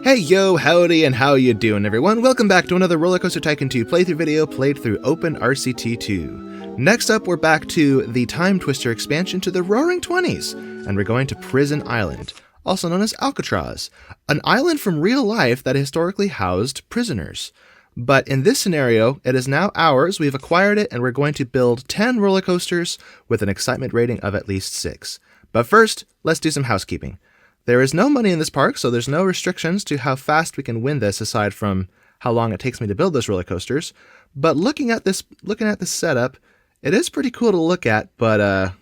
Hey yo, howdy, and how you doing everyone? Welcome back to another RollerCoaster Tycoon 2 playthrough video played through Open RCT2. Next up, we're back to the Time Twister expansion to the Roaring Twenties, and we're going to Prison Island, also known as Alcatraz, an island from real life that historically housed prisoners. But in this scenario, it is now ours, we've acquired it, and we're going to build 10 roller coasters with an excitement rating of at least 6. But first, let's do some housekeeping. There is no money in this park, so there's no restrictions to how fast we can win this aside from how long it takes me to build those roller coasters. But looking at this setup, it is pretty cool to look at, but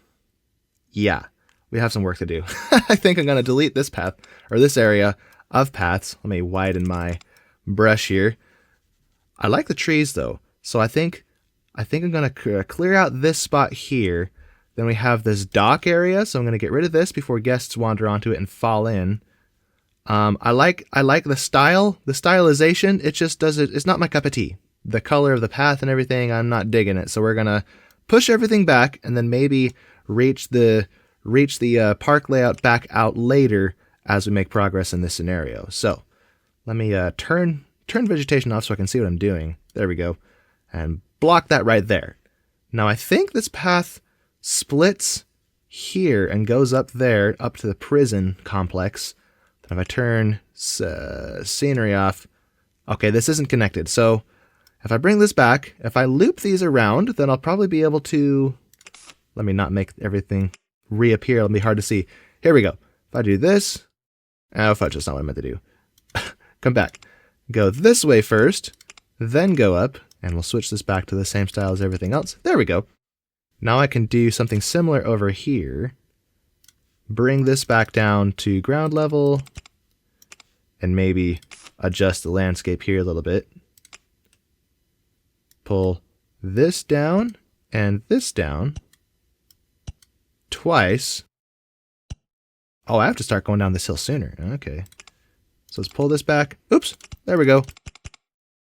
yeah, we have some work to do. I think I'm going to delete this path, or this area of paths. Let me widen my brush here. I like the trees though, so I think I'm going to clear out this spot here. Then we have this dock area, so I'm going to get rid of this before guests wander onto it and fall in. I like the style, the stylization. It just it's not my cup of tea. The color of the path and everything, I'm not digging it. So we're going to push everything back and then maybe reach the park layout back out later as we make progress in this scenario. So let me turn vegetation off so I can see what I'm doing. There we go. And block that right there. Now I think this path splits here and goes up there, up to the prison complex. Then if I turn scenery off, okay, this isn't connected. So if I bring this back, if I loop these around, then I'll probably be able to, let me not make everything reappear. It'll be hard to see. Here we go. If I do this, oh, fudge, that's not what I meant to do. Come back. Go this way first, then go up, and we'll switch this back to the same style as everything else. There we go. Now I can do something similar over here. Bring this back down to ground level and maybe adjust the landscape here a little bit. Pull this down and this down twice. Oh, I have to start going down this hill sooner. Okay. So let's pull this back. Oops, there we go.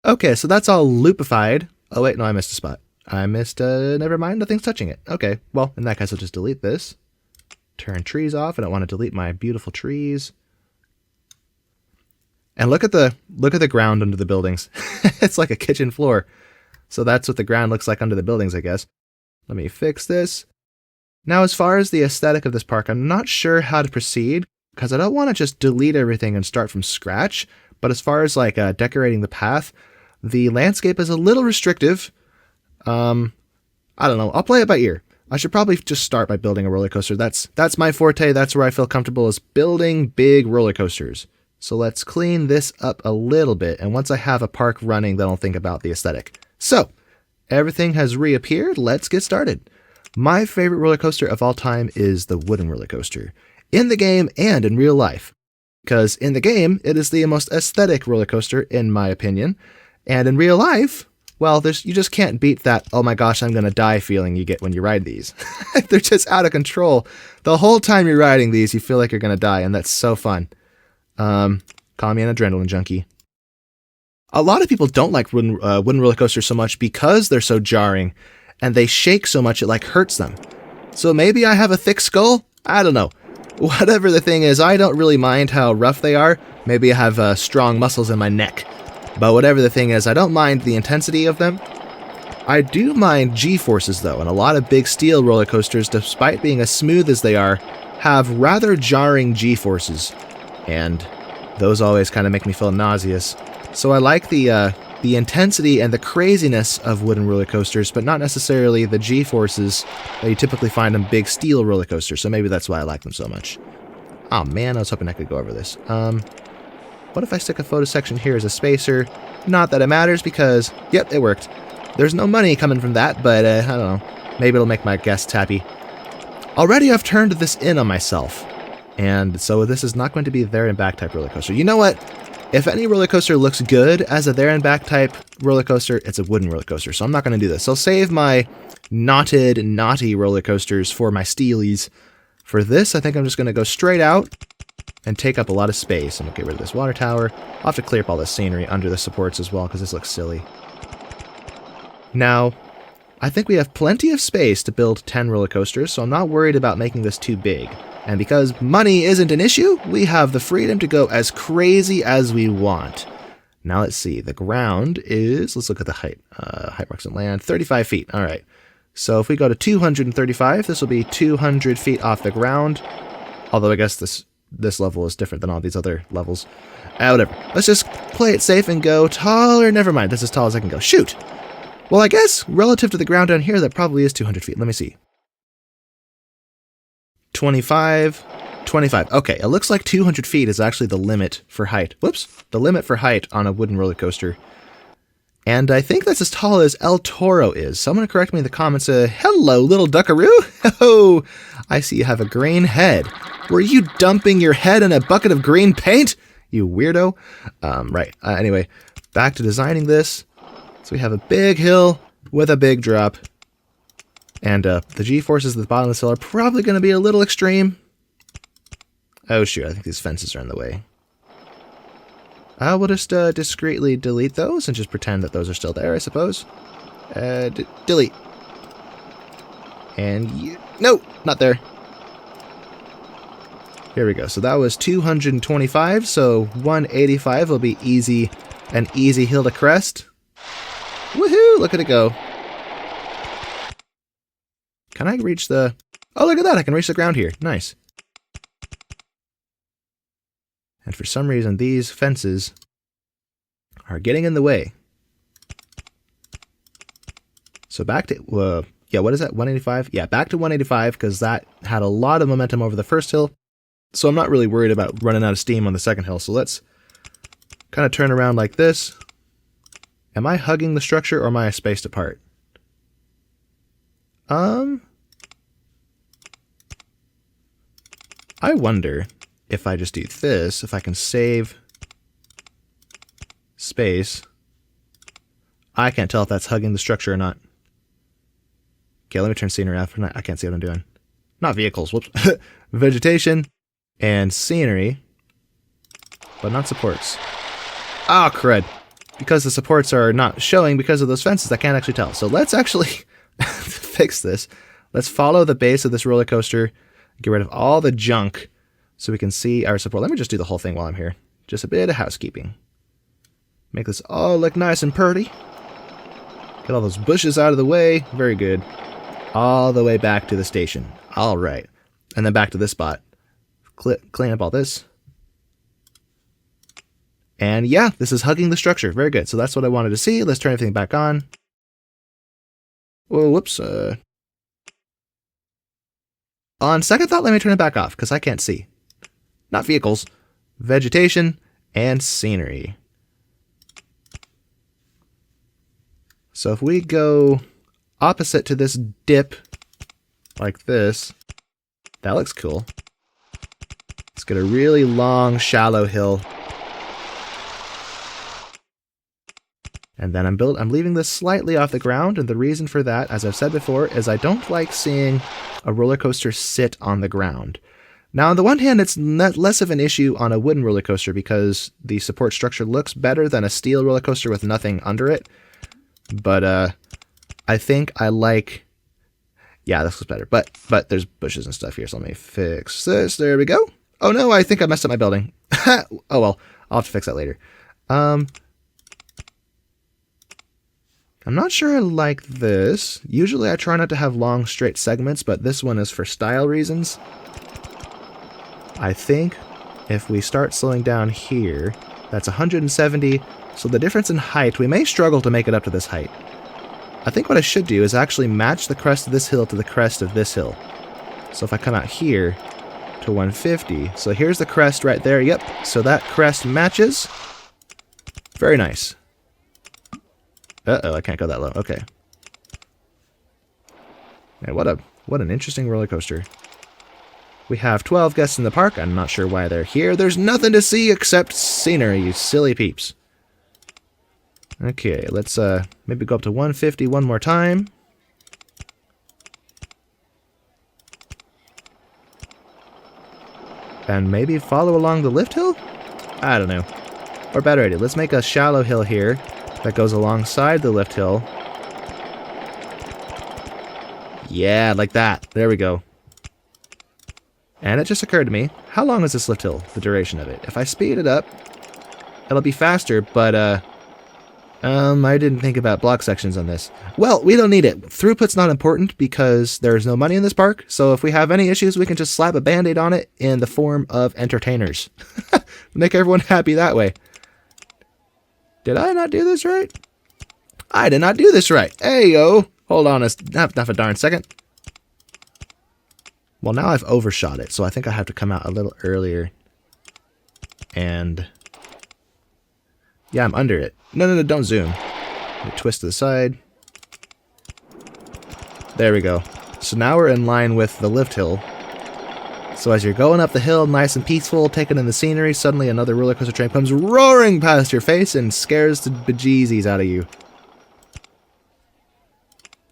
Okay, so that's all loopified. Oh wait, no, I missed a spot. I missed, never mind, nothing's touching it. Okay, well, in that case, I'll just delete this. Turn trees off. I don't want to delete my beautiful trees. And look at the ground under the buildings. It's like a kitchen floor. So that's what the ground looks like under the buildings, I guess. Let me fix this. Now, as far as the aesthetic of this park, I'm not sure how to proceed, because I don't want to just delete everything and start from scratch. But as far as like decorating the path, the landscape is a little restrictive. I don't know. I'll play it by ear. I should probably just start by building a roller coaster. That's my forte. That's where I feel comfortable, is building big roller coasters. So let's clean this up a little bit. And once I have a park running, then I'll think about the aesthetic. So everything has reappeared. Let's get started. My favorite roller coaster of all time is the wooden roller coaster, in the game and in real life. Because in the game, it is the most aesthetic roller coaster, in my opinion. And in real life, well, you just can't beat that, oh my gosh, I'm going to die feeling you get when you ride these. They're just out of control. The whole time you're riding these, you feel like you're going to die, and that's so fun. Call me an adrenaline junkie. A lot of people don't like wooden roller coasters so much because they're so jarring, and they shake so much it like hurts them. So maybe I have a thick skull? I don't know. Whatever the thing is, I don't really mind how rough they are. Maybe I have strong muscles in my neck. But whatever the thing is, I don't mind the intensity of them. I do mind G-forces though, and a lot of big steel roller coasters, despite being as smooth as they are, have rather jarring G-forces. And those always kind of make me feel nauseous. So I like the intensity and the craziness of wooden roller coasters, but not necessarily the G-forces that you typically find in big steel roller coasters, so maybe that's why I like them so much. Oh man, I was hoping I could go over this. What if I stick a photo section here as a spacer? Not that it matters because, yep, it worked. There's no money coming from that, but I don't know. Maybe it'll make my guests happy. Already I've turned this in on myself. And so this is not going to be a there and back type roller coaster. You know what? If any roller coaster looks good as a there and back type roller coaster, it's a wooden roller coaster. So I'm not going to do this. I'll save my knotted, naughty roller coasters for my steelies. For this, I think I'm just going to go straight out and take up a lot of space. I'm going to get rid of this water tower. I'll have to clear up all this scenery under the supports as well, because this looks silly. Now, I think we have plenty of space to build 10 roller coasters, so I'm not worried about making this too big. And because money isn't an issue, we have the freedom to go as crazy as we want. Now let's see, the ground is, let's look at the height. Height marks and land, 35 feet, all right. So if we go to 235, this will be 200 feet off the ground. Although I guess this level is different than all these other levels. Whatever, let's just play it safe and go taller. Never mind, that's as tall as I can go. Shoot! Well, I guess relative to the ground down here, that probably is 200 feet. Let me see. 25. Okay, it looks like 200 feet is actually the limit for height. Whoops. The limit for height on a wooden roller coaster. And I think that's as tall as El Toro is. Someone correct me in the comments. Hello, little duckaroo. Oh, I see you have a green head. Were you dumping your head in a bucket of green paint? You weirdo. Right. Anyway, back to designing this. So we have a big hill with a big drop. And the G-forces at the bottom of this hill are probably going to be a little extreme. Oh shoot, I think these fences are in the way. We'll just discreetly delete those and just pretend that those are still there, I suppose. Delete. And no, not there. Here we go. So that was 225, so 185 will be an easy hill to crest. Woohoo, look at it go. Can I reach the... Oh, look at that, I can reach the ground here. Nice. And for some reason, these fences are getting in the way. So back to, yeah, what is that, 185? Yeah, back to 185, because that had a lot of momentum over the first hill. So I'm not really worried about running out of steam on the second hill. So let's kind of turn around like this. Am I hugging the structure, or am I spaced apart? I wonder if I just do this, if I can save space. I can't tell if that's hugging the structure or not. Okay, let me turn scenery off. I can't see what I'm doing. Not vehicles, whoops. Vegetation and scenery, but not supports. Ah, crud. Because the supports are not showing because of those fences, I can't actually tell. So let's actually fix this. Let's follow the base of this roller coaster, get rid of all the junk so we can see our support. Let me just do the whole thing while I'm here. Just a bit of housekeeping. Make this all look nice and pretty. Get all those bushes out of the way. Very good. All the way back to the station. All right. And then back to this spot. Clean up all this. And yeah, this is hugging the structure. Very good. So that's what I wanted to see. Let's turn everything back on. Whoa, whoops. On second thought, let me turn it back off, because I can't see. Not vehicles. Vegetation and scenery. So if we go opposite to this dip, like this, that looks cool. Let's get a really long, shallow hill. And then I'm leaving this slightly off the ground, and the reason for that, as I've said before, is I don't like seeing a roller coaster sit on the ground. Now, on the one hand, it's less of an issue on a wooden roller coaster because the support structure looks better than a steel roller coaster with nothing under it. But I think I like... Yeah, this looks better. But there's bushes and stuff here, so let me fix this. There we go. Oh no, I think I messed up my building. Oh well, I'll have to fix that later. I'm not sure I like this. Usually I try not to have long, straight segments, but this one is for style reasons. I think if we start slowing down here, that's 170, so the difference in height, we may struggle to make it up to this height. I think what I should do is actually match the crest of this hill to the crest of this hill. So if I come out here to 150, so here's the crest right there, yep, so that crest matches. Very nice. Uh-oh, I can't go that low. Okay. Man, what an interesting roller coaster. We have 12 guests in the park. I'm not sure why they're here. There's nothing to see except scenery, you silly peeps. Okay, let's maybe go up to 150 one more time. And maybe follow along the lift hill? I don't know. Or better idea, let's make a shallow hill here that goes alongside the lift hill. Yeah, like that. There we go. And it just occurred to me, how long is this lift hill, the duration of it? If I speed it up, it'll be faster, but, I didn't think about block sections on this. Well, we don't need it. Throughput's not important because there's no money in this park, so if we have any issues, we can just slap a band-aid on it in the form of entertainers. Make everyone happy that way. Did I not do this right? I did not do this right. Hey, yo. Hold on not a darn second. Well, now I've overshot it, so I think I have to come out a little earlier. And yeah, I'm under it. No, don't zoom. Twist to the side. There we go. So now we're in line with the lift hill. So as you're going up the hill, nice and peaceful, taking in the scenery, suddenly another roller coaster train comes roaring past your face and scares the bejeezies out of you.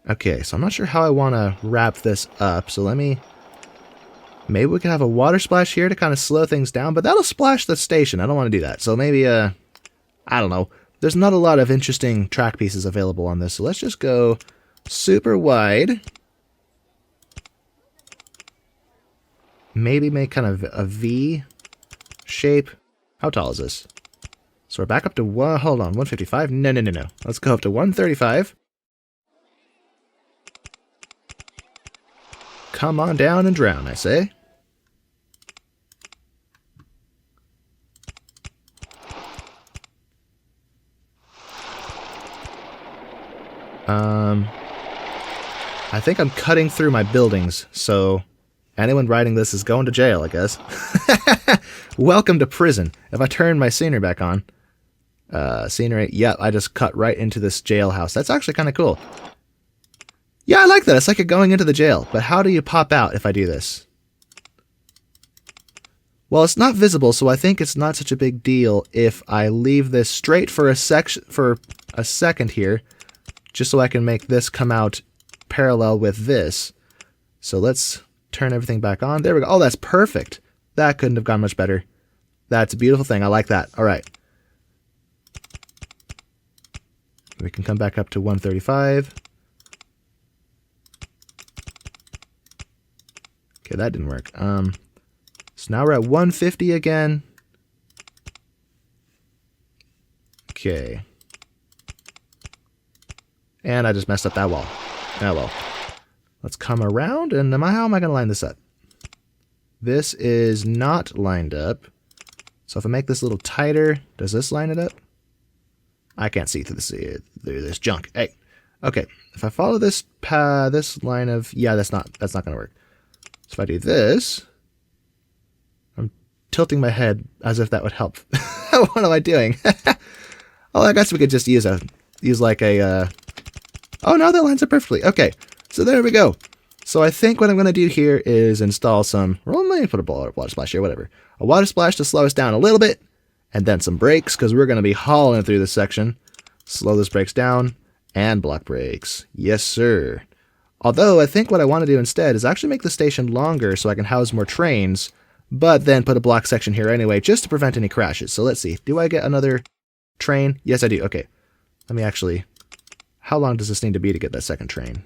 Okay, so I'm not sure how I want to wrap this up, so maybe we can have a water splash here to kind of slow things down, but that'll splash the station. I don't want to do that. So maybe, I don't know. There's not a lot of interesting track pieces available on this, so let's just go super wide. Maybe make kind of a V shape. How tall is this? So we're back up to hold on, 155? No. Let's go up to 135. Come on down and drown, I say. I think I'm cutting through my buildings, so anyone riding this is going to jail, I guess. Welcome to prison. If I turn my scenery back on, scenery, yeah, I just cut right into this jailhouse. That's actually kind of cool. Yeah, I like that. It's like it going into the jail. But how do you pop out if I do this? Well, it's not visible, so I think it's not such a big deal if I leave this straight for a second here, just so I can make this come out parallel with this. So let's turn everything back on. There we go. Oh, that's perfect. That couldn't have gone much better. That's a beautiful thing. I like that. All right. We can come back up to 135. Okay, that didn't work. So now we're at 150 again. Okay. And I just messed up that wall. Oh well. Let's come around, and how am I going to line this up? This is not lined up. So if I make this a little tighter, does this line it up? I can't see through this junk. Hey, okay. If I follow this line of, yeah, that's not going to work. So if I do this, I'm tilting my head as if that would help. What am I doing? Oh, I guess we could just use like a. Oh no, that lines up perfectly. Okay, so there we go. So I think what I'm going to do here is install some. Well, let me put a water splash here, whatever. A water splash to slow us down a little bit, and then some brakes because we're going to be hauling through this section. Slow those brakes down and block brakes. Yes, sir. Although I think what I want to do instead is actually make the station longer so I can house more trains, but then put a block section here anyway just to prevent any crashes. So let's see. Do I get another train? Yes, I do. Okay. Let me actually. How long does this need to be to get that second train?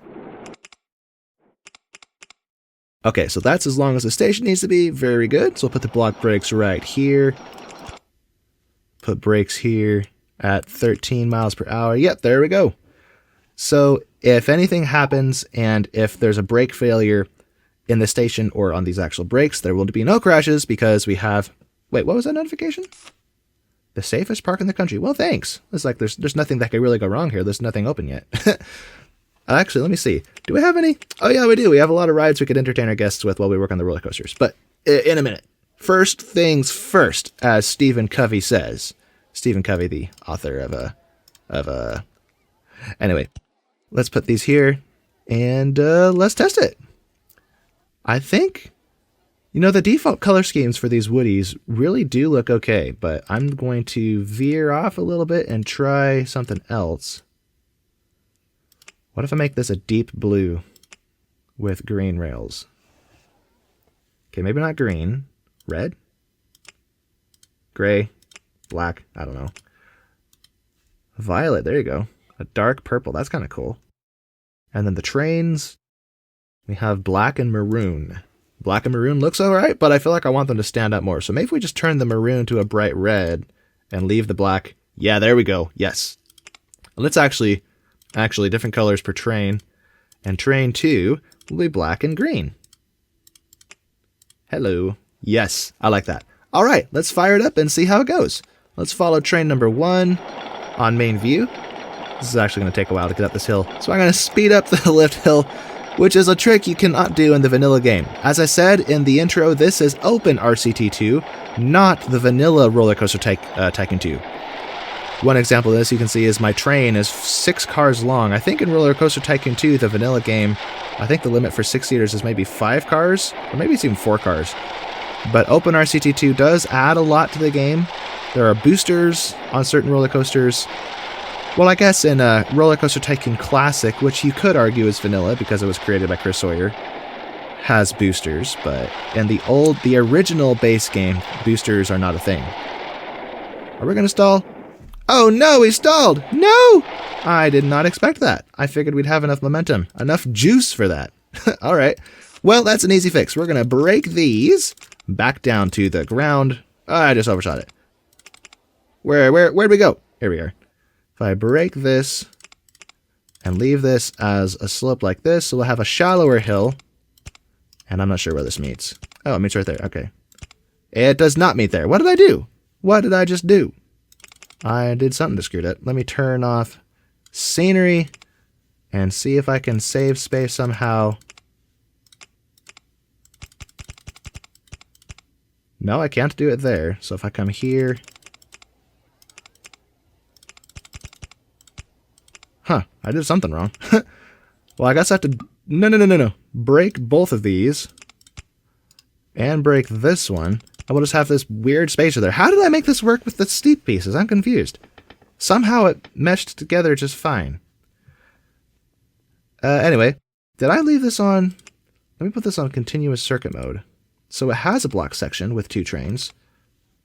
Okay, so that's as long as the station needs to be. Very good. So we'll put the block brakes right here. Put brakes here at 13 miles per hour. Yep, there we go. So if anything happens and if there's a brake failure in the station or on these actual brakes, there will be no crashes because we have... Wait, what was that notification? The safest park in the country. Well, thanks. It's like there's nothing that could really go wrong here. There's nothing open yet. Actually, let me see. Do we have any? Oh, yeah, we do. We have a lot of rides we could entertain our guests with while we work on the roller coasters. But in a minute. First things first, as Stephen Covey says. Stephen Covey, the author of Anyway, let's put these here and let's test it. I think, the default color schemes for these Woodies really do look okay, but I'm going to veer off a little bit and try something else. What if I make this a deep blue with green rails? Okay, maybe not green. Red? Gray? Black? I don't know. Violet, there you go. A dark purple, that's kind of cool. And then the trains. We have black and maroon. Black and maroon looks alright, but I feel like I want them to stand out more. So maybe we just turn the maroon to a bright red and leave the black. Yeah, there we go. Yes. Let's actually different colors per train. And train 2 will be black and green. Hello. Yes, I like that. Alright, let's fire it up and see how it goes. Let's follow train number 1 on main view. This is actually going to take a while to get up this hill. So I'm going to speed up the lift hill, which is a trick you cannot do in the vanilla game. As I said in the intro, this is open RCT2, not the vanilla RollerCoaster Tycoon 2. One example of this you can see is my train is 6 cars long. I think in RollerCoaster Tycoon 2, the vanilla game, I think the limit for 6-seaters is maybe 5 cars, or maybe it's even 4 cars. But open RCT2 does add a lot to the game. There are boosters on certain roller coasters. Well, I guess in RollerCoaster Tycoon Classic, which you could argue is vanilla because it was created by Chris Sawyer, has boosters, but in the original base game, boosters are not a thing. Are we going to stall? Oh no, we stalled! No! I did not expect that. I figured we'd have enough momentum, enough juice for that. Alright, well, that's an easy fix. We're going to break these back down to the ground. Oh, I just overshot it. Where'd we go? Here we are. If I break this and leave this as a slope like this, so we'll have a shallower hill. And I'm not sure where this meets. Oh, it meets right there. Okay. It does not meet there. What did I do? What did I just do? I did something to screw it up. Let me turn off scenery and see if I can save space somehow. No, I can't do it there. So if I come here... Huh, I did something wrong. Well, I guess I have to... No. Break both of these. And break this one. And we'll just have this weird spacer there. How did I make this work with the steep pieces? I'm confused. Somehow it meshed together just fine. Anyway, did I leave this on... Let me put this on continuous circuit mode. So it has a block section with 2 trains.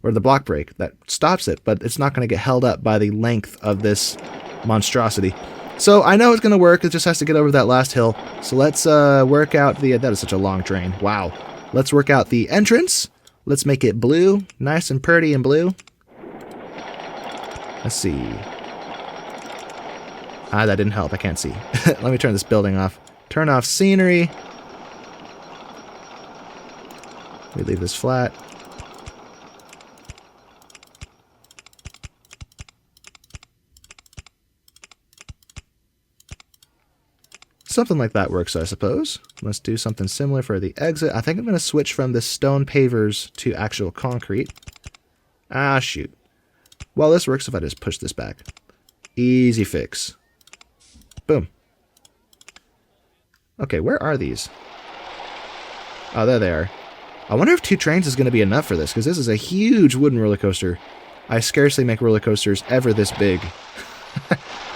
Or the block break that stops it, but it's not going to get held up by the length of this monstrosity. So I know it's going to work, it just has to get over that last hill. So let's work out the... That is such a long train. Wow. Let's work out the entrance. Let's make it blue. Nice and pretty and blue. Let's see. Ah, that didn't help. I can't see. Let me turn this building off. Turn off scenery. We leave this flat. Something like that works, I suppose. Let's do something similar for the exit. I think I'm going to switch from the stone pavers to actual concrete. Ah, shoot. Well, this works if I just push this back. Easy fix. Boom. Okay, where are these? Oh, there they are. I wonder if 2 trains is going to be enough for this, because this is a huge wooden roller coaster. I scarcely make roller coasters ever this big.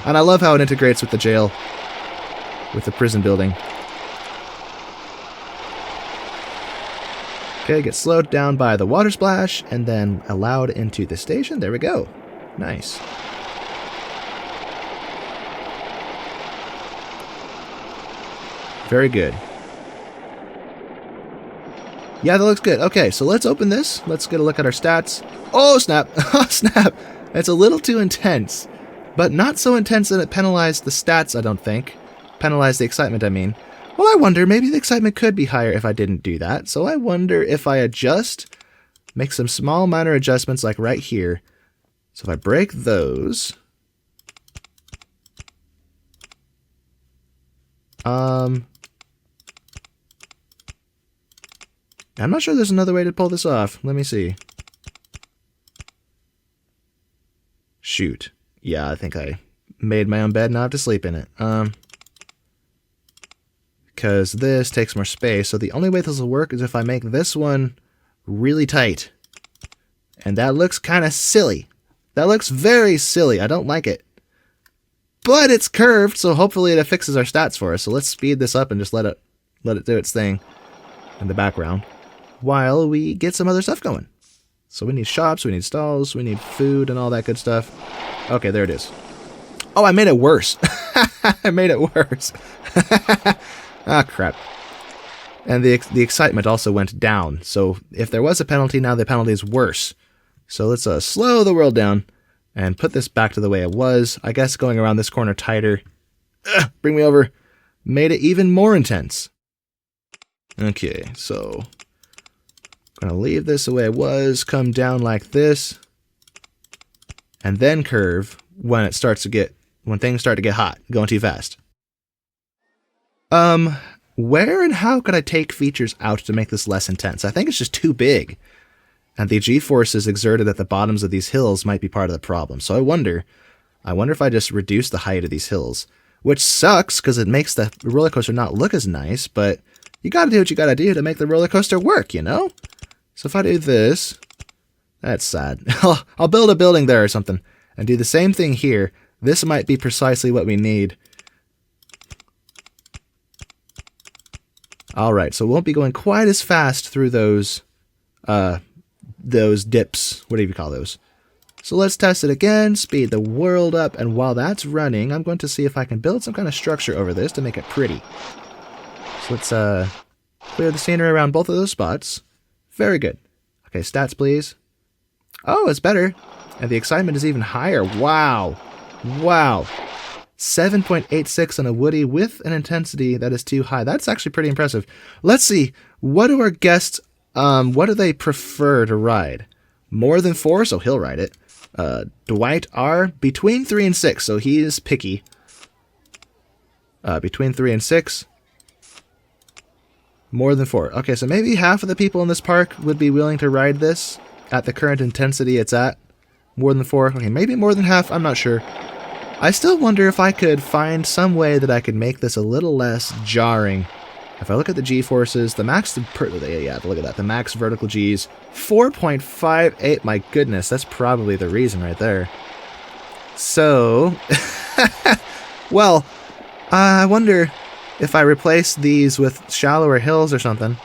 And I love how it integrates with the jail. With the prison building. Okay, get slowed down by the water splash, and then allowed into the station. There we go. Nice. Very good. Yeah, that looks good. Okay, so let's open this. Let's get a look at our stats. Oh, snap. Oh, snap. It's a little too intense. But not so intense that it penalized the stats, I don't think. Penalize the excitement, I mean. Well, I wonder, maybe the excitement could be higher if I didn't do that. So I wonder if I adjust, make some small minor adjustments like right here. So if I break those... I'm not sure there's another way to pull this off. Let me see. Shoot. Yeah, I think I made my own bed and I have to sleep in it. Because this takes more space. So the only way this will work is if I make this one really tight. And that looks kind of silly. That looks very silly. I don't like it. But it's curved, so hopefully it fixes our stats for us. So let's speed this up and just let it do its thing in the background while we get some other stuff going. So we need shops, we need stalls, we need food and all that good stuff. Okay, there it is. Oh, I made it worse. I made it worse. Ah, crap. And the excitement also went down. So if there was a penalty, now the penalty is worse. So let's slow the world down and put this back to the way it was. I guess going around this corner tighter, bring me over, made it even more intense. Okay, so I'm going to leave this the way it was, come down like this, and then curve when it starts to get, when things start to get hot, going too fast. Where and how could I take features out to make this less intense? I think it's just too big. And the G-forces exerted at the bottoms of these hills might be part of the problem. So I wonder if I just reduce the height of these hills. Which sucks, because it makes the roller coaster not look as nice, but you gotta do what you gotta do to make the roller coaster work, you know? So if I do this, that's sad. I'll build a building there or something, and do the same thing here. This might be precisely what we need. Alright, so we won't be going quite as fast through those dips. What do you call those? So let's test it again, speed the world up, and while that's running, I'm going to see if I can build some kind of structure over this to make it pretty. So let's clear the scenery around both of those spots. Very good. Okay, stats please. Oh, it's better. And the excitement is even higher. Wow. Wow. 7.86 on a Woody with an intensity that is too high. That's actually pretty impressive. Let's see. What do our guests, what do they prefer to ride? More than 4, so he'll ride it. Dwight R, between 3 and 6, so he is picky. Between 3 and 6. More than 4. Okay, so maybe half of the people in this park would be willing to ride this at the current intensity it's at. More than 4. Okay, maybe more than half, I'm not sure. I still wonder if I could find some way that I could make this a little less jarring. If I look at the G-forces, the max, yeah, look at that, the max vertical G's, 4.58, my goodness, that's probably the reason right there. So, well, I wonder if I replace these with shallower hills or something.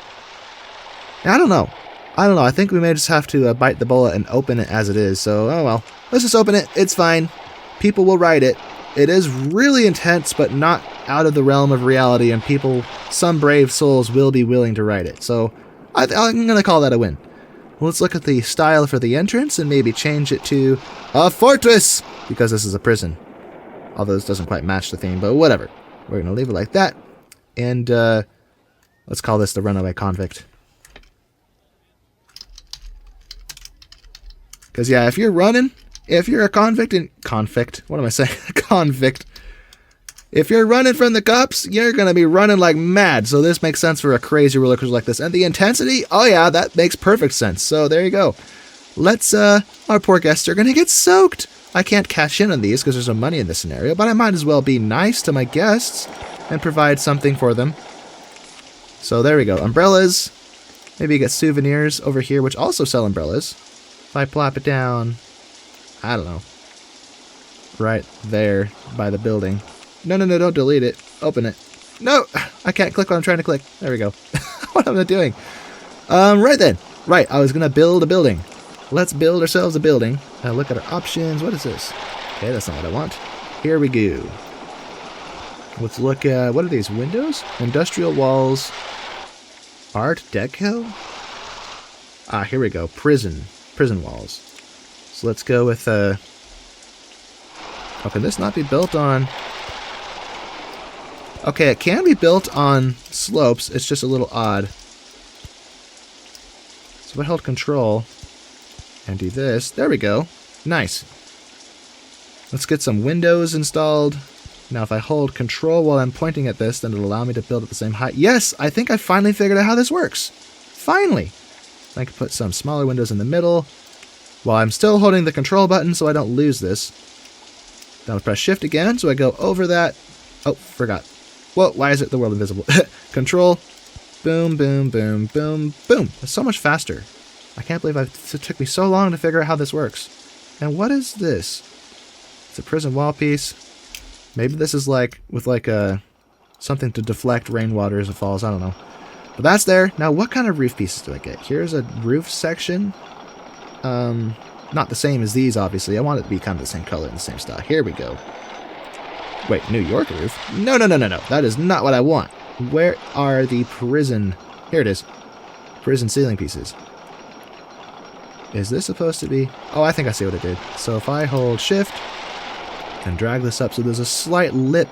I don't know. I think we may just have to bite the bullet and open it as it is, so, oh well. Let's just open it, it's fine. People will ride it. It is really intense, but not out of the realm of reality, and people, some brave souls, will be willing to ride it. So, I'm going to call that a win. Let's look at the style for the entrance and maybe change it to a fortress, because this is a prison. Although this doesn't quite match the theme, but whatever. We're going to leave it like that. And let's call this the runaway convict. Because, yeah, if you're running... If you're a convict, what am I saying? Convict. If you're running from the cops, you're going to be running like mad. So this makes sense for a crazy roller coaster like this. And the intensity, oh yeah, that makes perfect sense. So there you go. Let's, our poor guests are going to get soaked. I can't cash in on these because there's no money in this scenario, but I might as well be nice to my guests and provide something for them. So there we go. Umbrellas. Maybe you get souvenirs over here, which also sell umbrellas. If I plop it down... I don't know. Right there by the building. No, don't delete it. Open it. No! I can't click what I'm trying to click. There we go. What am I doing? Right then. Right, I was going to build a building. Let's build ourselves a building. Look at our options. What is this? Okay, that's not what I want. Here we go. Let's look at, what are these, windows? Industrial walls. Art Deco? Ah, here we go. Prison walls. So let's go with, oh, can this not be built on... Okay, it can be built on slopes, it's just a little odd. So if I hold control and do this, there we go. Nice. Let's get some windows installed. Now if I hold control while I'm pointing at this, then it'll allow me to build at the same height. Yes, I think I finally figured out how this works. Finally. I can put some smaller windows in the middle. While I'm still holding the control button so I don't lose this. Then I'll press shift again so I go over that. Oh, forgot. Whoa, why is it the world invisible? Control. Boom, boom, boom, boom, boom. It's so much faster. I can't believe it took me so long to figure out how this works. And what is this? It's a prison wall piece. Maybe this is like, with like a, something to deflect rainwater as it falls. I don't know. But that's there. Now what kind of roof pieces do I get? Here's a roof section. Not the same as these, obviously. I want it to be kind of the same color and the same style. Here we go. Wait, New York roof? No. That is not what I want. Where are the prison Here it is. Prison ceiling pieces. Is this supposed to be... Oh, I think I see what it did. So if I hold shift and drag this up so there's a slight lip.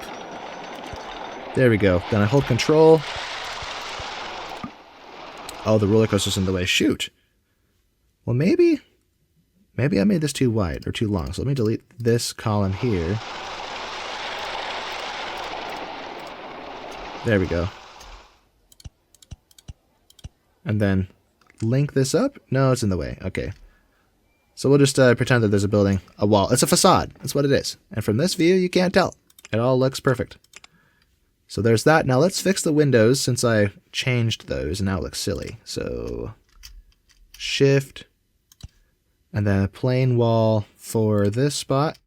There we go. Then I hold control. Oh, the roller coaster's in the way. Shoot. Well, maybe I made this too wide or too long. So let me delete this column here. There we go. And then link this up. No, it's in the way. Okay. So we'll just pretend that there's a building, a wall. It's a facade. That's what it is. And from this view, you can't tell. It all looks perfect. So there's that. Now let's fix the windows since I changed those and now it looks silly. So shift and then a plain wall for this spot.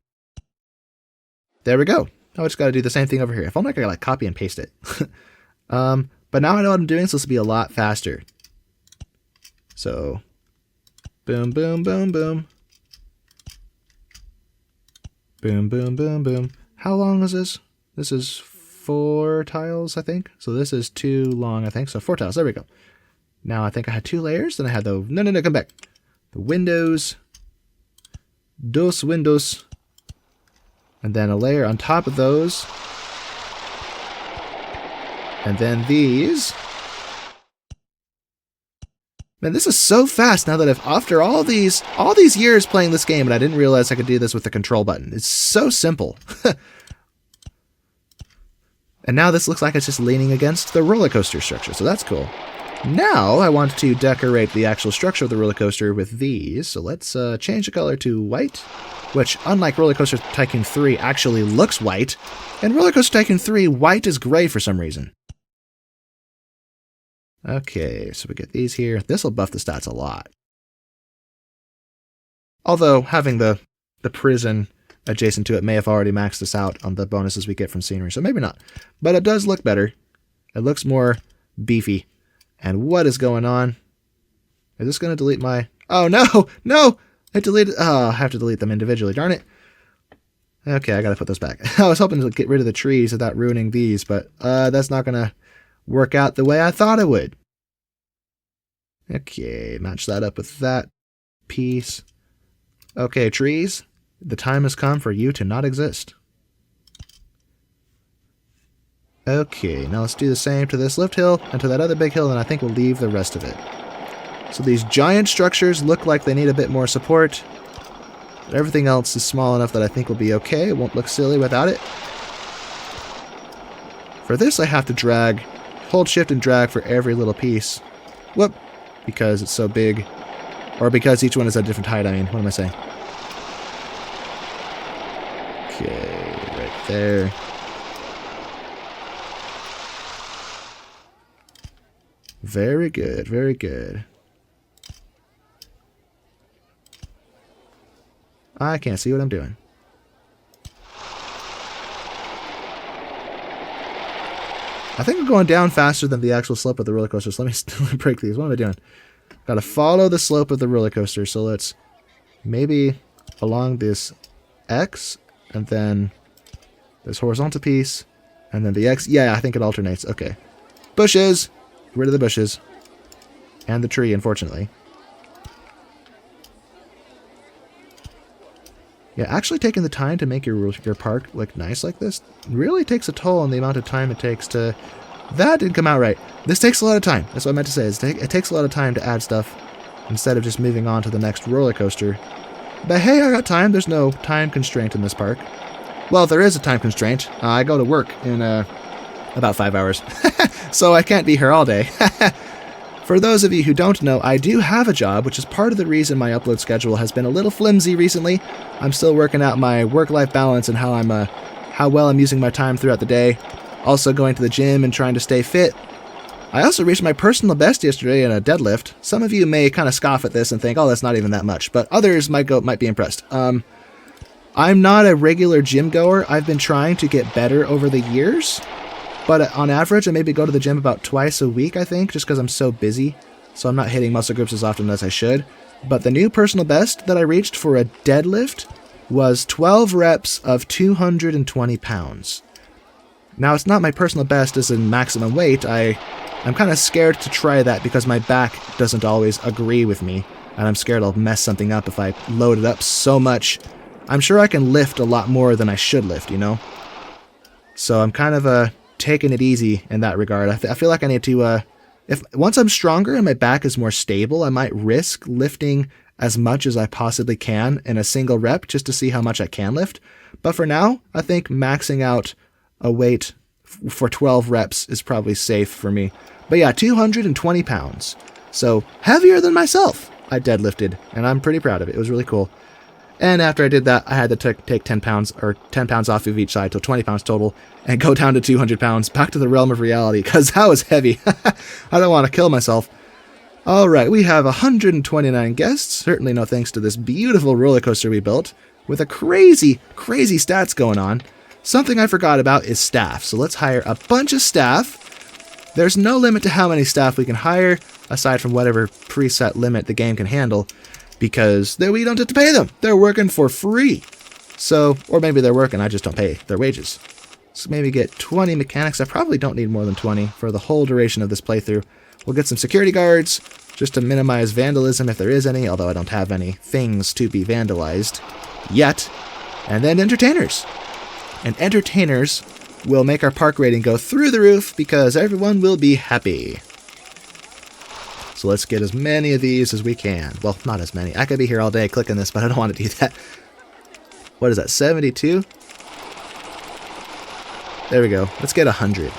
There we go. Now I just got to do the same thing over here. If only I could like copy and paste it. But now I know what I'm doing, so this will be a lot faster. So boom, boom, boom, boom. Boom, boom, boom, boom. How long is this? This is 4 tiles, I think. So this is too long, I think. So 4 tiles. There we go. Now I think I had 2 layers. Then I had the... No, come back. The windows. Dos windows. And then a layer on top of those. And then these. Man, this is so fast now that after all these years playing this game, and I didn't realize I could do this with the control button. It's so simple. And now this looks like it's just leaning against the roller coaster structure, so that's cool. Now I want to decorate the actual structure of the roller coaster with these. So let's change the color to white, which unlike RollerCoaster Tycoon 3 actually looks white. In RollerCoaster Tycoon 3, white is gray for some reason. Okay, so we get these here. This will buff the stats a lot. Although having the prison adjacent to it may have already maxed this out on the bonuses we get from scenery, so maybe not. But it does look better. It looks more beefy. And what is going on? Is this going to delete my... Oh, no! No! I deleted... Oh, I have to delete them individually. Darn it. Okay, I got to put those back. I was hoping to get rid of the trees without ruining these, but that's not going to work out the way I thought it would. Okay, match that up with that piece. Okay, trees. The time has come for you to not exist. Okay, now let's do the same to this lift hill and to that other big hill, and I think we'll leave the rest of it. So these giant structures look like they need a bit more support. But everything else is small enough that I think will be okay. It won't look silly without it. For this, I have to hold shift and drag for every little piece. Whoop! Because it's so big. Or because each one is at a different height, I mean. What am I saying? Okay, right there. Very good, very good. I can't see what I'm doing. I think I'm going down faster than the actual slope of the roller coaster, so let me break these. What am I doing? Gotta follow the slope of the roller coaster, so let's maybe along this X, and then this horizontal piece, and then the X. Yeah, I think it alternates. Okay. Bushes! Get rid of the bushes. And the tree, unfortunately. Yeah, actually taking the time to make your park look nice like this really takes a toll on the amount of time it takes to... That didn't come out right. This takes a lot of time. That's what I meant to say. It takes a lot of time to add stuff instead of just moving on to the next roller coaster. But hey, I got time. There's no time constraint in this park. Well, there is a time constraint. I go to work in about 5 hours. So I can't be here all day. For those of you who don't know, I do have a job, which is part of the reason my upload schedule has been a little flimsy recently. I'm still working out my work-life balance and how well I'm using my time throughout the day. Also going to the gym and trying to stay fit. I also reached my personal best yesterday in a deadlift. Some of you may kind of scoff at this and think, oh, that's not even that much, but others might be impressed. I'm not a regular gym goer. I've been trying to get better over the years. But on average, I maybe go to the gym about twice a week, I think, just because I'm so busy. So I'm not hitting muscle groups as often as I should. But the new personal best that I reached for a deadlift was 12 reps of 220 pounds. Now, it's not my personal best as in maximum weight. I'm kind of scared to try that because my back doesn't always agree with me, and I'm scared I'll mess something up if I load it up so much. I'm sure I can lift a lot more than I should lift, you know? So I'm kind of taking it easy in that regard. I feel like I need to, once I'm stronger and my back is more stable, I might risk lifting as much as I possibly can in a single rep just to see how much I can lift. But for now, I think maxing out a weight for 12 reps is probably safe for me. But yeah, 220 pounds. So heavier than myself. I deadlifted, and I'm pretty proud of it. It was really cool. And after I did that, I had to take 10 pounds off of each side, till 20 pounds total, and go down to 200 pounds, back to the realm of reality, because that was heavy. I don't want to kill myself. All right, we have 129 guests, certainly no thanks to this beautiful roller coaster we built, with a crazy, crazy stats going on. Something I forgot about is staff, so let's hire a bunch of staff. There's no limit to how many staff we can hire, aside from whatever preset limit the game can handle, because we don't have to pay them. They're working for free. So, or maybe they're working, I just don't pay their wages. So maybe get 20 mechanics. I probably don't need more than 20 for the whole duration of this playthrough. We'll get some security guards, just to minimize vandalism if there is any, although I don't have any things to be vandalized yet. And then entertainers. And entertainers will make our park rating go through the roof because everyone will be happy. So let's get as many of these as we can. Well, not as many. I could be here all day clicking this, but I don't want to do that. What is that, 72? There we go. Let's get 100.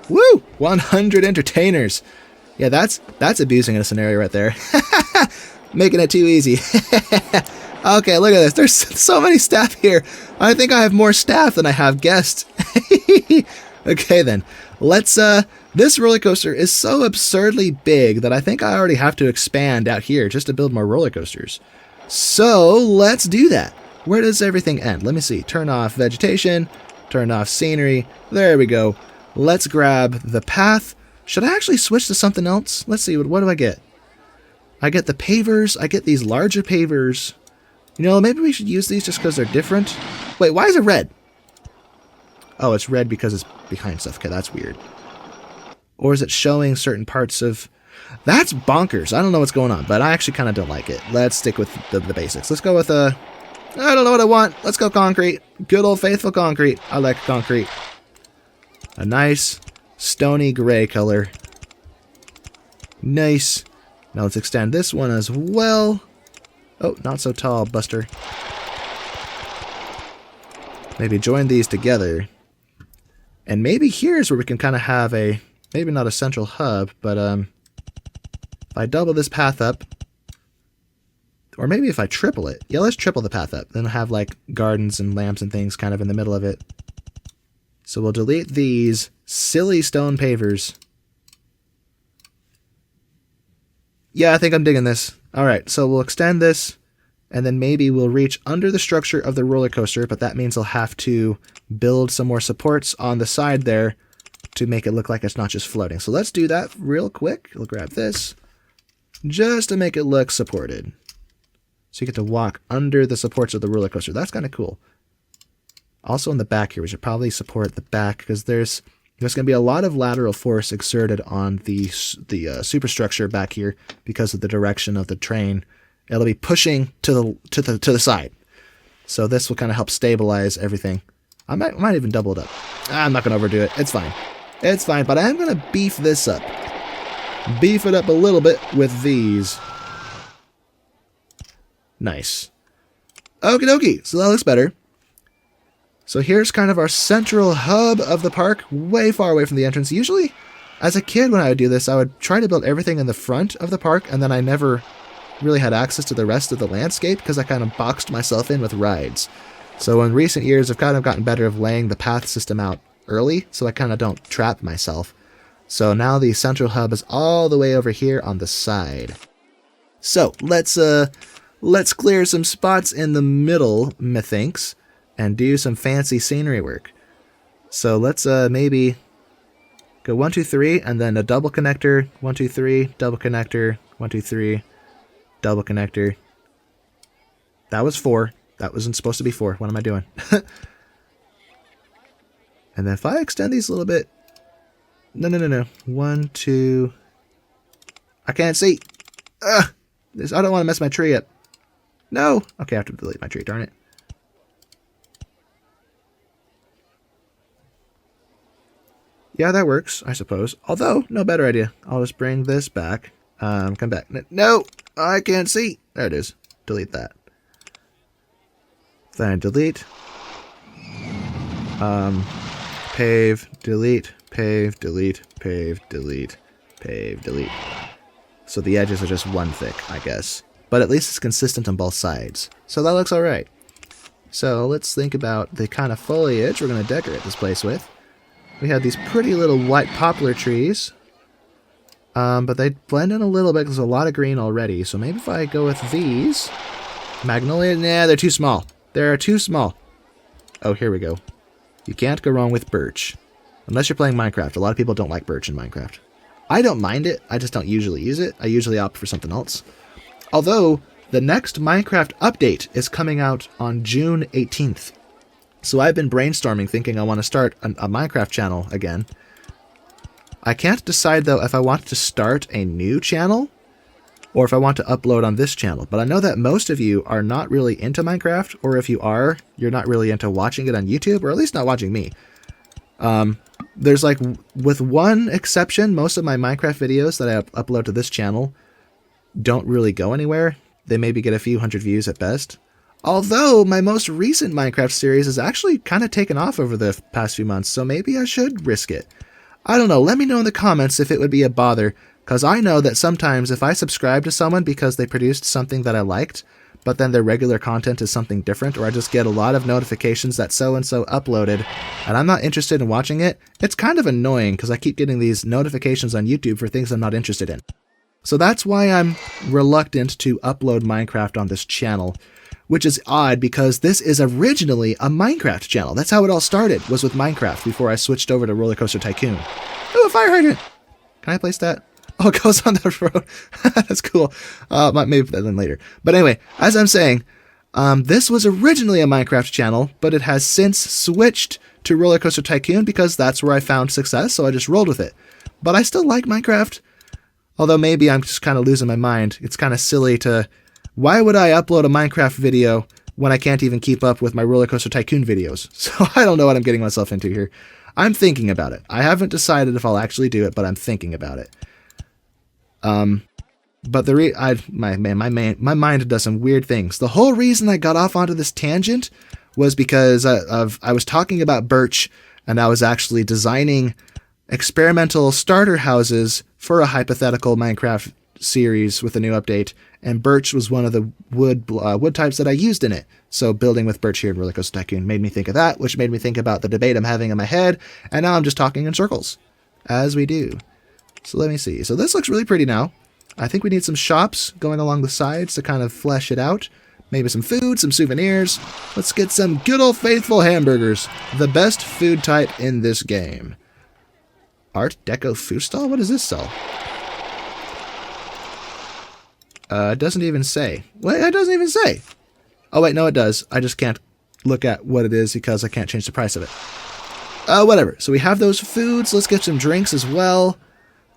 Woo! 100 entertainers. Yeah, that's abusing in a scenario right there. Making it too easy. Okay, look at this. There's so many staff here. I think I have more staff than I have guests. Okay, then. Let's, this roller coaster is so absurdly big that I think I already have to expand out here just to build more roller coasters. So, let's do that. Where does everything end? Let me see. Turn off vegetation. Turn off scenery. There we go. Let's grab the path. Should I actually switch to something else? Let's see. What do I get? I get the pavers. I get these larger pavers. You know, maybe we should use these just because they're different. Wait, why is it red? Oh, it's red because it's behind stuff. Okay, that's weird. Or is it showing certain parts of... That's bonkers. I don't know what's going on, but I actually kind of don't like it. Let's stick with the basics. Let's go with I don't know what I want. Let's go concrete. Good old faithful concrete. I like concrete. A nice stony gray color. Nice. Now let's extend this one as well. Oh, not so tall, Buster. Maybe join these together. And maybe here's where we can kind of have a, maybe not a central hub, but if I double this path up, or maybe if I triple it. Yeah, let's triple the path up. Then I'll have like gardens and lamps and things kind of in the middle of it. So we'll delete these silly stone pavers. Yeah, I think I'm digging this. All right, so we'll extend this, and then maybe we'll reach under the structure of the roller coaster, but that means I'll have to build some more supports on the side there to make it look like it's not just floating. So let's do that real quick. We'll grab this just to make it look supported. So you get to walk under the supports of the roller coaster. That's kind of cool. Also in the back here, we should probably support the back because there's going to be a lot of lateral force exerted on the superstructure back here because of the direction of the train. It'll be pushing to the side. So this will kind of help stabilize everything. I might even double it up. I'm not going to overdo it. It's fine. It's fine, but I am going to beef this up. Beef it up a little bit with these. Nice. Okie dokie. So that looks better. So here's kind of our central hub of the park, way far away from the entrance. Usually, as a kid when I would do this, I would try to build everything in the front of the park, and then I never really had access to the rest of the landscape because I kind of boxed myself in with rides. So in recent years, I've kind of gotten better of laying the path system out early, so I kind of don't trap myself. So now the central hub is all the way over here on the side. So let's clear some spots in the middle, methinks, and do some fancy scenery work. So let's maybe go 1, 2, 3, and then a double connector. 1, 2, 3, double connector. 1, 2, 3, double connector. That was 4. That wasn't supposed to be 4. What am I doing? And then if I extend these a little bit... No. 1, 2... I can't see. Ugh! I don't want to mess my tree up. No! Okay, I have to delete my tree, darn it. Yeah, that works, I suppose. Although, no better idea. I'll just bring this back. Come back. No! I can't see! There it is. Delete that. Then delete. Pave, delete, pave, delete, pave, delete, pave, delete. So the edges are just one thick, I guess. But at least it's consistent on both sides. So that looks alright. So let's think about the kind of foliage we're going to decorate this place with. We have these pretty little white poplar trees. But they blend in a little bit because there's a lot of green already. So maybe if I go with these... Magnolia? Nah, they're too small. They're too small. Oh, here we go. You can't go wrong with birch. Unless you're playing Minecraft. A lot of people don't like birch in Minecraft. I don't mind it. I just don't usually use it. I usually opt for something else. Although, the next Minecraft update is coming out on June 18th. So I've been brainstorming thinking I want to start a Minecraft channel again. I can't decide, though, if I want to start a new channel or if I want to upload on this channel. But I know that most of you are not really into Minecraft, or if you are, you're not really into watching it on YouTube, or at least not watching me. There's like, with one exception, most of my Minecraft videos that I upload to this channel don't really go anywhere. They maybe get a few hundred views at best. Although, my most recent Minecraft series has actually kind of taken off over the past few months, so maybe I should risk it. I don't know, let me know in the comments if it would be a bother, because I know that sometimes if I subscribe to someone because they produced something that I liked, but then their regular content is something different, or I just get a lot of notifications that so-and-so uploaded, and I'm not interested in watching it, it's kind of annoying because I keep getting these notifications on YouTube for things I'm not interested in. So that's why I'm reluctant to upload Minecraft on this channel, which is odd because this is originally a Minecraft channel. That's how it all started, was with Minecraft before I switched over to RollerCoaster Tycoon. Oh, a fire hydrant! Can I place that? Oh, it goes on the road. That's cool. Maybe put that in later. But anyway, as I'm saying, this was originally a Minecraft channel, but it has since switched to RollerCoaster Tycoon because that's where I found success, so I just rolled with it. But I still like Minecraft. Although maybe I'm just kind of losing my mind. It's kind of silly to... Why would I upload a Minecraft video when I can't even keep up with my RollerCoaster Tycoon videos? So I don't know what I'm getting myself into here. I'm thinking about it. I haven't decided if I'll actually do it, but I'm thinking about it. But my mind does some weird things. The whole reason I got off onto this tangent was because I was talking about birch, and I was actually designing experimental starter houses for a hypothetical Minecraft series with a new update, and birch was one of the wood types that I used in it. So building with birch here in RollerCoaster Tycoon made me think of that, which made me think about the debate I'm having in my head, and now I'm just talking in circles, as we do. So let me see. So this looks really pretty now. I think we need some shops going along the sides to kind of flesh it out. Maybe some food, some souvenirs. Let's get some good old faithful hamburgers. The best food type in this game. Art Deco food stall? What does this sell? It doesn't even say. Wait, it doesn't even say. Oh, wait, no, it does. I just can't look at what it is because I can't change the price of it. Whatever. So we have those foods. Let's get some drinks as well.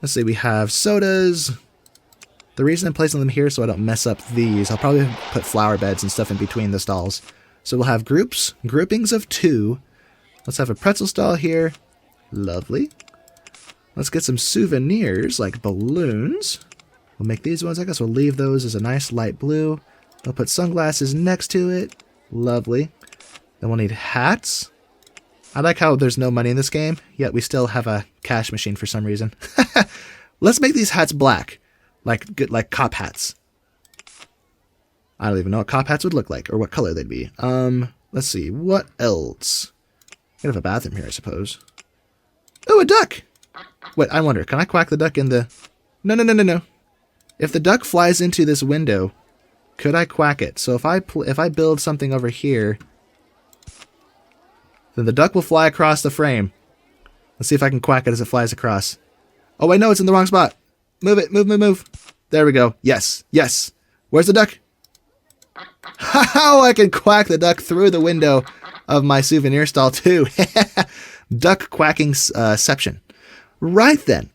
Let's see, we have sodas. The reason I'm placing them here so I don't mess up these, I'll probably put flower beds and stuff in between the stalls. So we'll have groupings of 2. Let's have a pretzel stall here. Lovely. Let's get some souvenirs like balloons. We'll make these ones. I guess we'll leave those as a nice light blue. We'll put sunglasses next to it. Lovely. Then we'll need hats. I like how there's no money in this game, yet we still have a cash machine for some reason. Let's make these hats black. Like cop hats. I don't even know what cop hats would look like, or what color they'd be. Let's see, what else? Could have a bathroom here, I suppose. Oh, a duck! Wait, I wonder, can I quack the duck in the... No. If the duck flies into this window, could I quack it? So if I build something over here, then the duck will fly across the frame. Let's see if I can quack it as it flies across. Oh, wait, no, it's in the wrong spot. Move it, move. There we go. Yes. Where's the duck? How I can quack the duck through the window of my souvenir stall, too. Duck quackingception. Right then.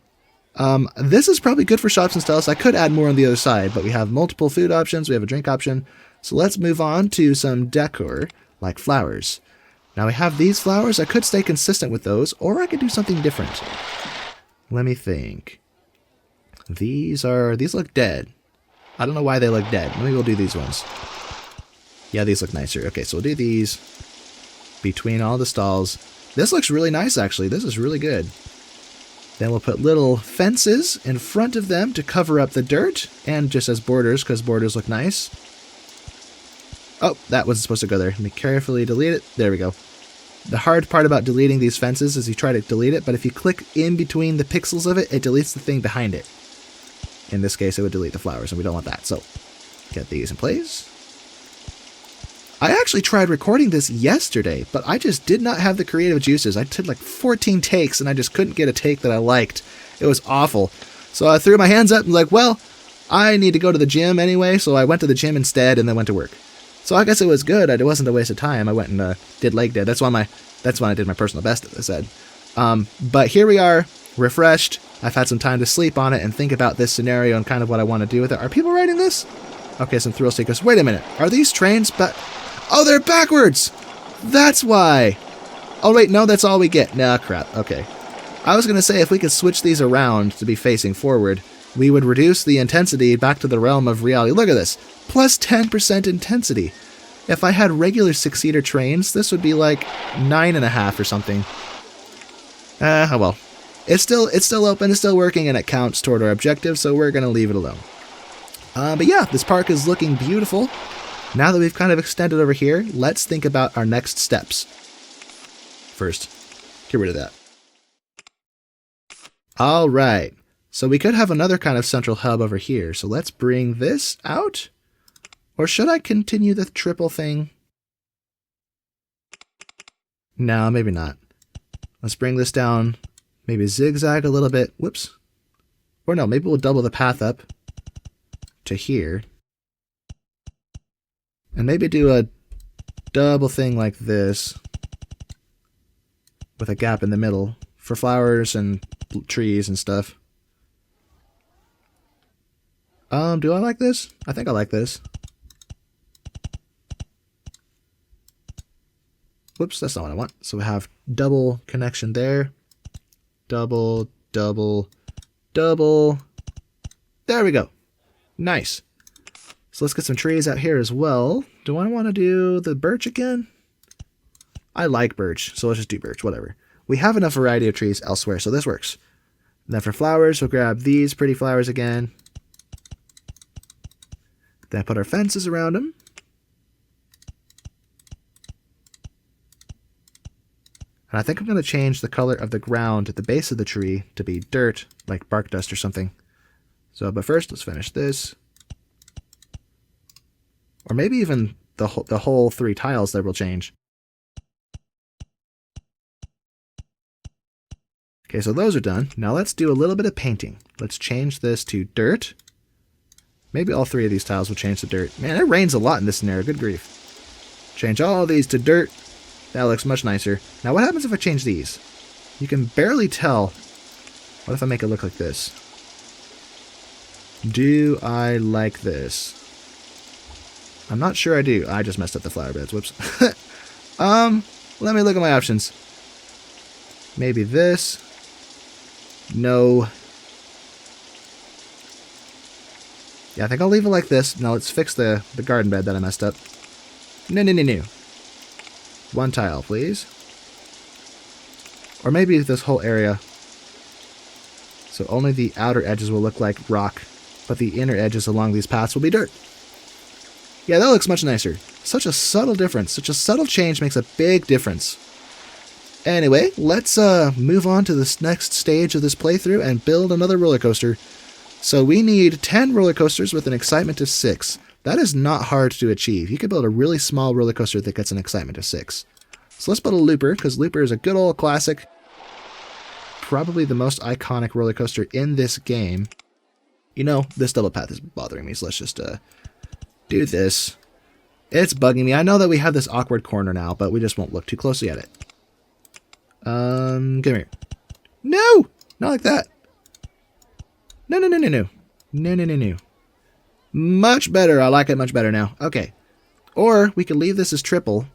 This is probably good for shops and styles. I could add more on the other side, but we have multiple food options. We have a drink option. So let's move on to some decor, like flowers. Now we have these flowers. I could stay consistent with those, or I could do something different. Let me think. These look dead. I don't know why they look dead. Maybe we'll do these ones. Yeah, these look nicer. Okay, so we'll do these between all the stalls. This looks really nice, actually. This is really good. Then we'll put little fences in front of them to cover up the dirt, and just as borders, because borders look nice. Oh, that wasn't supposed to go there. Let me carefully delete it. There we go. The hard part about deleting these fences is you try to delete it, but if you click in between the pixels of it, it deletes the thing behind it. In this case, it would delete the flowers, and we don't want that. So, get these in place. I actually tried recording this yesterday, but I just did not have the creative juices. I did like 14 takes, and I just couldn't get a take that I liked. It was awful. So I threw my hands up and was like, well, I need to go to the gym anyway, so I went to the gym instead and then went to work. So I guess it was good. It wasn't a waste of time. I went and did leg day. That's when I did my personal best, as I said. But here we are, refreshed. I've had some time to sleep on it and think about this scenario and kind of what I want to do with it. Are people riding this? Okay, some thrill seekers. Wait a minute. Are these trains Oh, they're backwards! That's why! Oh, wait, no, that's all we get. Nah, crap. Okay. I was going to say if we could switch these around to be facing forward, we would reduce the intensity back to the realm of reality. Look at this. Plus 10% intensity. If I had regular 6-seater trains, this would be like 9.5 or something. Oh well. It's still open, it's still working, and it counts toward our objective, so we're going to leave it alone. But yeah, this park is looking beautiful. Now that we've kind of extended over here, let's think about our next steps. First, get rid of that. All right. So we could have another kind of central hub over here. So let's bring this out. Or should I continue the triple thing? No, maybe not. Let's bring this down. Maybe zigzag a little bit. Whoops. Or no, maybe we'll double the path up to here. And maybe do a double thing like this with a gap in the middle for flowers and trees and stuff. Do I like this? I think I like this. Whoops, that's not what I want. So we have double connection there. Double, double, double. There we go. Nice. So let's get some trees out here as well. Do I want to do the birch again? I like birch, so let's just do birch, whatever. We have enough variety of trees elsewhere, so this works. And then for flowers, we'll grab these pretty flowers again. Then put our fences around them. And I think I'm going to change the color of the ground at the base of the tree to be dirt, like bark dust or something. So, but first, let's finish this. Or maybe even the whole 3 tiles there will change. Okay, so those are done. Now let's do a little bit of painting. Let's change this to dirt. Maybe all 3 of these tiles will change to dirt. Man, it rains a lot in this scenario. Good grief. Change all of these to dirt. That looks much nicer. Now what happens if I change these? You can barely tell. What if I make it look like this? Do I like this? I'm not sure I do. I just messed up the flower beds. Whoops. Let me look at my options. Maybe this. No. Yeah, I think I'll leave it like this. Now let's fix the garden bed that I messed up. No. 1 tile, please. Or maybe this whole area. So only the outer edges will look like rock, but the inner edges along these paths will be dirt. Yeah, that looks much nicer. Such a subtle difference. Such a subtle change makes a big difference. Anyway, let's move on to this next stage of this playthrough and build another roller coaster. So we need 10 roller coasters with an excitement of 6. That is not hard to achieve. You could build a really small roller coaster that gets an excitement of 6. So let's build a looper, because looper is a good old classic. Probably the most iconic roller coaster in this game. You know, this double path is bothering me, so let's just do this. It's bugging me. I know that we have this awkward corner now, but we just won't look too closely at it. Come here. No! Not like that. No, no, no, no, no. No, no, no, no. Much better. I like it much better now. Okay. Or we could leave this as triple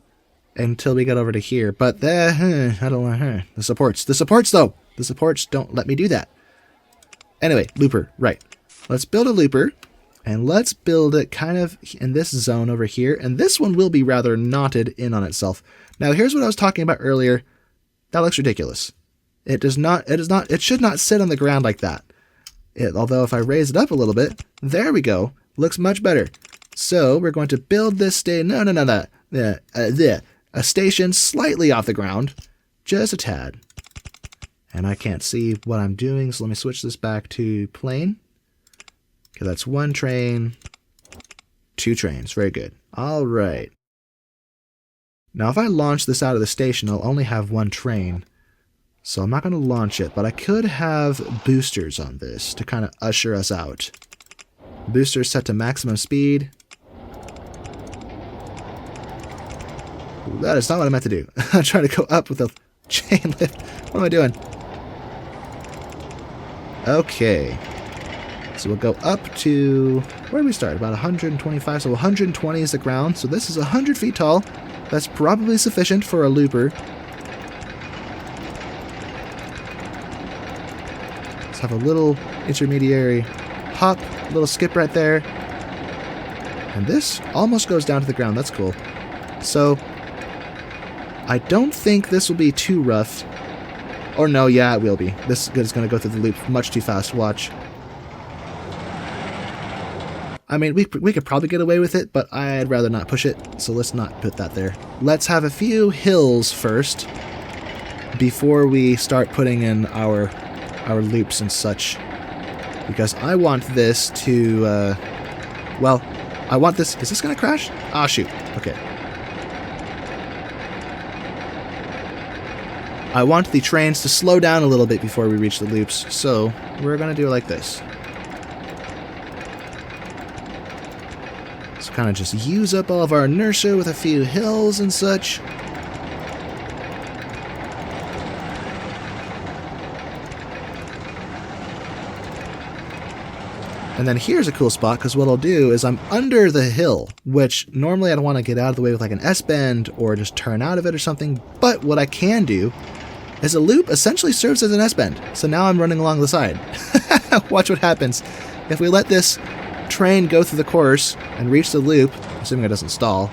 until we get over to here. But I don't want the supports. The supports, though. The supports don't let me do that. Anyway, looper. Right. Let's build a looper. And let's build it kind of in this zone over here. And this one will be rather knotted in on itself. Now, here's what I was talking about earlier. That looks ridiculous. It should not sit on the ground like that. Although if I raise it up a little bit, there we go. Looks much better. So we're going to build this a station slightly off the ground, just a tad. And I can't see what I'm doing, so let me switch this back to plane. Okay, that's 1 train, 2 trains. Very good. All right. Now, if I launch this out of the station, I'll only have 1 train. So I'm not going to launch it, but I could have boosters on this to kind of usher us out. Boosters set to maximum speed. Ooh, that is not what I meant to do. I'm trying to go up with a chain lift. What am I doing? Okay. So we'll go up to, where do we start? About 125, so 120 is the ground. So this is 100 feet tall. That's probably sufficient for a looper. Let's have a little intermediary hop, a little skip right there. And this almost goes down to the ground. That's cool. So I don't think this will be too rough. Or no, yeah, it will be. This is going to go through the loop much too fast. Watch. I mean, we could probably get away with it, but I'd rather not push it, so let's not put that there. Let's have a few hills first before we start putting in our loops and such. Because I want this to, well, I want this... Is this going to crash? Ah, shoot. Okay. I want the trains to slow down a little bit before we reach the loops, so we're going to do it like this. So kind of just use up all of our inertia with a few hills and such. And then here's a cool spot, because what I'll do is I'm under the hill, which normally I'd want to get out of the way with like an S-bend or just turn out of it or something. But what I can do is a loop essentially serves as an S-bend. So now I'm running along the side. Watch what happens. If we let this train go through the course and reach the loop, assuming it doesn't stall.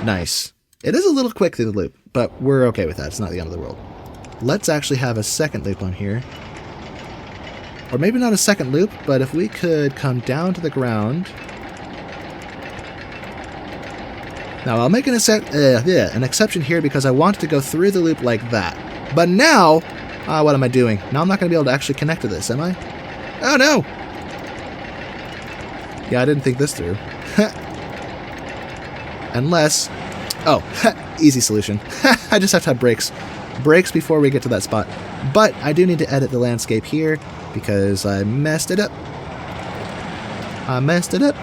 Nice. It is a little quick through the loop, but we're okay with that. It's not the end of the world. Let's actually have a second loop on here. Or maybe not a second loop, but if we could come down to the ground. Now, I'll make an exception here because I want to go through the loop like that. But now, what am I doing? Now I'm not going to be able to actually connect to this, am I? Oh, no! Yeah, I didn't think this through. Unless... Oh, easy solution. I just have to have brakes. Brakes before we get to that spot. But I do need to edit the landscape here because I messed it up. I messed it up.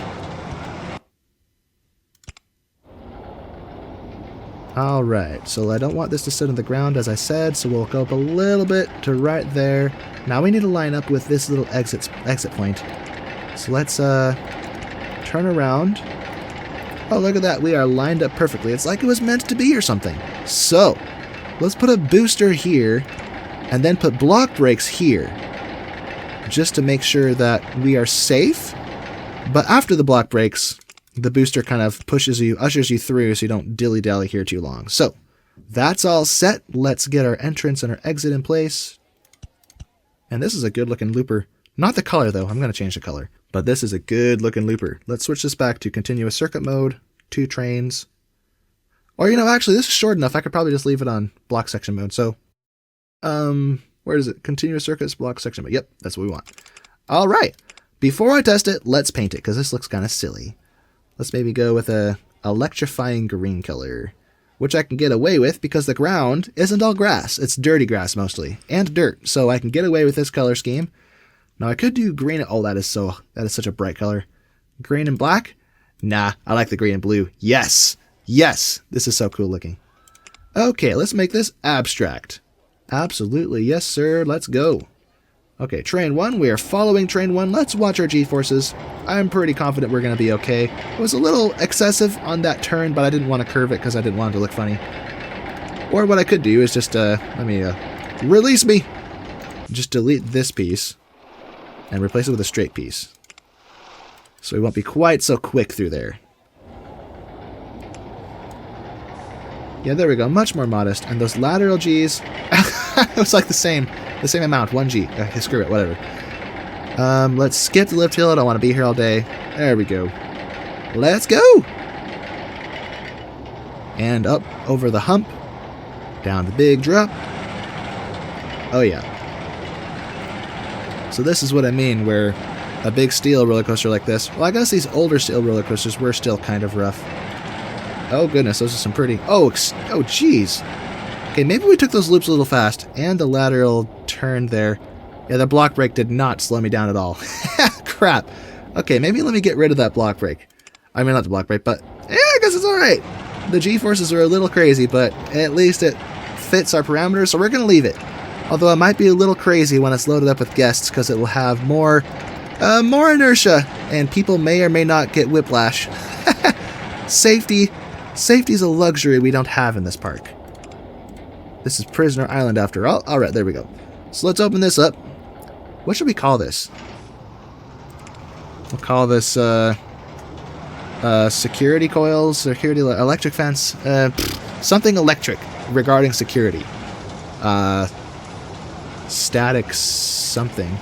Alright, so I don't want this to sit on the ground as I said, so we'll go up a little bit to right there. Now we need to line up with this little exit point. So let's turn around. Oh, look at that. We are lined up perfectly. It's like it was meant to be or something. So, let's put a booster here and then put block brakes here just to make sure that we are safe. But after the block brakes, the booster kind of ushers you through so you don't dilly-dally here too long. So, that's all set. Let's get our entrance and our exit in place. And this is a good-looking looper. Not the color, though. I'm going to change the color. But this is a good-looking looper. Let's switch this back to continuous circuit mode, 2 trains. Or, you know, actually, this is short enough. I could probably just leave it on block section mode. So, where is it? Continuous circuits, block section mode. Yep, that's what we want. All right. Before I test it, let's paint it, because this looks kind of silly. Let's maybe go with a electrifying green color, which I can get away with because the ground isn't all grass. It's dirty grass mostly, and dirt. So I can get away with this color scheme. Now I could do green. Oh, that is such a bright color. Green and black? Nah, I like the green and blue. Yes, yes, this is so cool looking. Okay, let's make this abstract. Absolutely, yes sir, let's go. Okay, train 1, we are following train 1. Let's watch our G-forces. I'm pretty confident we're going to be okay. It was a little excessive on that turn, but I didn't want to curve it because I didn't want it to look funny. Or what I could do is just, let me, release me! Just delete this piece and replace it with a straight piece. So we won't be quite so quick through there. Yeah, there we go. Much more modest. And those lateral Gs, it was like the same amount. 1 G. Okay, screw it. Whatever. Let's skip the lift hill. I don't want to be here all day. There we go. Let's go! And up over the hump. Down the big drop. Oh, yeah. So this is what I mean, where a big steel roller coaster like this... Well, I guess these older steel roller coasters were still kind of rough. Oh, goodness. Those are some pretty... Oh, jeez. Okay, maybe we took those loops a little fast. And the lateral turn there. Yeah, the block brake did not slow me down at all. Crap. Okay, maybe let me get rid of that block brake. I mean, not the block brake, but... Yeah, I guess it's alright. The G-forces are a little crazy, but at least it fits our parameters, so we're going to leave it. Although it might be a little crazy when it's loaded up with guests, because it will have more inertia, and people may or may not get whiplash. Safety's a luxury we don't have in this park. This is Prisoner Island after all. Alright, there we go. So let's open this up. What should we call this? We'll call this, security coils, security electric fence, something electric regarding security. Static something.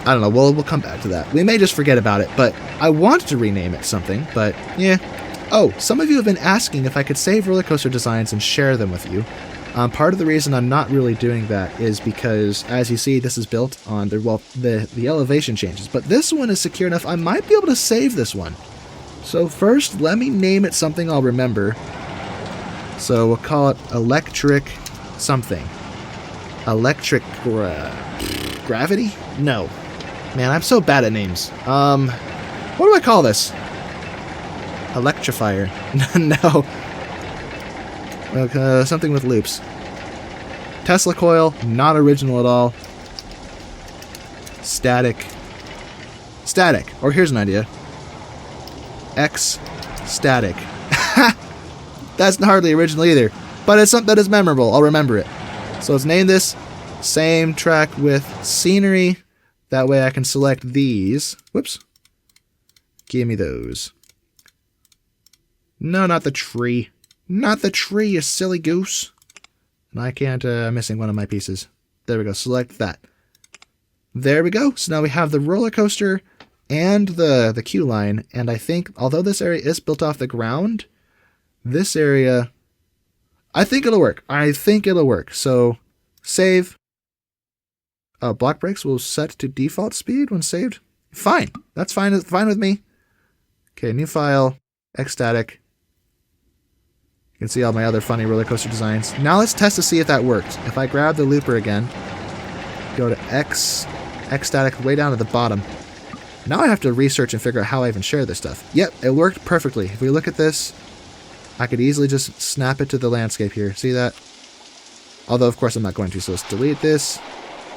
I don't know, we'll come back to that. We may just forget about it, but I wanted to rename it something, but yeah. Oh, some of you have been asking if I could save roller coaster designs and share them with you. Part of the reason I'm not really doing that is because, as you see, this is built on the elevation changes. But this one is secure enough, I might be able to save this one. So first, let me name it something I'll remember. So we'll call it Electric something. Electric Gravity? No. Man, I'm so bad at names. What do I call this? Electrifier. No. Something with loops. Tesla coil, not original at all. Static. Static. Or here's an idea. X static. That's hardly original either. But it's something that is memorable. I'll remember it. So let's name this same track with scenery. That way I can select these. Whoops. Give me those. No, not the tree. Not the tree, you silly goose. And I can't, I'm missing one of my pieces. There we go, select that. There we go. So now we have the roller coaster and the queue line. And I think, although this area is built off the ground, this area, I think it'll work. I think it'll work. So, save. Block brakes will set to default speed when saved. Fine. That's fine. Fine with me. Okay, new file. Xstatic. You can see all my other funny roller coaster designs. Now let's test to see if that works. If I grab the looper again, go to Xstatic way down to the bottom. Now I have to research and figure out how I even share this stuff. Yep, it worked perfectly. If we look at this, I could easily just snap it to the landscape here. See that? Although, of course, I'm not going to, so let's delete this.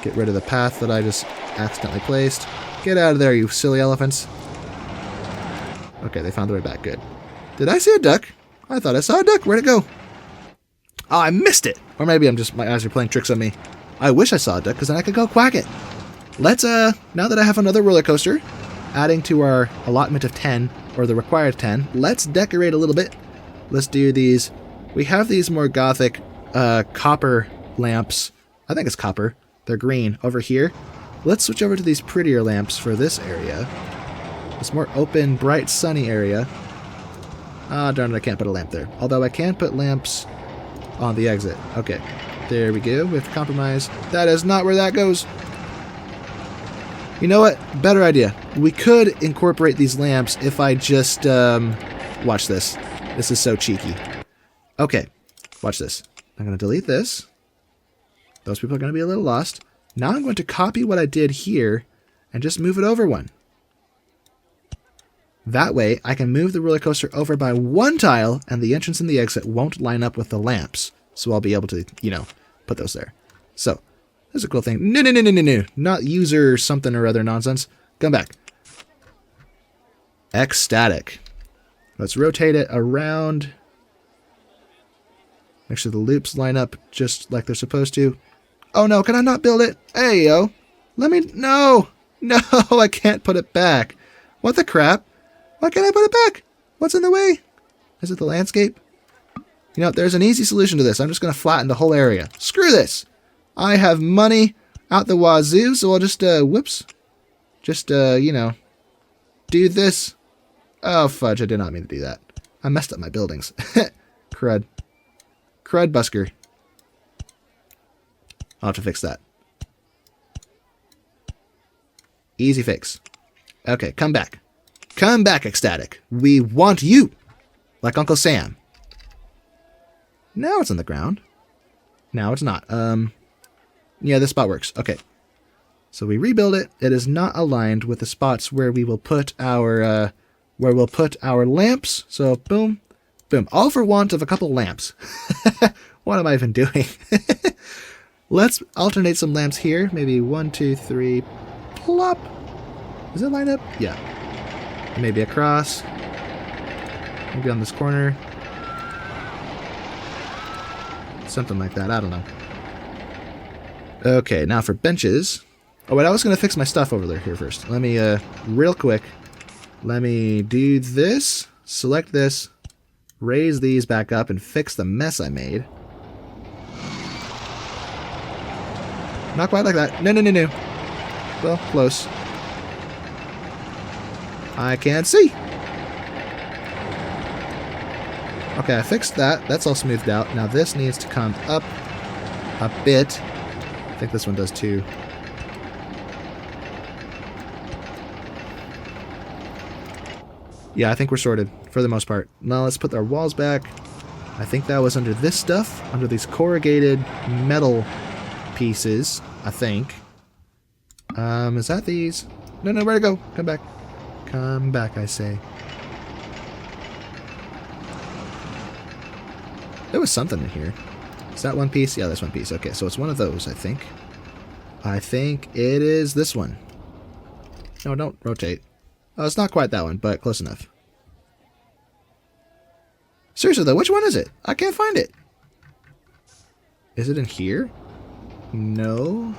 Get rid of the path that I just accidentally placed. Get out of there, you silly elephants. Okay, they found their way back. Good. Did I see a duck? I thought I saw a duck. Where'd it go? Oh, I missed it. Or maybe I'm just, my eyes are playing tricks on me. I wish I saw a duck, because then I could go quack it. Let's, now that I have another roller coaster, adding to our allotment of 10, or the required 10, let's decorate a little bit. Let's do these. We have these more gothic, copper lamps. I think it's copper. They're green over here. Let's switch over to these prettier lamps for this area. This more open, bright, sunny area. Ah, darn it, I can't put a lamp there. Although I can put lamps on the exit. Okay, there we go. We have to compromise. That is not where that goes. You know what? Better idea. We could incorporate these lamps if I just, watch this. This is so cheeky. Okay, watch this. I'm going to delete this. Those people are going to be a little lost. Now I'm going to copy what I did here and just move it over one. That way, I can move the roller coaster over by one tile, and the entrance and the exit won't line up with the lamps. So I'll be able to, you know, put those there. So, there's a cool thing. No. Not user something or other nonsense. Come back. Ecstatic. Let's rotate it around. Make sure the loops line up just like they're supposed to. Oh no, can I not build it? Hey, yo. Let me... No! No, I can't put it back. What the crap? Why can't I put it back? What's in the way? Is it the landscape? You know, there's an easy solution to this. I'm just going to flatten the whole area. Screw this! I have money out the wazoo, so I'll just, whoops. Just, you know, do this. Oh, fudge, I did not mean to do that. I messed up my buildings. Crud. Crud busker. I'll have to fix that. Easy fix. Okay, come back. Come back, Ecstatic. We want you! Like Uncle Sam. Now it's on the ground. Now it's not. Yeah, this spot works. Okay. So we rebuild it. It is not aligned with the spots where we will put our lamps. So boom, boom. All for want of a couple lamps. What am I even doing? Let's alternate some lamps here. Maybe 1, 2, 3. Plop. Does it line up? Yeah. Maybe across. Maybe on this corner. Something like that. I don't know. Okay, now for benches. Oh, wait, I was going to fix my stuff over there here first. Let me, real quick, let me do this, select this, raise these back up, and fix the mess I made. Not quite like that. No. Well, close. I can't see. Okay, I fixed that. That's all smoothed out. Now this needs to come up a bit. I think this one does too. Yeah, I think we're sorted for the most part. Now let's put our walls back. I think that was under this stuff, under these corrugated metal pieces, I think. Is that these? No, where'd it go? Come back. Come back, I say. There was something in here. Is that one piece? Yeah, that's one piece. Okay, so it's one of those, I think. I think it is this one. No, don't rotate. Oh, it's not quite that one, but close enough. Seriously, though, which one is it? I can't find it. Is it in here? No.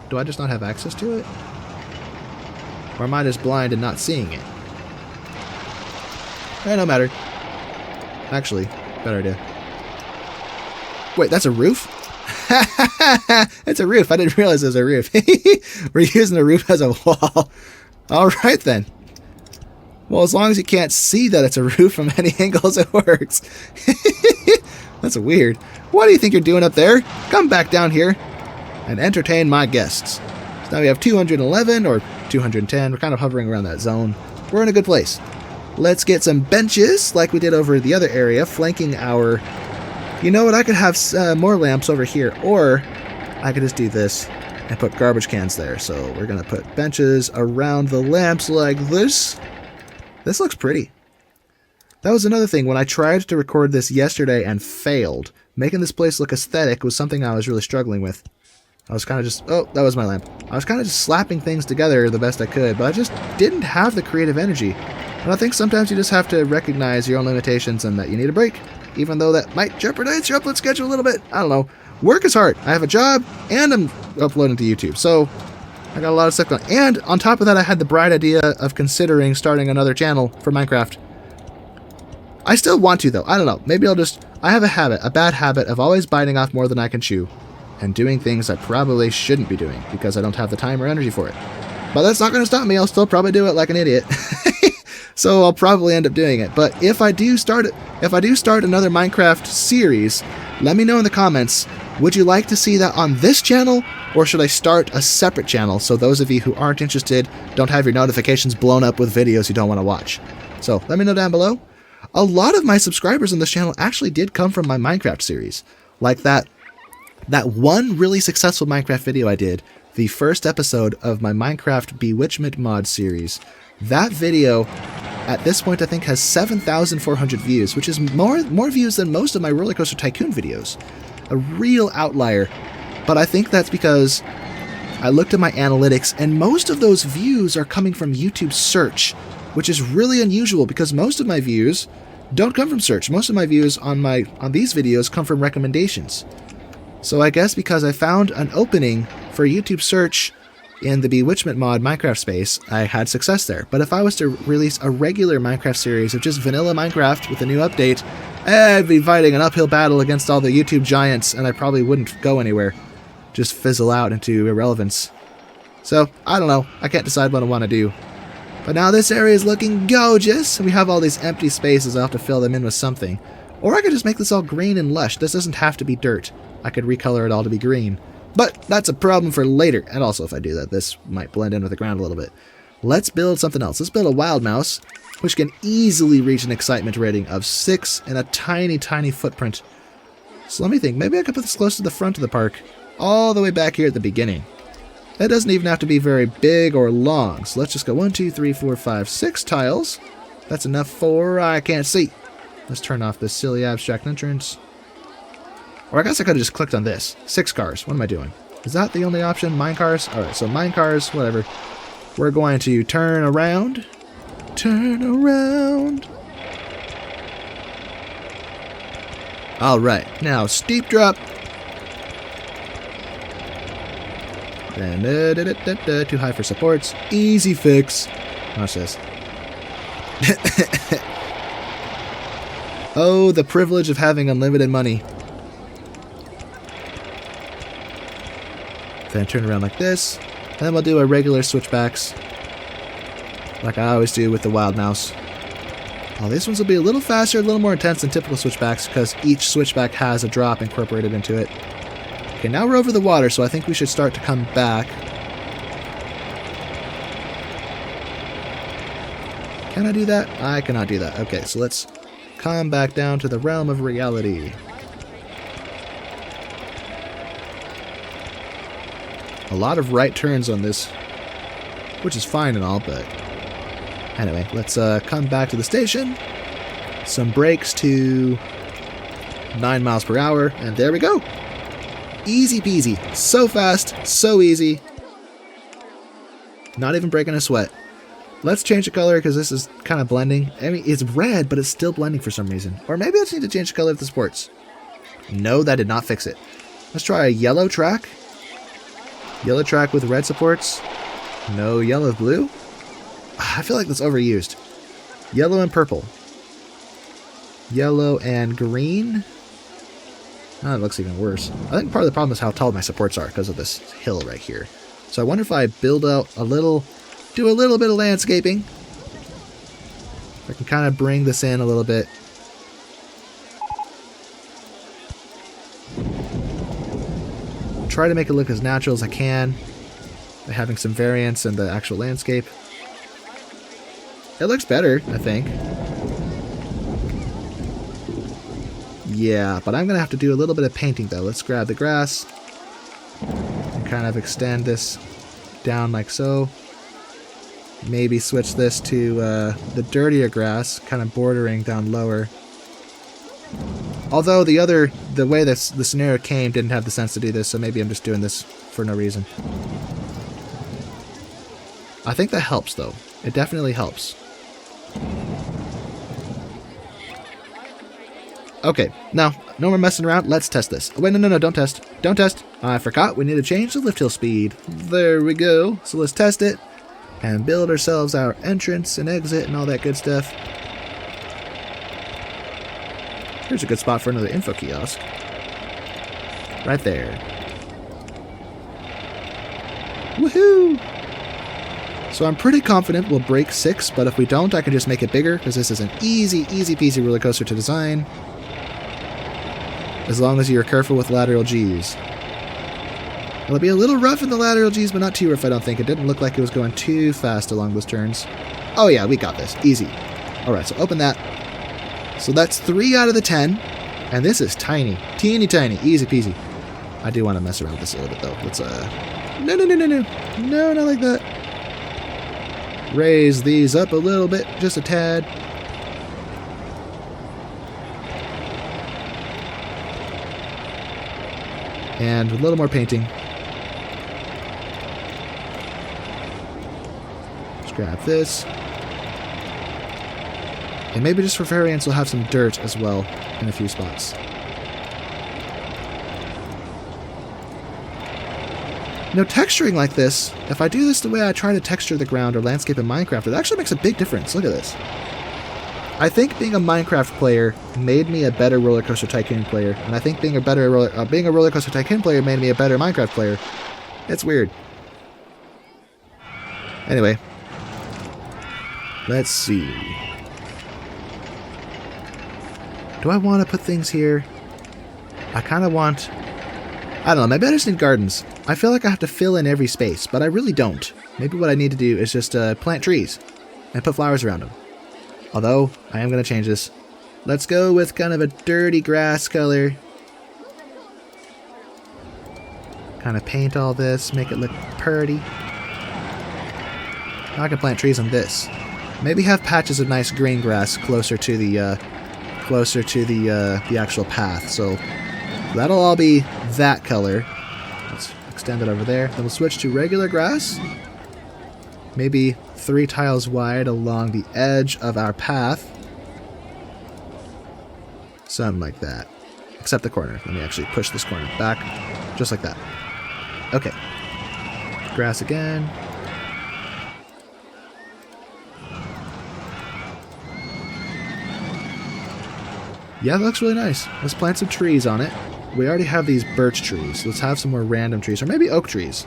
Do I just not have access to it? Or am I just blind and not seeing it? No matter. Actually, better idea. Wait, that's a roof? It's a roof. I didn't realize it was a roof. We're using the roof as a wall. Alright then. Well, as long as you can't see that it's a roof from any angles, it works. That's weird. What do you think you're doing up there? Come back down here and entertain my guests. So now we have 211 or 210. We're kind of hovering around that zone. We're in a good place. Let's get some benches like we did over the other area, flanking our... You know what? I could have more lamps over here, or I could just do this and put garbage cans there. So we're going to put benches around the lamps like this. This looks pretty. That was another thing. When I tried to record this yesterday and failed, making this place look aesthetic was something I was really struggling with. I was kind of just... Oh, that was my lamp. I was kind of just slapping things together the best I could, but I just didn't have the creative energy. And I think sometimes you just have to recognize your own limitations and that you need a break, even though that might jeopardize your upload schedule a little bit. I don't know. Work is hard. I have a job, and I'm uploading to YouTube, so I got a lot of stuff going. And on top of that, I had the bright idea of considering starting another channel for Minecraft. I still want to, though. I don't know. Maybe I'll just... I have a bad habit of always biting off more than I can chew, and doing things I probably shouldn't be doing because I don't have the time or energy for it. But that's not going to stop me. I'll still probably do it like an idiot. So I'll probably end up doing it. But if I do start another Minecraft series, let me know in the comments. Would you like to see that on this channel, or should I start a separate channel so those of you who aren't interested don't have your notifications blown up with videos you don't want to watch? So let me know down below. A lot of my subscribers on this channel actually did come from my Minecraft series. Like that one really successful Minecraft video I did, the first episode of my Minecraft Bewitchment mod series. That video at this point I think has 7,400 views, which is more views than most of my RollerCoaster Tycoon videos. A real outlier. But I think that's because I looked at my analytics, and most of those views are coming from YouTube search, which is really unusual because most of my views don't come from search. Most of my views on these videos come from recommendations. So I guess because I found an opening for YouTube search in the Bewitchment mod Minecraft space, I had success there. But if I was to release a regular Minecraft series of just vanilla Minecraft with a new update, I'd be fighting an uphill battle against all the YouTube giants, and I probably wouldn't go anywhere. Just fizzle out into irrelevance. So, I don't know. I can't decide what I want to do. But now this area is looking gorgeous. We have all these empty spaces. I'll have to fill them in with something. Or I could just make this all green and lush. This doesn't have to be dirt. I could recolor it all to be green. But that's a problem for later. And also, if I do that, this might blend in with the ground a little bit. Let's build something else. Let's build a wild mouse, which can easily reach an excitement rating of 6 and a tiny, tiny footprint. So let me think. Maybe I could put this close to the front of the park. All the way back here at the beginning. That doesn't even have to be very big or long. So let's just go 1, 2, 3, 4, 5, 6 tiles. That's enough for I can't see. Let's turn off this silly abstract entrance. Or I guess I could have just clicked on this. 6 cars. What am I doing? Is that the only option? Mine cars? Alright, so mine cars, whatever. We're going to turn around. Turn around. Alright, now steep drop. And too high for supports. Easy fix. Watch this. Oh, the privilege of having unlimited money. Then turn around like this. And then we'll do our regular switchbacks. Like I always do with the wild mouse. Oh, these ones will be a little faster, a little more intense than typical switchbacks because each switchback has a drop incorporated into it. Okay, now we're over the water, so I think we should start to come back. Can I do that? I cannot do that. Okay, so let's come back down to the realm of reality. A lot of right turns on this, which is fine and all, but anyway, let's come back to the station. Some brakes to 9 miles per hour, and there we go. Easy peasy. So fast, so easy. Not even breaking a sweat. Let's change the color because this is kind of blending. I mean, it's red, but it's still blending for some reason. Or maybe I just need to change the color of the supports. No, that did not fix it. Let's try a yellow track. Yellow track with red supports. No yellow blue. I feel like that's overused. Yellow and purple. Yellow and green. Oh, it looks even worse. I think part of the problem is how tall my supports are because of this hill right here. So I wonder if I build out a little, do a little bit of landscaping. I can kind of bring this in a little bit. Try to make it look as natural as I can by having some variance in the actual landscape. It looks better, I think. Yeah, but I'm going to have to do a little bit of painting though. Let's grab the grass and kind of extend this down like so. Maybe switch this to the dirtier grass, kind of bordering down lower. Although the way the scenario came didn't have the sense to do this, so maybe I'm just doing this for no reason. I think that helps though. It definitely helps. Okay, now, no more messing around. Let's test this. Oh, wait, no, don't test. Don't test. I forgot we need to change the lift hill speed. There we go. So let's test it and build ourselves our entrance and exit and all that good stuff. Here's a good spot for another info kiosk. Right there. Woohoo! So I'm pretty confident we'll break 6, but if we don't, I can just make it bigger because this is an easy peasy roller coaster to design. As long as you're careful with lateral Gs. It'll be a little rough in the lateral Gs, but not too rough, I don't think. It didn't look like it was going too fast along those turns. Oh yeah, we got this. Easy. Alright, so open that. So that's 3 out of the 10. And this is tiny. Teeny tiny. Easy peasy. I do want to mess around with this a little bit, though. Let's, No, not like that. raise these up a little bit, just a tad. And a little more painting. Just grab this. And maybe just for variants we'll have some dirt as well in a few spots. You know, texturing like this, if I do this the way I try to texture the ground or landscape in Minecraft, it actually makes a big difference. Look at this. I think being a Minecraft player made me a better RollerCoaster Tycoon player, and I think being a RollerCoaster Tycoon player made me a better Minecraft player. It's weird. Anyway, let's see. Do I want to put things here? I kind of want... I don't know, maybe I just need gardens. I feel like I have to fill in every space, but I really don't. Maybe what I need to do is just plant trees and put flowers around them. Although, I am going to change this. Let's go with kind of a dirty grass color. Kind of paint all this, make it look pretty. Now I can plant trees on this. Maybe have patches of nice green grass closer to the actual path. So that'll all be that color. Let's extend it over there. Then we'll switch to regular grass. Maybe 3 tiles wide along the edge of our path. Something like that. Except the corner. Let me actually push this corner back. Just like that. Okay. Grass again. Yeah, that looks really nice. Let's plant some trees on it. We already have these birch trees. Let's have some more random trees. Or maybe oak trees.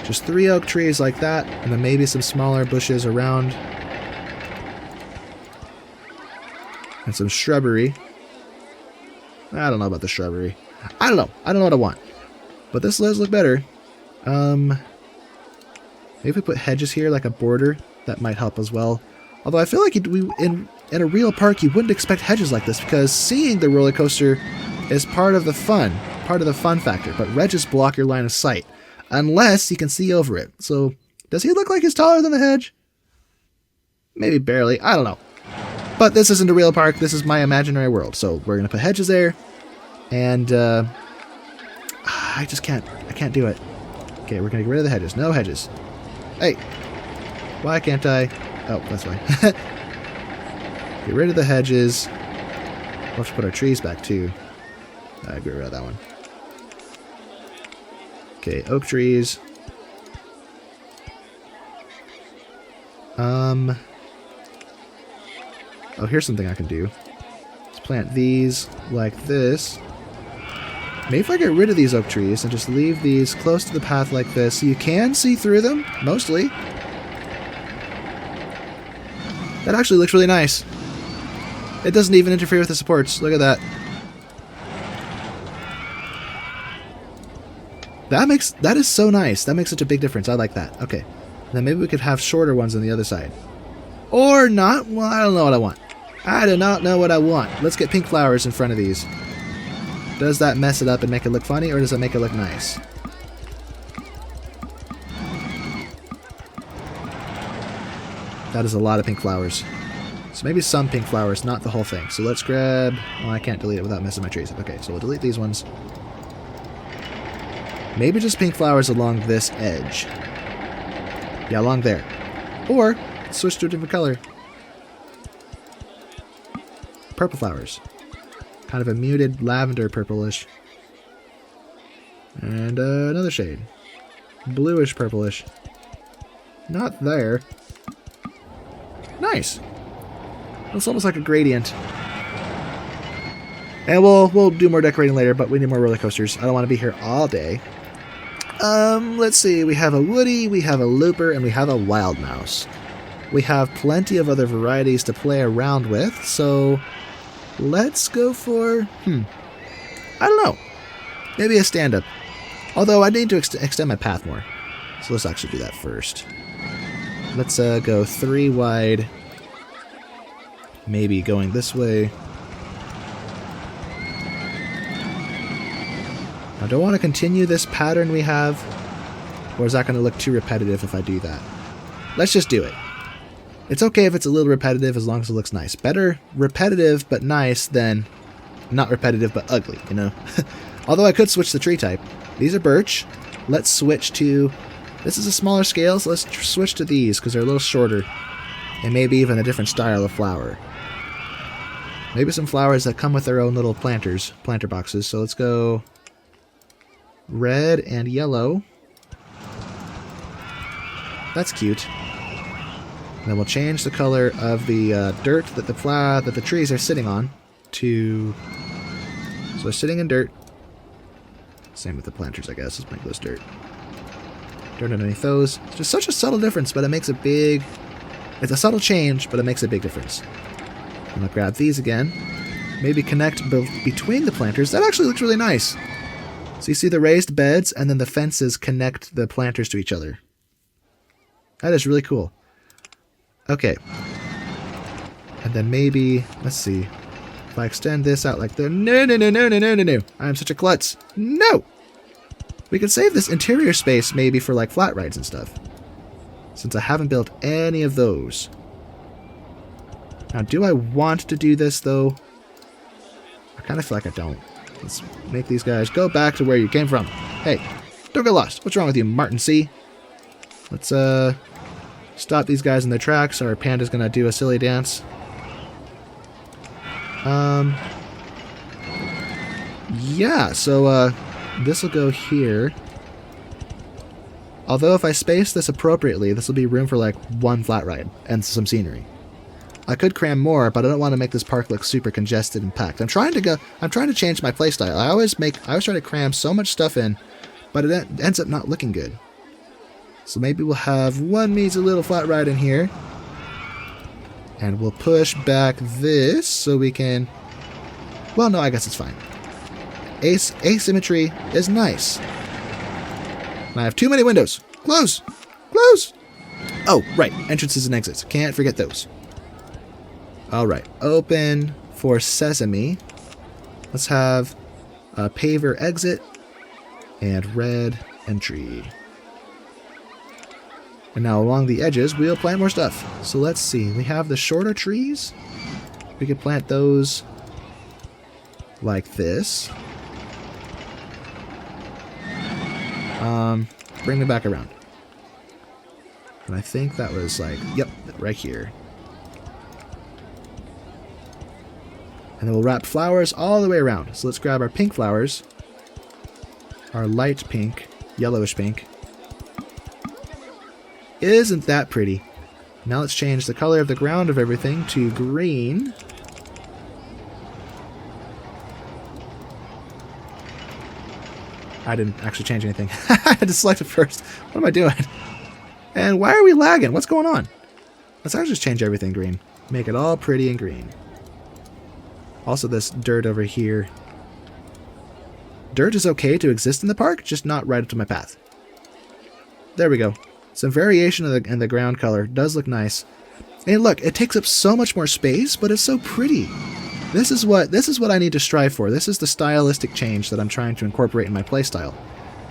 Just 3 oak trees like that. And then maybe some smaller bushes around. And some shrubbery. I don't know about the shrubbery. I don't know. I don't know what I want. But this does look better. Maybe if we put hedges here, like a border, that might help as well. Although I feel like in a real park, you wouldn't expect hedges like this, because seeing the roller coaster is part of the fun factor. But hedges block your line of sight, unless you can see over it. So, does he look like he's taller than the hedge? Maybe barely. I don't know. But this isn't a real park. This is my imaginary world. So we're gonna put hedges there, and I just can't. I can't do it. Okay, we're gonna get rid of the hedges. No hedges. Hey, why can't I? Oh, that's why. Get rid of the hedges. We'll have to put our trees back too. I get rid of that one. Okay, oak trees. Oh, here's something I can do. Let's plant these like this. Maybe if I get rid of these oak trees and just leave these close to the path like this, so you can see through them, mostly. That actually looks really nice. It doesn't even interfere with the supports. Look at that. That is so nice. That makes such a big difference. I like that. Okay. Then maybe we could have shorter ones on the other side. Or not. Well, I don't know what I want. I do not know what I want. Let's get pink flowers in front of these. Does that mess it up and make it look funny, or does it make it look nice? That is a lot of pink flowers. So maybe some pink flowers, not the whole thing. So let's grab... Well, I can't delete it without messing my trees up. Okay, so we'll delete these ones. Maybe just pink flowers along this edge. Yeah, along there. Or, switch to a different color. Purple flowers. Kind of a muted lavender purplish. And another shade. Bluish purplish. Not there. Nice. It's almost like a gradient. And we'll do more decorating later, but we need more roller coasters. I don't want to be here all day. Let's see. We have a Woody, we have a Looper, and we have a Wild Mouse. We have plenty of other varieties to play around with, so let's go for... I don't know. Maybe a stand-up. Although I need to extend my path more. So let's actually do that first. Let's go 3 wide. Maybe going this way. I don't want to continue this pattern we have. Or is that going to look too repetitive if I do that? Let's just do it. It's okay if it's a little repetitive as long as it looks nice. Better repetitive but nice than not repetitive but ugly, you know? Although I could switch the tree type. These are birch. Let's switch to... This is a smaller scale, so let's switch to these because they're a little shorter. And maybe even a different style of flower. Maybe some flowers that come with their own little planter boxes. So let's go red and yellow. That's cute. And then we'll change the color of the dirt that the trees are sitting on to... So they're sitting in dirt. Same with the planters, I guess. Let's make those dirt. Dirt underneath those. It's just such a subtle difference, but it makes a big... It's a subtle change, but it makes a big difference. I'm going to grab these again. Maybe connect between the planters. That actually looks really nice. So you see the raised beds, and then the fences connect the planters to each other. That is really cool. Okay. And then maybe... Let's see. If I extend this out like the... No. I am such a klutz. No! We could save this interior space maybe for like flat rides and stuff. Since I haven't built any of those. Now, do I want to do this, though? I kind of feel like I don't. Let's make these guys go back to where you came from. Hey, don't get lost. What's wrong with you, Martin C? Let's, stop these guys in their tracks. Our panda's gonna do a silly dance. Yeah, so, this will go here. Although if I space this appropriately, this will be room for like one flat ride and some scenery. I could cram more, but I don't want to make this park look super congested and packed. I'm trying to change my playstyle. I always try to cram so much stuff in, but it ends up not looking good. So maybe we'll have one measly little flat ride in here. And we'll push back this so we can... Well, no, I guess it's fine. Asymmetry is nice. And I have too many windows. Close! Close! Oh, right. Entrances and exits. Can't forget those. Alright. Open for Sesame. Let's have a paver exit and red entry. And now along the edges, we'll plant more stuff. So let's see. We have the shorter trees. We could plant those like this. Bring them back around. And I think that was like, yep, right here. And then we'll wrap flowers all the way around. So let's grab our pink flowers. Our light pink, yellowish pink. Isn't that pretty? Now let's change the color of the ground of everything to green. I didn't actually change anything. I had to select it first. What am I doing? And why are we lagging? What's going on? Let's actually just change everything green. Make it all pretty and green. Also this dirt over here. Dirt is okay to exist in the park, just not right up to my path. There we go. Some variation in the ground color. Does look nice. And look, it takes up so much more space, but it's so pretty. This is what I need to strive for. This is the stylistic change that I'm trying to incorporate in my playstyle.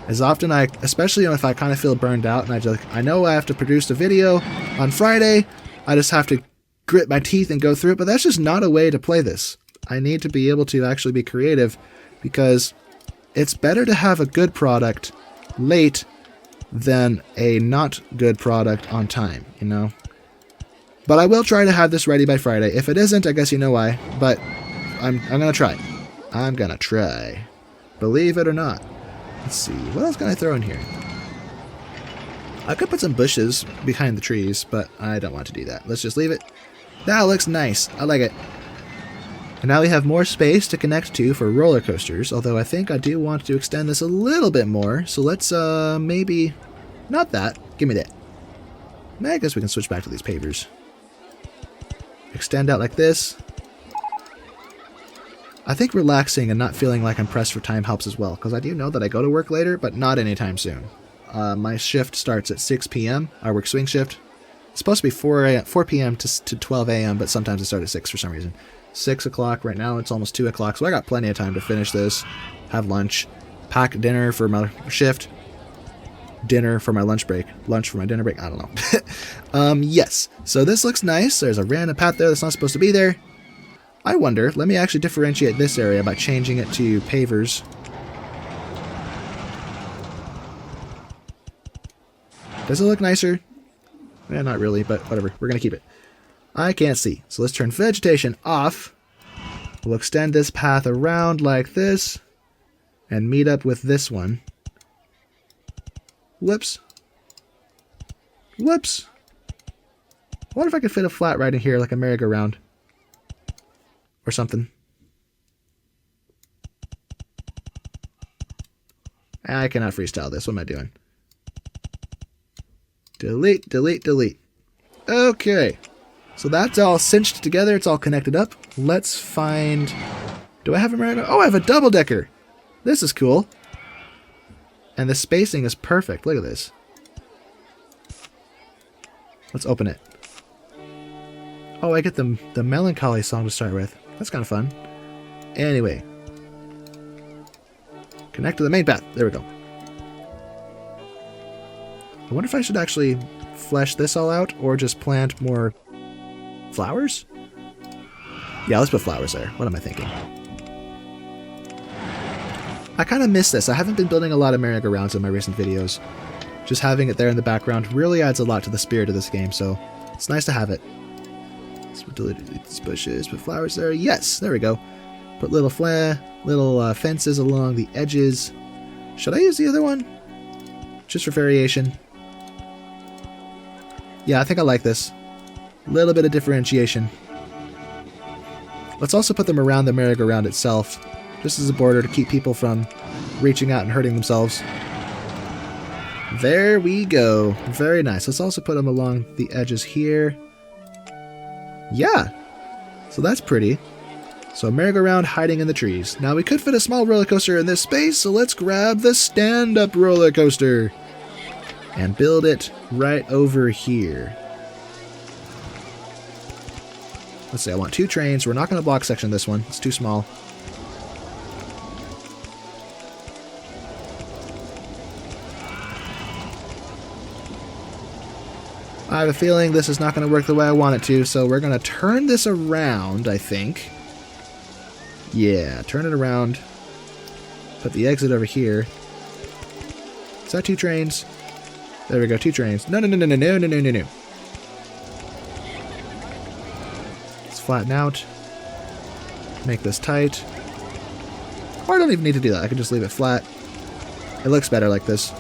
As often especially if I kind of feel burned out and I know I have to produce a video on Friday, I just have to grit my teeth and go through it, but that's just not a way to play this. I need to be able to actually be creative because it's better to have a good product late than a not good product on time, you know? But I will try to have this ready by Friday. If it isn't, I guess you know why. But I'm gonna try. I'm gonna try. Believe it or not. Let's see. What else can I throw in here? I could put some bushes behind the trees, but I don't want to do that. Let's just leave it. That looks nice. I like it. And now we have more space to connect to for roller coasters, although I think I do want to extend this a little bit more. So let's maybe... Not that. Give me that. I guess we can switch back to these pavers. Extend out like this. I think relaxing and not feeling like I'm pressed for time helps as well, because I do know that I go to work later, but not anytime soon. My shift starts at 6 p.m. I work swing shift. It's supposed to be 4 p.m. to 12 a.m., but sometimes I start at 6 for some reason. 6 o'clock right now, it's almost 2 o'clock, so I got plenty of time to finish this, have lunch, pack dinner for my shift, dinner for my lunch break. Lunch for my dinner break? I don't know. Yes. So this looks nice. There's a random path there that's not supposed to be there. I wonder, let me actually differentiate this area by changing it to pavers. Does it look nicer? Eh, not really, but whatever. We're going to keep it. I can't see. So let's turn vegetation off. We'll extend this path around like this and meet up with this one. Whoops. Whoops. I wonder if I could fit a flat right in here like a merry-go-round. Or something. I cannot freestyle this. What am I doing? Delete, delete, delete. Okay. So that's all cinched together. It's all connected up. Let's find... Do I have a merry-go? Oh, I have a double-decker. This is cool. And the spacing is perfect. Look at this. Let's open it. Oh, I get the melancholy song to start with. That's kind of fun. Anyway. Connect to the main path. There we go. I wonder if I should actually flesh this all out or just plant more flowers? Yeah, let's put flowers there. What am I thinking? I kind of miss this. I haven't been building a lot of merry-go-rounds in my recent videos. Just having it there in the background really adds a lot to the spirit of this game, so it's nice to have it. So delete these bushes, put flowers there. Yes, there we go. Put little fences along the edges. Should I use the other one? Just for variation. Yeah, I think I like this. A little bit of differentiation. Let's also put them around the merry-go-round itself, just as a border to keep people from reaching out and hurting themselves. There we go. Very nice. Let's also put them along the edges here. Yeah. So that's pretty. So a merry-go-round hiding in the trees. Now we could fit a small roller coaster in this space, so let's grab the stand-up roller coaster and build it right over here. Let's see, I want 2 trains. We're not going to block section this one. It's too small. I have a feeling this is not going to work the way I want it to, so we're going to turn this around, I think. Yeah, turn it around. Put the exit over here. Is that 2 trains? There we go, 2 trains. No, no, no, no, no, no, no, no, no, no. Let's flatten out. Make this tight. Or I don't even need to do that. I can just leave it flat. It looks better like this.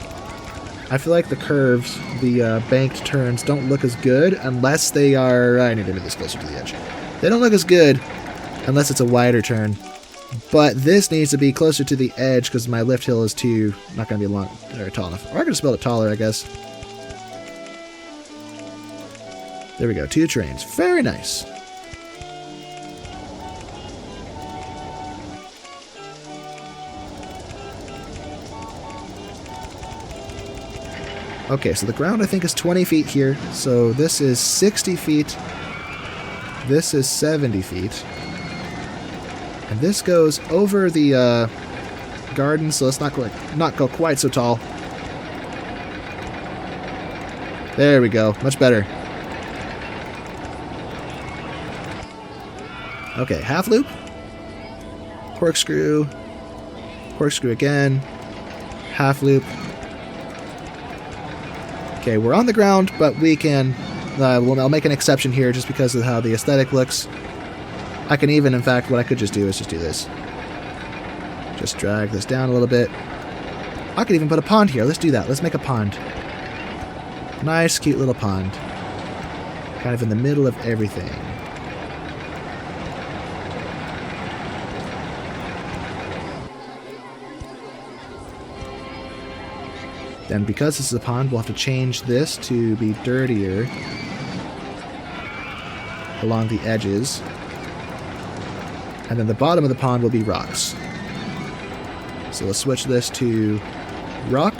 I feel like the curves, the banked turns, don't look as good unless they are... I need to move this closer to the edge. They don't look as good unless it's a wider turn. But this needs to be closer to the edge because my lift hill is not going to be long or tall enough. Or I could just build it taller, I guess. There we go, 2 trains. Very nice. Okay, so the ground I think is 20 feet here. So this is 60 feet. This is 70 feet. And this goes over the garden, so let's not go quite so tall. There we go. Much better. Okay, half loop. Corkscrew. Corkscrew again. Half loop. Okay, we're on the ground, but we can... I'll make an exception here just because of how the aesthetic looks. I can even, in fact, what I could just do is just do this. Just drag this down a little bit. I could even put a pond here. Let's do that. Let's make a pond. Nice, cute little pond. Kind of in the middle of everything. Then because this is a pond, we'll have to change this to be dirtier along the edges. And then the bottom of the pond will be rocks. So let's switch this to rock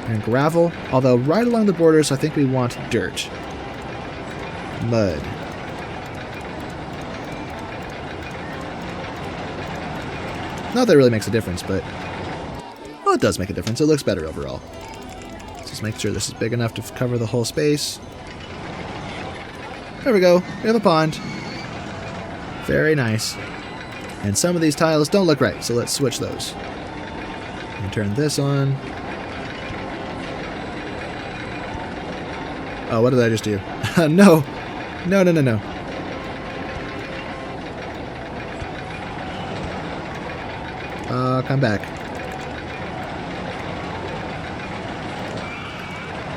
and gravel. Although right along the borders, I think we want dirt. Mud. Not that it really makes a difference, but Well, it does make a difference. It looks better overall. Let's just make sure this is big enough to cover the whole space. There we go. We have a pond. Very nice. And some of these tiles don't look right, so let's switch those. And turn this on. Oh, what did I just do? No. No, no, no, no. Come back.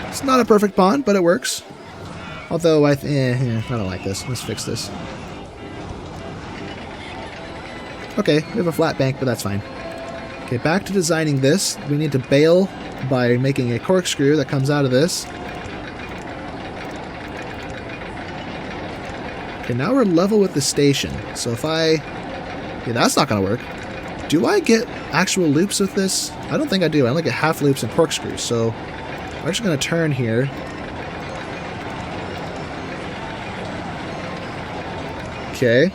It's not a perfect pond, but it works. Although I don't like this. Let's fix this. Okay, we have a flat bank, but that's fine. Okay, back to designing this. We need to bail by making a corkscrew that comes out of this. Okay, now we're level with the station. So if I... Yeah, that's not going to work. Do I get actual loops with this? I don't think I do. I only get half loops and corkscrews. So we're just going to turn here. Okay.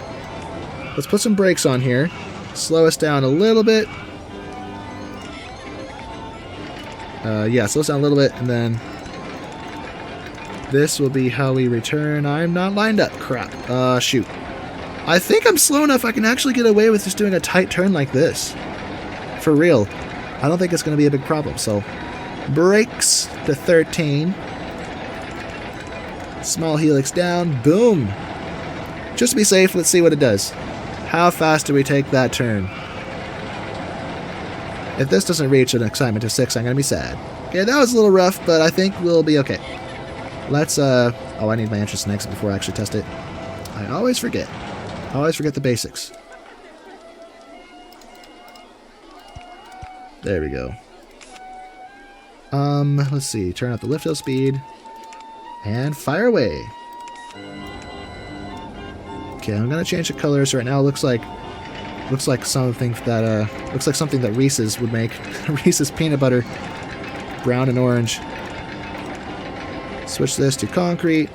Let's put some brakes on here. Slow us down a little bit. Yeah, slow us down a little bit, and then this will be how we return. I'm not lined up. Crap. Shoot. I think I'm slow enough I can actually get away with just doing a tight turn like this. For real. I don't think it's going to be a big problem. So, brakes to 13. Small helix down. Boom. Just to be safe, let's see what it does. How fast do we take that turn? If this doesn't reach an excitement of 6, I'm going to be sad. Okay, that was a little rough, but I think we'll be okay. Let's, oh, I need my entrance and exit before I actually test it. I always forget. I always forget the basics. There we go. Let's see. Turn up the lift hill speed. And fire away. Okay, I'm gonna change the colors. Right now it looks like something that Reese's would make. Reese's peanut butter. Brown and orange. Switch this to concrete.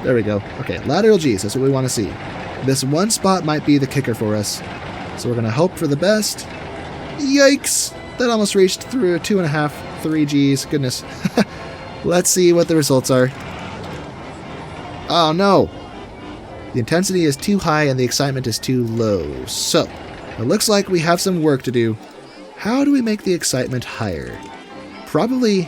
There we go. Okay, lateral G's. That's what we want to see. This one spot might be the kicker for us. So we're going to hope for the best. Yikes! That almost reached through 2.5, 3 G's. Goodness. Let's see what the results are. Oh no! The intensity is too high and the excitement is too low. So, it looks like we have some work to do. How do we make the excitement higher? Probably...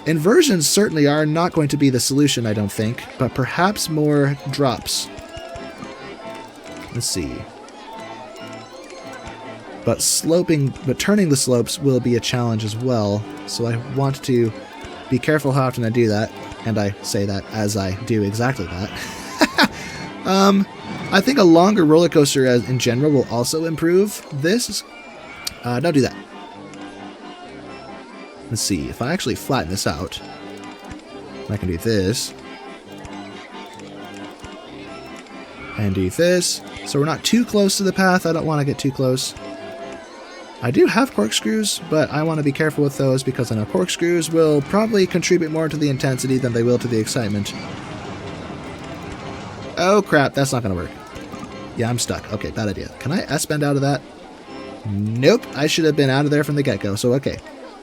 Inversions certainly are not going to be the solution, I don't think, but perhaps more drops. Let's see. But turning the slopes will be a challenge as well, so I want to be careful how often I do that, and I say that as I do exactly that. I think a longer roller coaster in general will also improve this. Don't do that. Let's see, if I actually flatten this out, I can do this, and do this, so we're not too close to the path. I don't want to get too close. I do have corkscrews, but I want to be careful with those because I know corkscrews will probably contribute more to the intensity than they will to the excitement. Oh crap, that's not going to work. Yeah, I'm stuck. Okay, bad idea. Can I S-bend out of that? Nope, I should have been out of there from the get-go, so okay.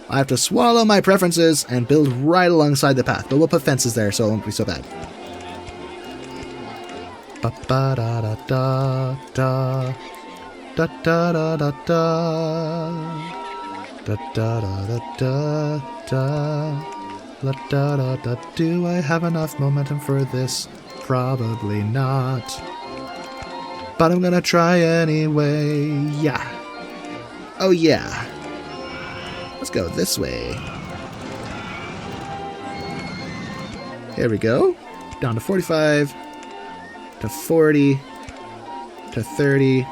I have to swallow my preferences and build right alongside the path, but we'll put fences there so it won't be so bad. Ba-ba-da-da-da-da. Da-da-da-da-da. Da-da-da-da-da-da. La-da-da-da. Do I have enough momentum for this? Probably not. But I'm gonna try anyway. Yeah. Oh yeah. Let's go this way. Here we go. Down to 45. To 40. To 30.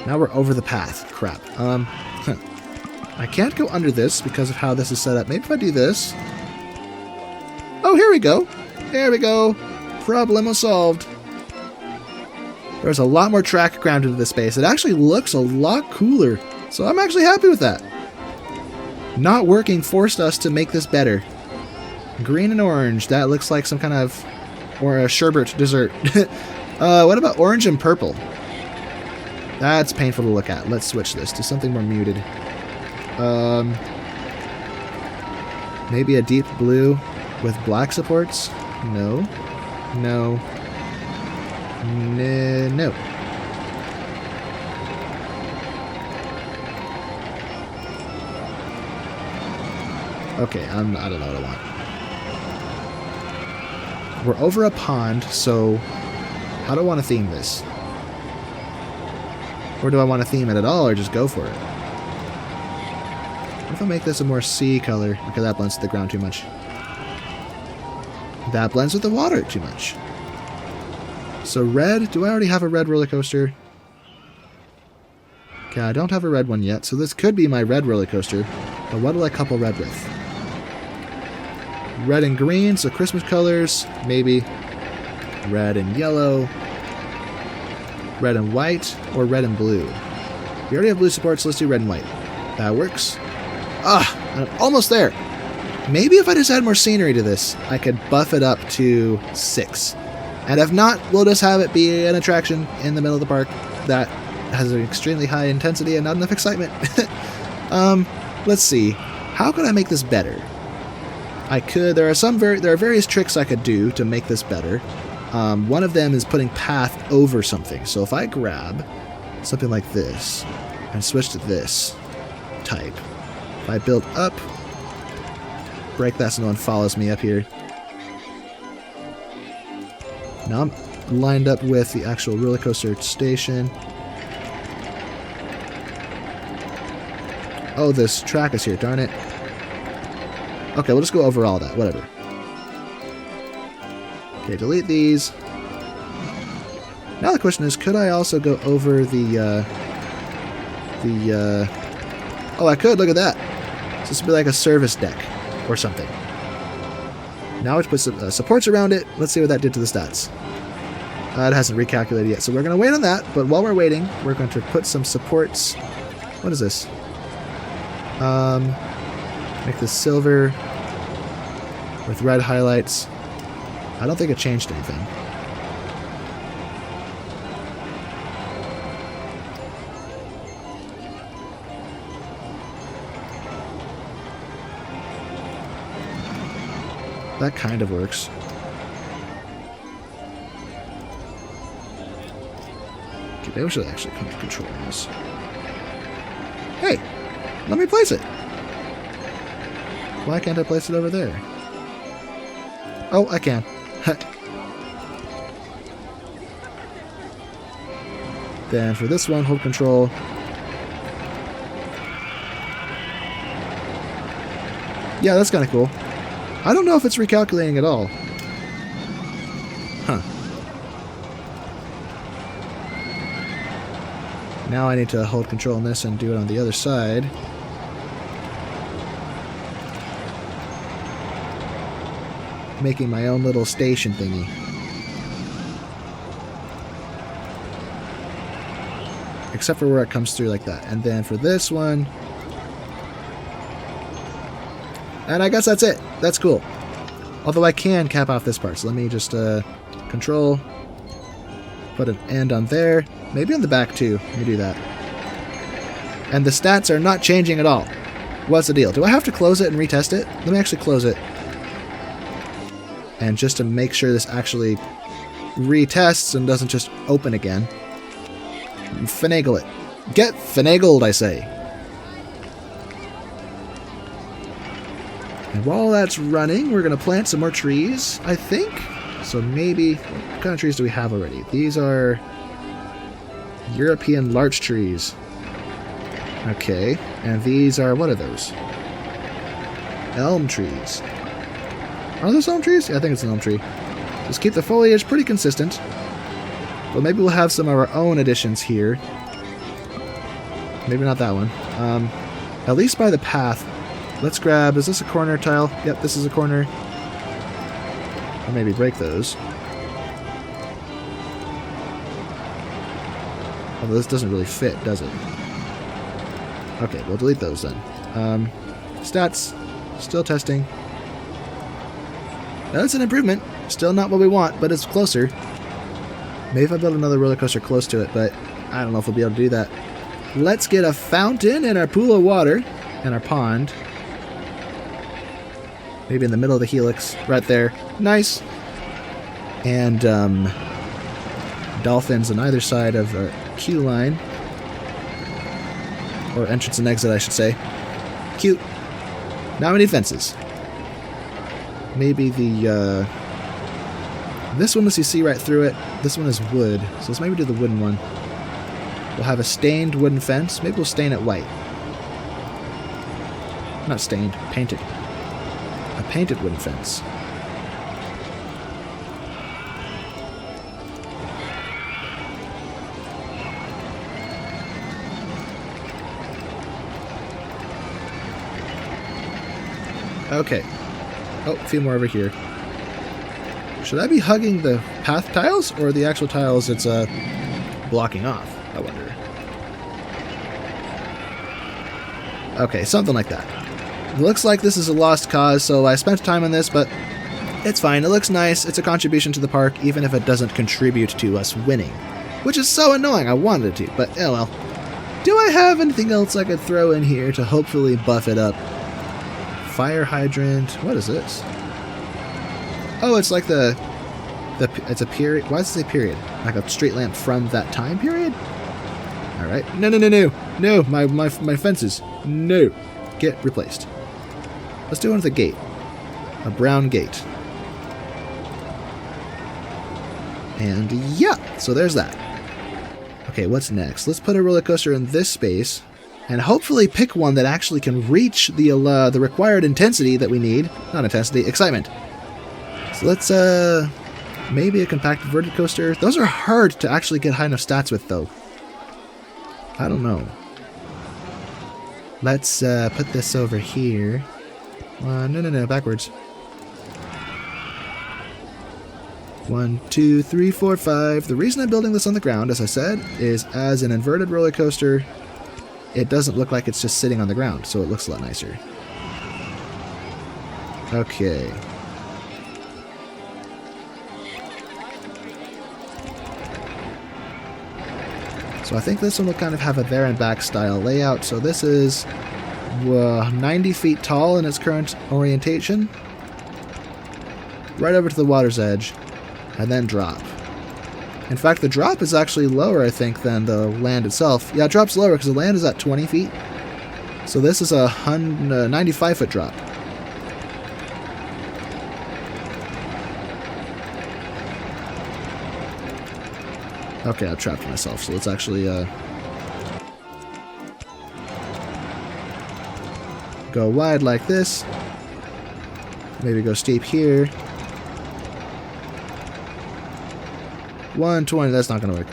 Now we're over the path. Crap. I can't go under this because of how this is set up. Maybe if I do this. Oh, here we go. There we go. Problemo solved. There's a lot more track ground into this space. It actually looks a lot cooler. So I'm actually happy with that. Not working forced us to make this better. Green and orange. That looks like some kind of or a sherbet dessert. What about orange and purple? That's painful to look at. Let's switch this to something more muted. Maybe a deep blue with black supports? No. No. No. Okay, I don't know what I want. We're over a pond, so how do I want to theme this? Or do I want to theme it at all, or just go for it? What if I make this a more sea color? Okay, that blends with the ground too much. That blends with the water too much. So red, do I already have a red roller coaster? Okay, I don't have a red one yet, so this could be my red roller coaster. But what do I couple red with? Red and green, so Christmas colors, maybe. Red and yellow. Red and white, or red and blue. We already have blue support, so let's do red and white. That works. Ah, I'm almost there. Maybe if I just add more scenery to this, I could buff it up to 6. And if not, we'll just have it be an attraction in the middle of the park that has an extremely high intensity and not enough excitement. Let's see. How could I make this better? I could. There are various tricks I could do to make this better. One of them is putting path over something. So if I grab something like this and switch to this type, if I build up, break that so no one follows me up here. Now I'm lined up with the actual roller coaster station. Oh, this track is here, darn it. Okay, we'll just go over all that, whatever. Okay, delete these. Now the question is, could I also go over oh, I could, look at that. So this would be like a service deck or something. Now let's put some supports around it. Let's see what that did to the stats. It hasn't recalculated yet, so we're going to wait on that. But while we're waiting, we're going to put some supports. What is this? Make this silver with red highlights. I don't think it changed anything. That kind of works. Okay, maybe we should actually come to control this. Hey! Let me place it! Why can't I place it over there? Oh, I can. Then for this one, hold control. Yeah, that's kind of cool. I don't know if it's recalculating at all. Huh. Now I need to hold control on this and do it on the other side. Making my own little station thingy. Except for where it comes through like that. And then for this one... And I guess that's it. That's cool. Although I can cap off this part. So let me just control. Put an end on there. Maybe on the back too. Let me do that. And the stats are not changing at all. What's the deal? Do I have to close it and retest it? Let me actually close it. And just to make sure this actually retests and doesn't just open again. Finagle it. Get finagled, I say. And while that's running, we're going to plant some more trees, I think. So maybe... What kind of trees do we have already? These are European larch trees. Okay. And these are... What are those? Elm trees. Are those elm trees? Yeah, I think it's an elm tree. Just keep the foliage pretty consistent. But maybe we'll have some of our own additions here. Maybe not that one. At least by the path. Let's grab... Is this a corner tile? Yep, this is a corner. Or maybe break those. Although this doesn't really fit, does it? Okay, we'll delete those then. Stats. Still testing. That's an improvement. Still not what we want, but it's closer. Maybe if I build another roller coaster close to it, but I don't know if we'll be able to do that. Let's get a fountain in our pool of water. And our pond. Maybe in the middle of the helix. Right there. Nice. And dolphins on either side of our queue line. Or entrance and exit, I should say. Cute. Now we need fences. Maybe the... this one lets you see right through it. This one is wood. So let's maybe do the wooden one. We'll have a stained wooden fence. Maybe we'll stain it white. Not stained. Painted. A painted wooden fence. Okay. Oh, a few more over here. Should I be hugging the path tiles or the actual tiles it's blocking off? I wonder. Okay, something like that. It looks like this is a lost cause, so I spent time on this, but it's fine. It looks nice. It's a contribution to the park, even if it doesn't contribute to us winning. Which is so annoying. I wanted it to, but oh well. Do I have anything else I could throw in here to hopefully buff it up? Fire hydrant. What is this? Oh, it's like it's a period. Why does it say period? Like a street lamp from that time period? All right. No. My fences. No. Get replaced. Let's do one with a gate. A brown gate. And yeah, so there's that. Okay, what's next? Let's put a roller coaster in this space. And hopefully pick one that actually can reach the required intensity that we need. Not intensity, excitement. So let's, maybe a compact inverted coaster. Those are hard to actually get high enough stats with, though. I don't know. Let's put this over here. No, backwards. 1, 2, 3, 4, 5. The reason I'm building this on the ground, as I said, is as an inverted roller coaster, it doesn't look like it's just sitting on the ground, so it looks a lot nicer. Okay. So I think this one will kind of have a there and back style layout. So this is 90 feet tall in its current orientation. Right over to the water's edge. And then drop. In fact, the drop is actually lower, I think, than the land itself. Yeah, it drops lower because the land is at 20 feet. So this is a 95-foot drop. Okay, I've trapped myself, so let's actually go wide like this. Maybe go steep here. 120, that's not going to work.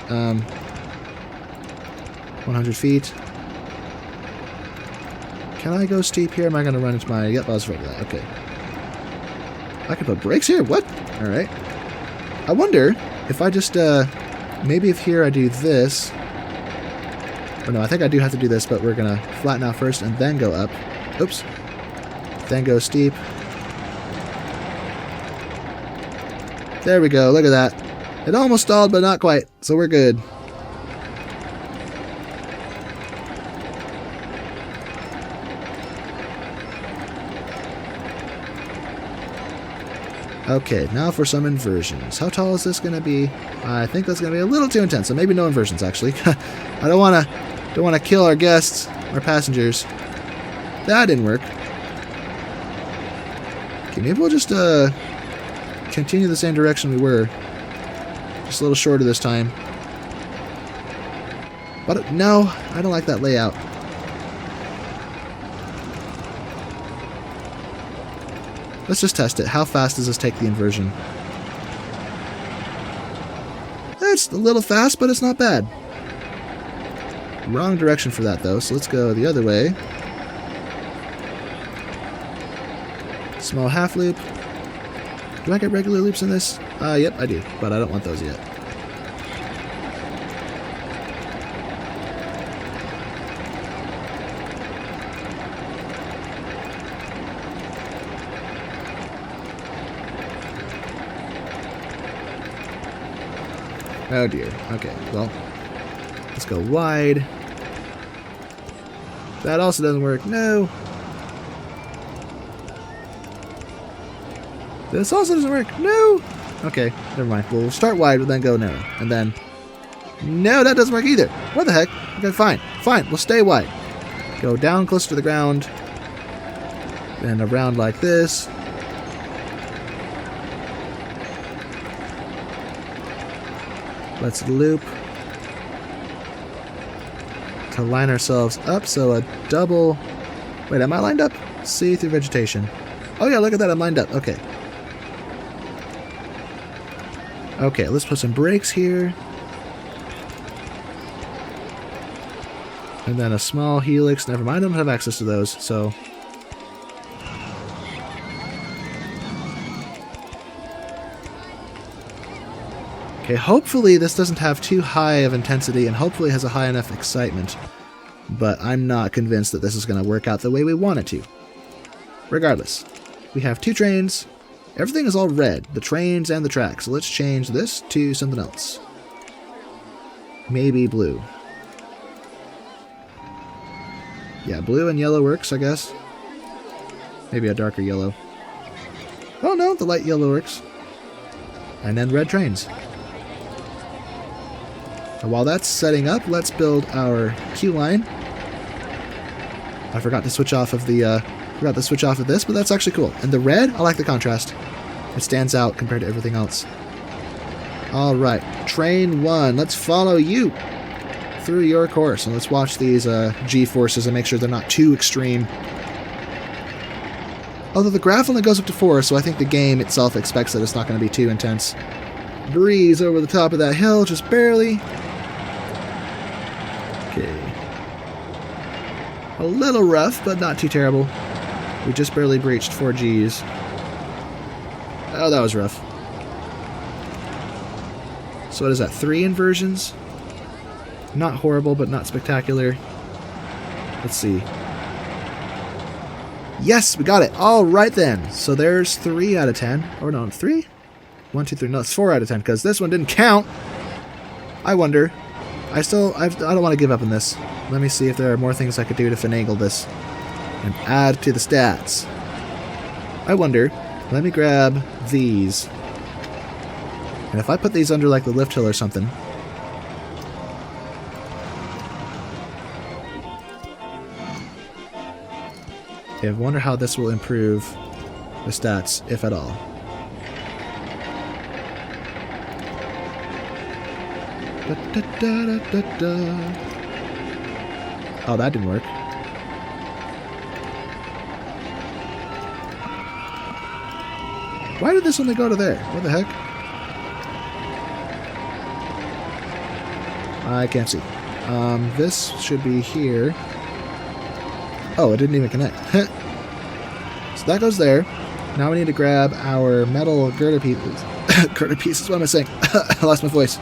100 feet. Can I go steep here? Am I going to run into my... Yep, I was afraid of that. Okay. I can put brakes here? What? Alright. I wonder if I just, maybe if here I do this... Or no, I think I do have to do this, but we're going to flatten out first and then go up. Oops. Then go steep. There we go, look at that. It almost stalled, but not quite, so we're good. Okay, now for some inversions. How tall is this going to be? I think that's going to be a little too intense, so maybe no inversions, actually. I don't want to kill our guests, our passengers. That didn't work. Okay, maybe we'll just continue the same direction we were. Just a little shorter this time. But no, I don't like that layout. Let's just test it. How fast does this take the inversion? It's a little fast, but it's not bad. Wrong direction for that, though, so let's go the other way. Small half loop. Do I get regular loops in this? Yep, I do, but I don't want those yet. Oh dear. Okay, well, let's go wide. That also doesn't work. No. This also doesn't work. No. Okay, never mind. We'll start wide, but then go narrow. And then... No, that doesn't work either. What the heck? Okay, fine. Fine, we'll stay wide. Go down close to the ground. Then around like this. Let's loop. To line ourselves up, so a double... Wait, am I lined up? See through vegetation. Oh yeah, look at that, I'm lined up. Okay. Okay, let's put some brakes here. And then a small helix. Never mind, I don't have access to those, so... Okay, hopefully this doesn't have too high of intensity and hopefully has a high enough excitement. But I'm not convinced that this is going to work out the way we want it to. Regardless, we have two trains. Everything is all red, the trains and the tracks. So let's change this to something else. Maybe blue. Yeah, blue and yellow works, I guess. Maybe a darker yellow. Oh no, the light yellow works. And then red trains. And while that's setting up, let's build our queue line. I forgot to switch off of the this, but that's actually cool. And the red, I like the contrast. It stands out compared to everything else. All right, train 1. Let's follow you through your course, and let's watch these G-forces and make sure they're not too extreme. Although the graph only goes up to 4, so I think the game itself expects that it's not going to be too intense. Breeze over the top of that hill, just barely. Okay. A little rough, but not too terrible. We just barely breached 4 Gs. Oh, that was rough. So what is that, 3 inversions? Not horrible, but not spectacular. Let's see. Yes, we got it. All right then. So there's 3 out of 10. Or no, 3? 1, 2, 3. No, it's 4 out of 10 because this one didn't count. I wonder. I don't want to give up on this. Let me see if there are more things I could do to finagle this and add to the stats. I wonder. Let me grab these. And if I put these under like the lift hill or something. Okay, I wonder how this will improve the stats, if at all. Oh, that didn't work. Why did this only go to there? What the heck? I can't see. This should be here. Oh, it didn't even connect. So that goes there. Now we need to grab our metal girder pieces. Girder pieces, what am I saying? I lost my voice.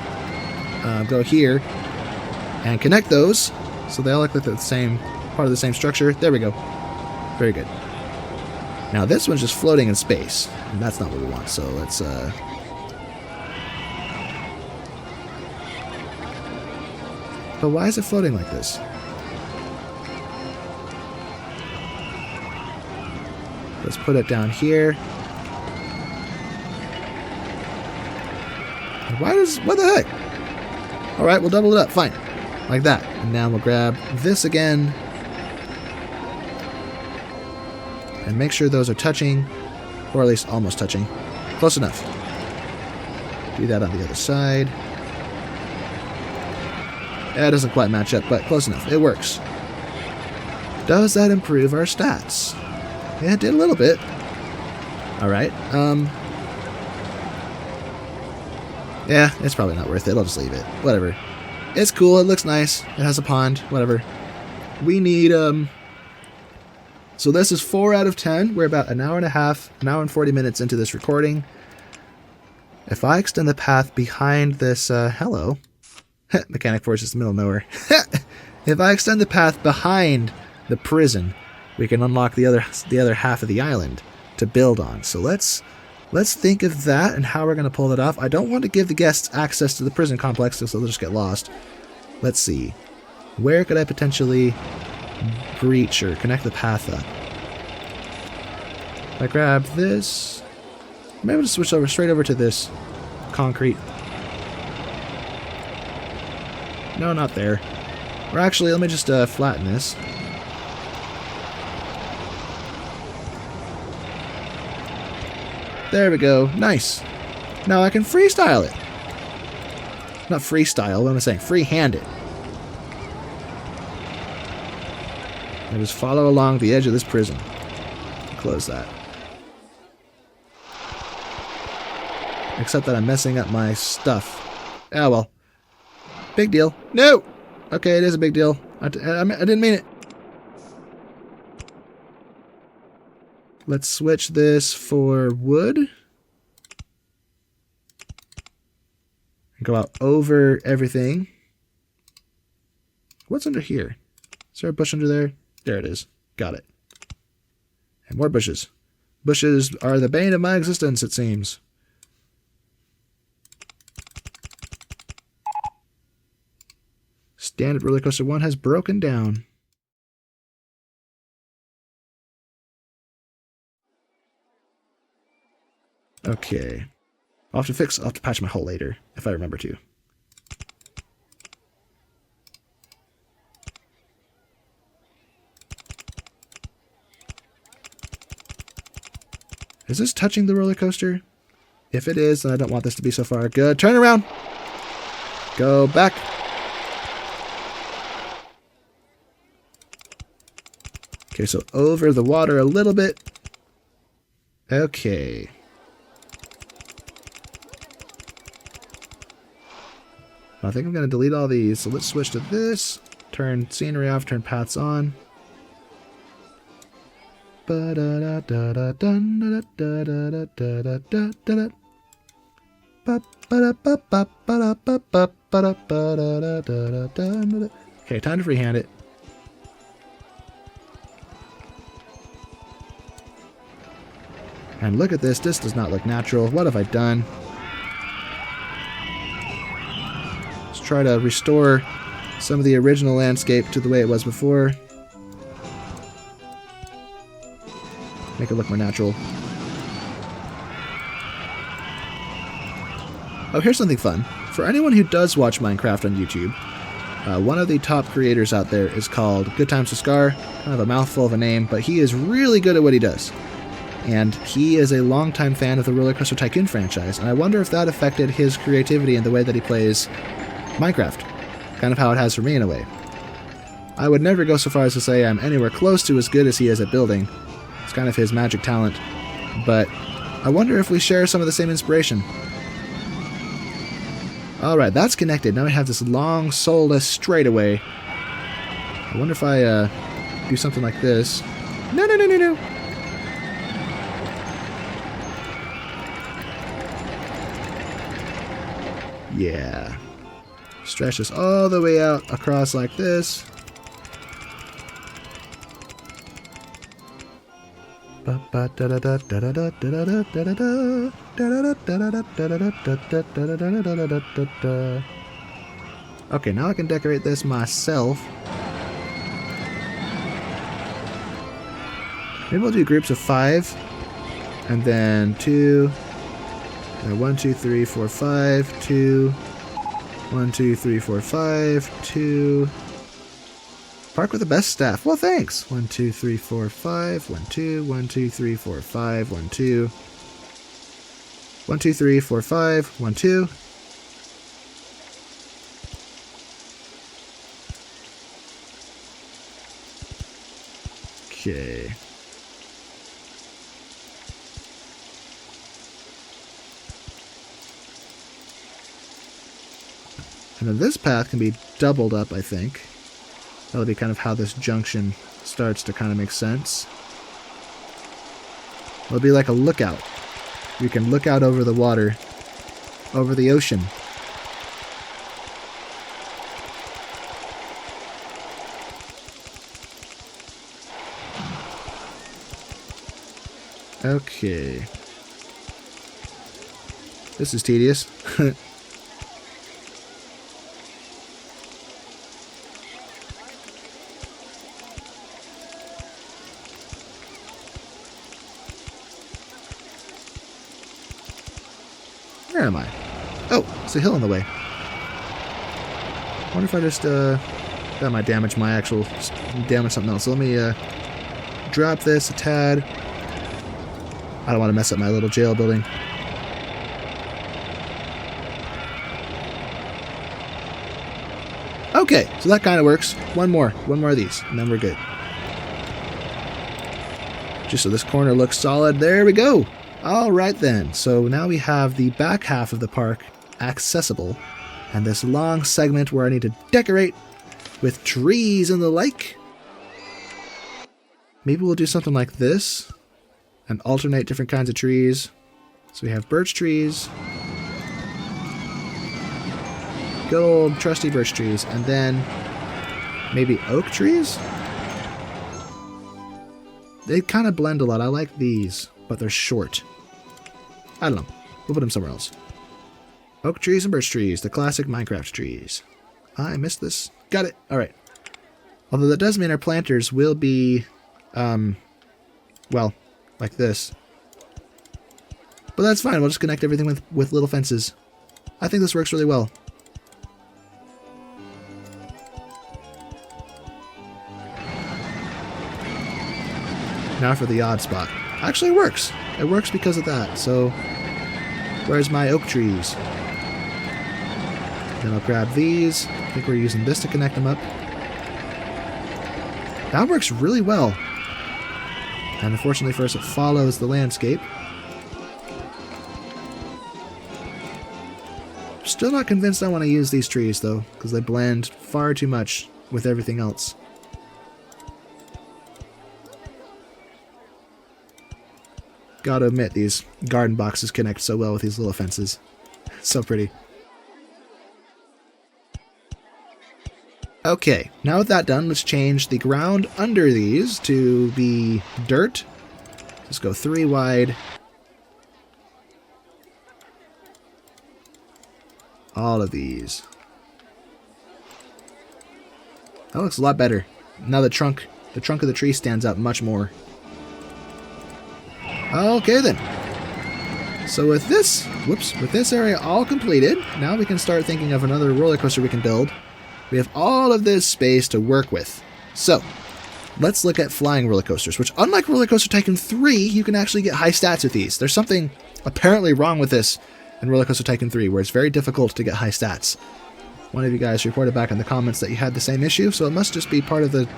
Go here and connect those so they all look like the same part of the same structure. There we go. Very good. Now this one's just floating in space, and that's not what we want. So let's But why is it floating like this? Let's put it down here. What the heck? Alright, we'll double it up, fine. Like that. And now we'll grab this again. And make sure those are touching, or at least almost touching. Close enough. Do that on the other side. It doesn't quite match up, but close enough. It works. Does that improve our stats? Yeah, it did a little bit. Alright, yeah, it's probably not worth it. I'll just leave it. Whatever. It's cool. It looks nice. It has a pond. Whatever. We need, So this is 4 out of 10. We're about an hour and a half, an hour and 40 minutes into this recording. If I extend the path behind this, hello. Mechanic Force is the middle of nowhere. If I extend the path behind the prison, we can unlock the other half of the island to build on. So let's Let's think of that and how we're going to pull it off. I don't want to give the guests access to the prison complex, so they'll just get lost. Let's see. Where could I potentially breach or connect the path up? If I grab this, I'm able to switch over straight over to this concrete. No, not there. Or actually, let me just flatten this. There we go. Nice. Now I can freestyle it. Not freestyle, what am I saying? Freehand it. I just follow along the edge of this prison. Close that. Except that I'm messing up my stuff. Ah, well. Big deal. No! Okay, it is a big deal. I didn't mean it. Let's switch this for wood. And go out over everything. What's under here? Is there a bush under there? There it is. Got it. And more bushes. Bushes are the bane of my existence, it seems. Standard roller coaster 1 has broken down. Okay. I'll have to patch my hole later, if I remember to. Is this touching the roller coaster? If it is, then I don't want this to be so far. Good. Turn around! Go back! Okay, so over the water a little bit. Okay. I think I'm going to delete all these. So let's switch to this. Turn scenery off, turn paths on. Okay, time to freehand it. And look at this. This does not look natural. What have I done? Let's try to restore some of the original landscape to the way it was before. Make it look more natural. Oh, here's something fun. For anyone who does watch Minecraft on YouTube, one of the top creators out there is called Good Times to Scar. Kind of a mouthful of a name, but he is really good at what he does. And he is a longtime fan of the RollerCoaster Tycoon franchise, and I wonder if that affected his creativity in the way that he plays Minecraft. Kind of how it has for me in a way. I would never go so far as to say I'm anywhere close to as good as he is at building. It's kind of his magic talent. But I wonder if we share some of the same inspiration. Alright, that's connected. Now we have this long, soulless straightaway. I wonder if I do something like this. No, no, no, no, no! Yeah. Stretch this all the way out across like this. Okay, now I can decorate this myself. Maybe we'll do groups of 5. And then 2. 1, 2, 3, 4, 5, 2. 1, 2, 3, 4, 5, 2. Park with the best staff. Well, thanks. 1, 2, 3, 4, 5, 1, 2. 1, 2, 3, 4, 5, 1, 2. 1, 2, 3, 4, 5, 1, 2. Okay. And then this path can be doubled up, I think. That'll be kind of how this junction starts to kind of make sense. It'll be like a lookout. You can look out over the water, over the ocean. Okay. This is tedious. Where am I? Oh, it's a hill in the way. I wonder if I just, that might damage my actual, damage something else. So let me, drop this a tad. I don't want to mess up my little jail building. Okay, so that kind of works. One more of these, and then we're good. Just so this corner looks solid. There we go. All right then. So now we have the back half of the park accessible, and this long segment where I need to decorate with trees and the like. Maybe we'll do something like this and alternate different kinds of trees. So we have birch trees, good old trusty birch trees, and then maybe oak trees? They kind of blend a lot. I like these, but they're short. I don't know. We'll put them somewhere else. Oak trees and birch trees, the classic Minecraft trees. I missed this. Got it. All right. Although that does mean our planters will be, well, like this. But that's fine. We'll just connect everything with little fences. I think this works really well. Now for the odd spot. Actually, it works. It works because of that. So, where's my oak trees? Then I'll grab these. I think we're using this to connect them up. That works really well. And unfortunately for us, it follows the landscape. Still not convinced I want to use these trees, though, because they blend far too much with everything else. Gotta admit, these garden boxes connect so well with these little fences. So pretty. Okay, now with that done, let's change the ground under these to be dirt. Let's go 3 wide. All of these. That looks a lot better. Now the trunk of the tree stands out much more. Okay then. So with this, with this area all completed, now we can start thinking of another roller coaster we can build. We have all of this space to work with. So, let's look at flying roller coasters, which unlike RollerCoaster Tycoon 3, you can actually get high stats with these. There's something apparently wrong with this in RollerCoaster Tycoon 3, where it's very difficult to get high stats. One of you guys reported back in the comments that you had the same issue, so it must just be part of the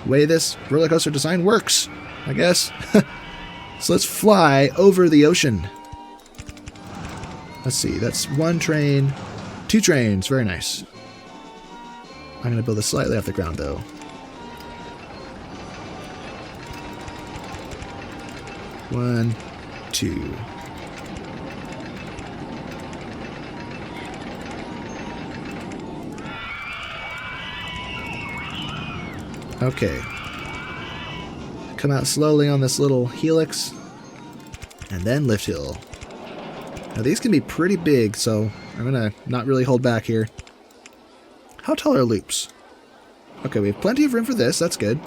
way this roller coaster design works, I guess. So let's fly over the ocean. Let's see, that's 1 train, 2 trains, very nice. I'm going to build this slightly off the ground, though. One, 2. Okay. Come out slowly on this little helix, and then lift hill. Now these can be pretty big, so I'm going to not really hold back here. How tall are loops? Okay, we have plenty of room for this. That's good.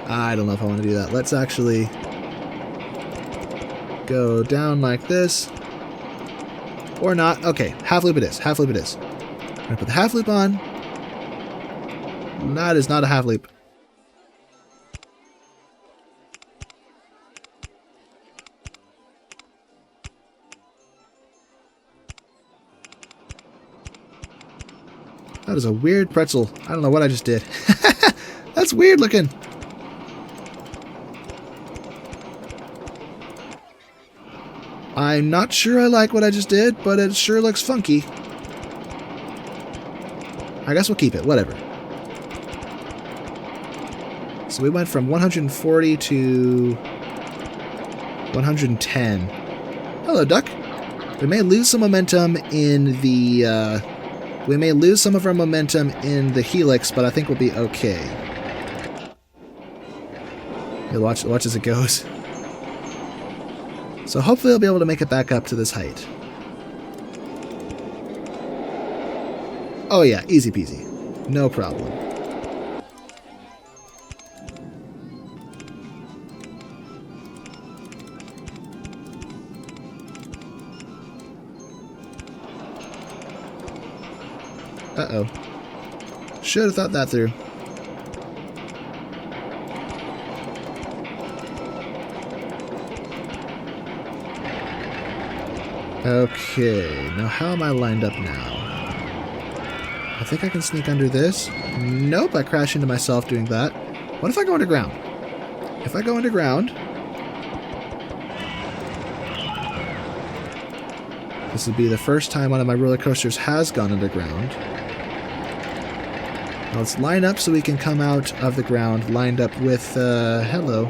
I don't know if I want to do that. Let's actually go down like this. Or not. Okay, half loop it is. Half loop it is. I'm going to put the half loop on. That is not a half loop. That is a weird pretzel. I don't know what I just did. That's weird looking. I'm not sure I like what I just did, but it sure looks funky. I guess we'll keep it, whatever. So we went from 140 to 110. Hello, duck. We may lose some momentum in the We may lose some of our momentum in the helix, but I think we'll be okay. You'll watch as it goes. So hopefully I'll be able to make it back up to this height. Oh yeah, easy peasy. No problem. Uh-oh. Should have thought that through. Okay, now how am I lined up now? I think I can sneak under this. Nope, I crash into myself doing that. What if I go underground? If I go underground... This would be the first time one of my roller coasters has gone underground. Now let's line up so we can come out of the ground, lined up with, hello.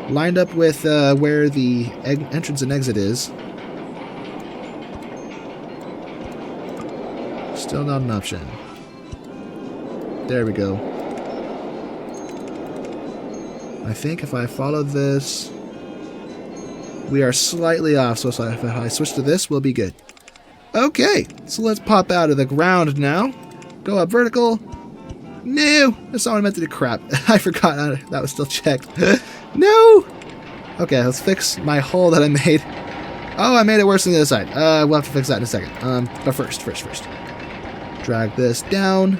Lined up with where the entrance and exit is. Still not an option. There we go. I think if I follow this, we are slightly off, so if I switch to this, we'll be good. Okay, so let's pop out of the ground now. Go up vertical. No! That's not what I meant to do. Crap. I forgot that was still checked. No! Okay, let's fix my hole that I made. Oh, I made it worse than the other side. We'll have to fix that in a second. But first. Drag this down.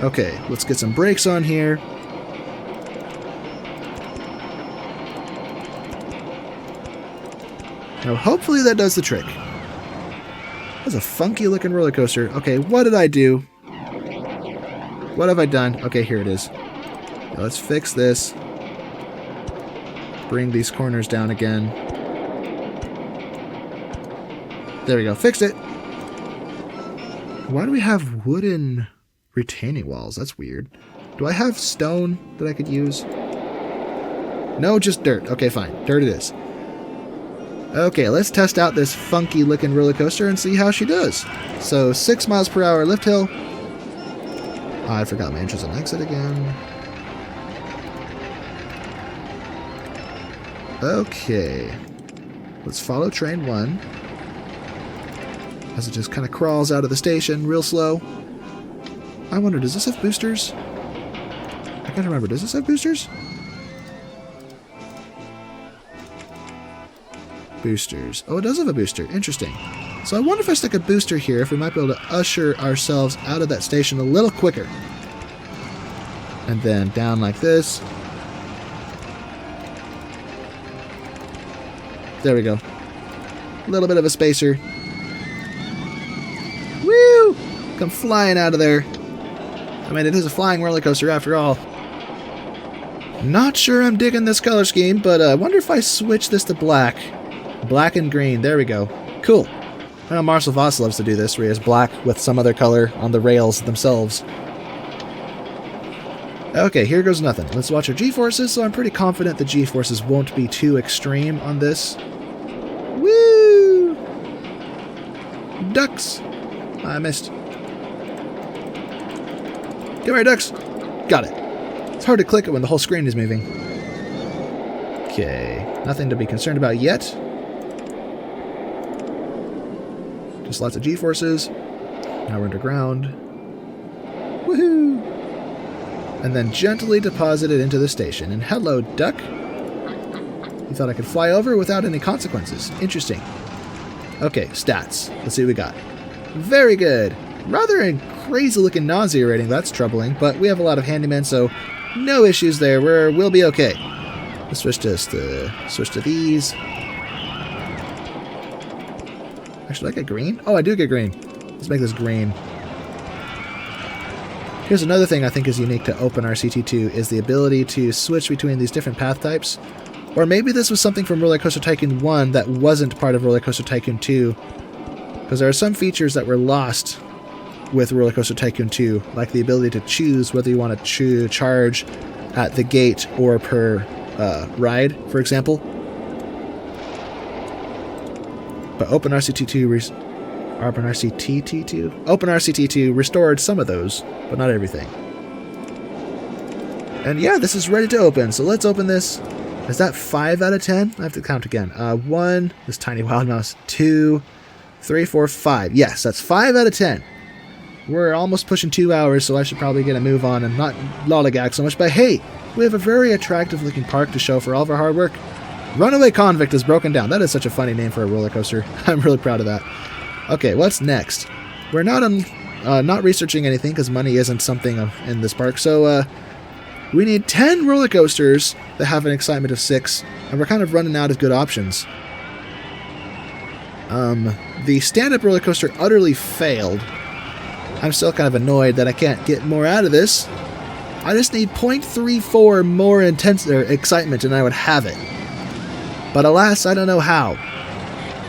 Okay, let's get some brakes on here. Now, hopefully that does the trick. That's a funky looking roller coaster. Okay, what did I do? What have I done? Okay, here it is. Now let's fix this. Bring these corners down again. There we go. Fixed it. Why do we have wooden retaining walls? That's weird. Do I have stone that I could use? No, just dirt. Okay, fine. Dirt it is. Okay, let's test out this funky looking roller coaster and see how she does. So 6 miles per hour lift hill. I forgot my entrance and exit again. Okay. Let's follow train 1. As it just kind of crawls out of the station real slow. I wonder, does this have boosters? I can't remember. Does this have boosters? Boosters. Oh, it does have a booster. Interesting. So I wonder if I stick a booster here, if we might be able to usher ourselves out of that station a little quicker. And then down like this. There we go. A little bit of a spacer. Woo! Come flying out of there. I mean, it is a flying roller coaster after all. Not sure I'm digging this color scheme, but I wonder if I switch this to black. Black and green. There we go. Cool. I know Marcel Voss loves to do this, where he has black with some other color on the rails themselves. Okay, here goes nothing. Let's watch our G-forces, so I'm pretty confident the G-forces won't be too extreme on this. Woo! Ducks! I missed. Come here, ducks! Got it. It's hard to click it when the whole screen is moving. Okay, nothing to be concerned about yet. Just lots of G-forces. Now we're underground. Woohoo! And then gently deposit it into the station. And hello, duck. You thought I could fly over without any consequences. Interesting. Okay, stats. Let's see what we got. Very good. Rather a crazy-looking nausea rating. That's troubling, but we have a lot of handymen, so no issues there. We'll be okay. Let's switch to these. Actually, do I get green? Oh, I do get green. Let's make this green. Here's another thing I think is unique to Open RCT2 is the ability to switch between these different path types. Or maybe this was something from RollerCoaster Tycoon 1 that wasn't part of RollerCoaster Tycoon 2. Because there are some features that were lost with RollerCoaster Tycoon 2, like the ability to choose whether you want to charge at the gate or per ride, for example. But Open RCT2 restored some of those, but not everything. And yeah, this is ready to open, so let's open this. Is that 5 out of 10? I have to count again. 1, this tiny wild mouse, 2, 3, 4, 5. Yes, that's 5 out of 10. We're almost pushing 2 hours, so I should probably get a move on and not lollygag so much. But hey, we have a very attractive looking park to show for all of our hard work. Runaway Convict is broken down. That is such a funny name for a roller coaster. I'm really proud of that. Okay, what's next? We're not researching anything because money isn't something in this park. So we need 10 roller coasters that have an excitement of 6, and we're kind of running out of good options. The stand-up roller coaster utterly failed. I'm still kind of annoyed that I can't get more out of this. I just need 0.34 more excitement and I would have it. But alas, I don't know how.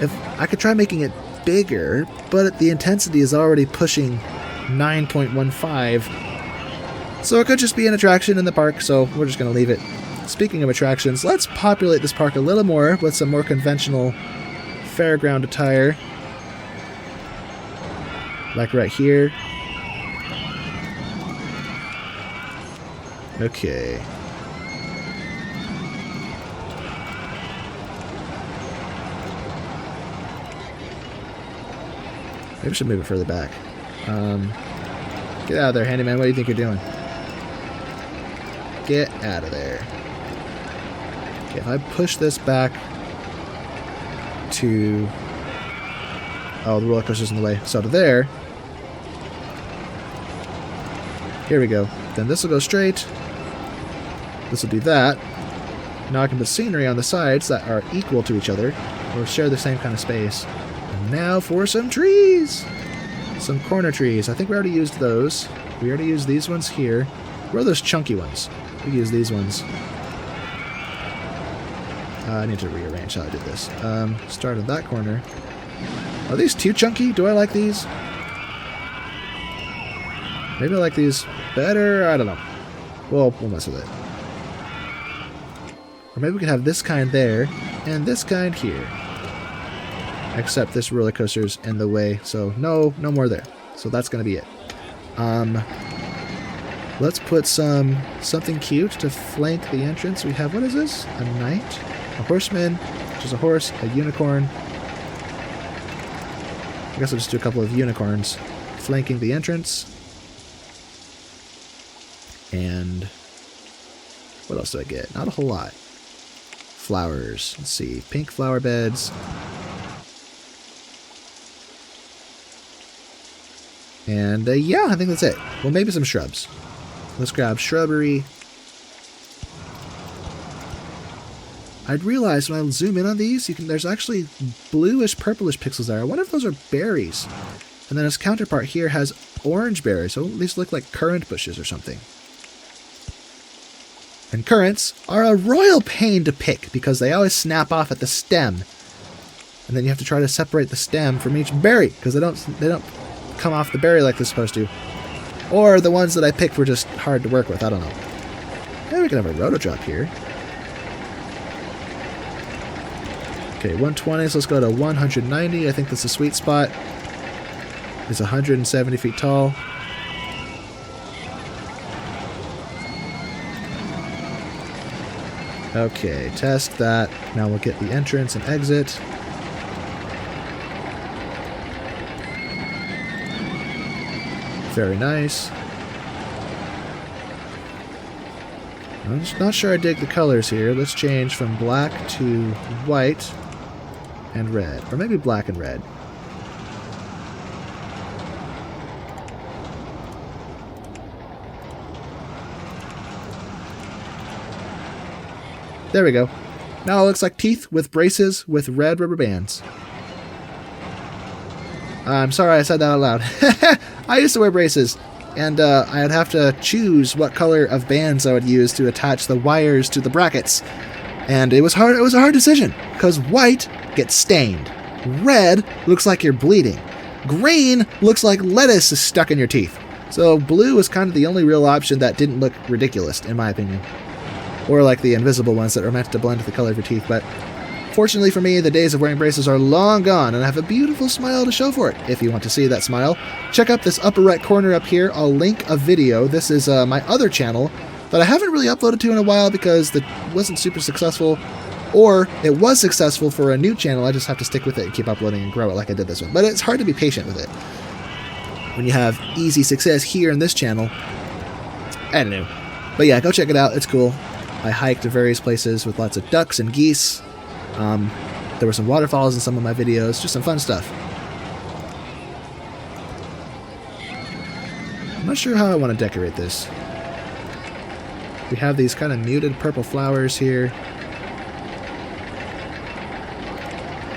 If I could try making it bigger, but the intensity is already pushing 9.15. So it could just be an attraction in the park, so we're just going to leave it. Speaking of attractions, let's populate this park a little more with some more conventional fairground attire. Like right here. Okay. Maybe I should move it further back. Get out of there, handyman. What do you think you're doing? Get out of there. Okay, if I push this back to... Oh, the roller coaster's in the way. So to there. Here we go. Then this will go straight. This will do that. Now I can put scenery on the sides that are equal to each other, or share the same kind of space. And now for some trees! Some corner trees. I think we already used those. We already used these ones here. Where are those chunky ones? We use these ones. I need to rearrange how I did this. Start at that corner. Are these too chunky? Do I like these? Maybe I like these better? I don't know. Well, we'll mess with it. Or maybe we can have this kind there, and this kind here. Except this roller coaster's in the way, so no more there. So that's gonna be it. Let's put something cute to flank the entrance. We have, what is this? A knight, a horseman, which is a horse, a unicorn. I guess I'll just do a couple of unicorns flanking the entrance. And what else do I get? Not a whole lot. Flowers. Let's see. Pink flower beds. And yeah, I think that's it. Well, maybe some shrubs. Let's grab shrubbery. I'd realize when I zoom in on these, there's actually bluish, purplish pixels there. I wonder if those are berries. And then its counterpart here has orange berries. So these look like currant bushes or something. And currants are a royal pain to pick because they always snap off at the stem. And then you have to try to separate the stem from each berry because they don't come off the berry like they're supposed to. Or the ones that I picked were just hard to work with. I don't know. Maybe we can have a roto drop here. Okay, 120, so let's go to 190. I think that's the sweet spot. It's 170 feet tall. Okay, test that. Now we'll get the entrance and exit. Very nice. I'm just not sure I dig the colors here. Let's change from black to white and red. Or maybe black and red. There we go. Now it looks like teeth with braces with red rubber bands. I'm sorry I said that out loud. I used to wear braces, and I'd have to choose what color of bands I would use to attach the wires to the brackets. And it was hard. It was a hard decision, because white gets stained. Red looks like you're bleeding. Green looks like lettuce is stuck in your teeth. So blue was kind of the only real option that didn't look ridiculous, in my opinion. Or like the invisible ones that are meant to blend with the color of your teeth, but Unfortunately for me, the days of wearing braces are long gone, and I have a beautiful smile to show for it. If you want to see that smile, check out this upper right corner up here. I'll link a video. This is my other channel that I haven't really uploaded to in a while because it wasn't super successful, or it was successful for a new channel. I just have to stick with it and keep uploading and grow it like I did this one. But it's hard to be patient with it when you have easy success here in this channel. I don't know. But yeah, go check it out. It's cool. I hiked to various places with lots of ducks and geese. There were some waterfalls in some of my videos. Just some fun stuff. I'm not sure how I want to decorate this. We have these kind of muted purple flowers here.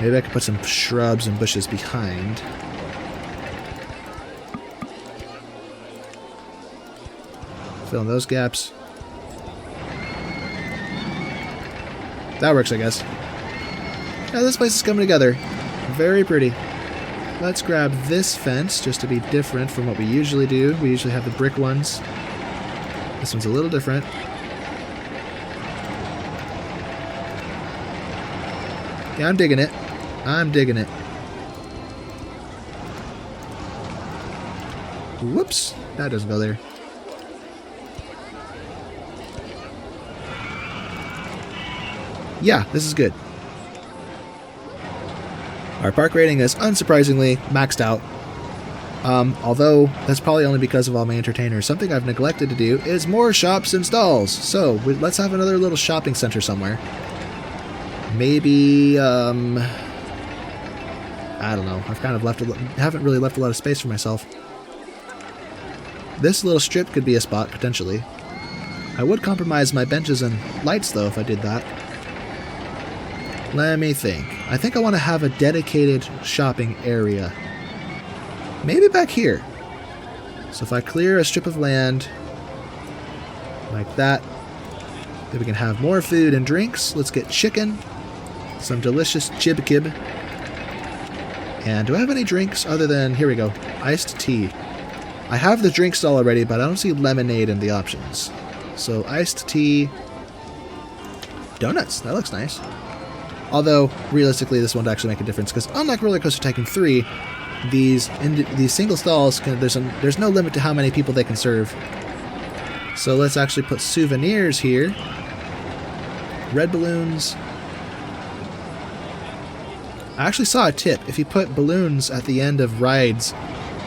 Maybe I could put some shrubs and bushes behind. Fill in those gaps. That works, I guess. Yeah, this place is coming together. Very pretty. Let's grab this fence just to be different from what we usually do. We usually have the brick ones. This one's a little different. Yeah, I'm digging it. I'm digging it. Whoops. That doesn't go there. Yeah, this is good. Our park rating is unsurprisingly maxed out. Although that's probably only because of all my entertainers. Something I've neglected to do is more shops and stalls. So let's have another little shopping center somewhere. Maybe I don't know. I've kind of haven't really left a lot of space for myself. This little strip could be a spot potentially. I would compromise my benches and lights though if I did that. Let me think. I think I want to have a dedicated shopping area. Maybe back here. So if I clear a strip of land like that, then we can have more food and drinks. Let's get chicken, some delicious chib kib. And do I have any drinks other than, here we go, iced tea. I have the drink stall already, but I don't see lemonade in the options. So iced tea, donuts, that looks nice. Although, realistically, this won't actually make a difference, because unlike RollerCoaster Tycoon 3, these single stalls, there's no limit to how many people they can serve. So let's actually put souvenirs here. Red balloons. I actually saw a tip. If you put balloons at the end of ride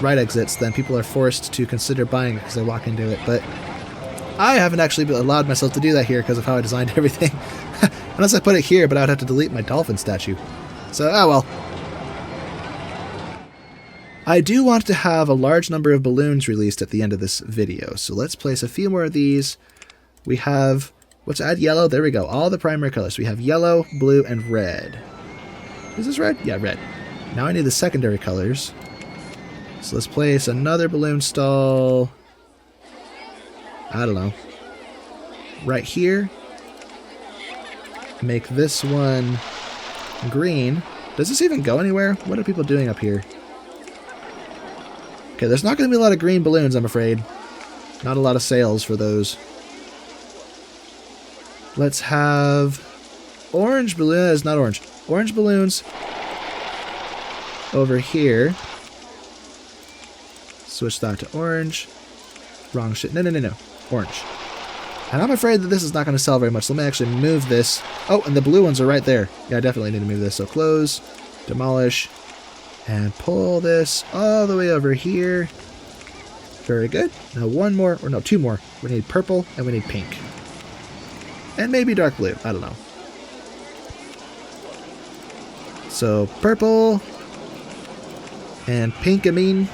exits, then people are forced to consider buying it because they walk into it. But I haven't actually allowed myself to do that here because of how I designed everything. Unless I put it here, but I would have to delete my dolphin statue. So, oh well. I do want to have a large number of balloons released at the end of this video. So let's place a few more of these. We have, let's add yellow. There we go. All the primary colors. We have yellow, blue, and red. Is this red? Yeah, red. Now I need the secondary colors. So let's place another balloon stall. I don't know. Right here. Make this one green. Does this even go anywhere? What are people doing up here? Okay, there's not going to be a lot of green balloons, I'm afraid. Not a lot of sales for those. Let's have orange balloons. Not orange. Orange balloons over here. Switch that to orange. Wrong shit. No. Orange. And I'm afraid that this is not going to sell very much. So let me actually move this. Oh, and the blue ones are right there. Yeah, I definitely need to move this. So close, demolish, and pull this all the way over here. Very good. Now one more, or no, two more. We need purple and we need pink. And maybe dark blue. I don't know. So purple and pinkamina.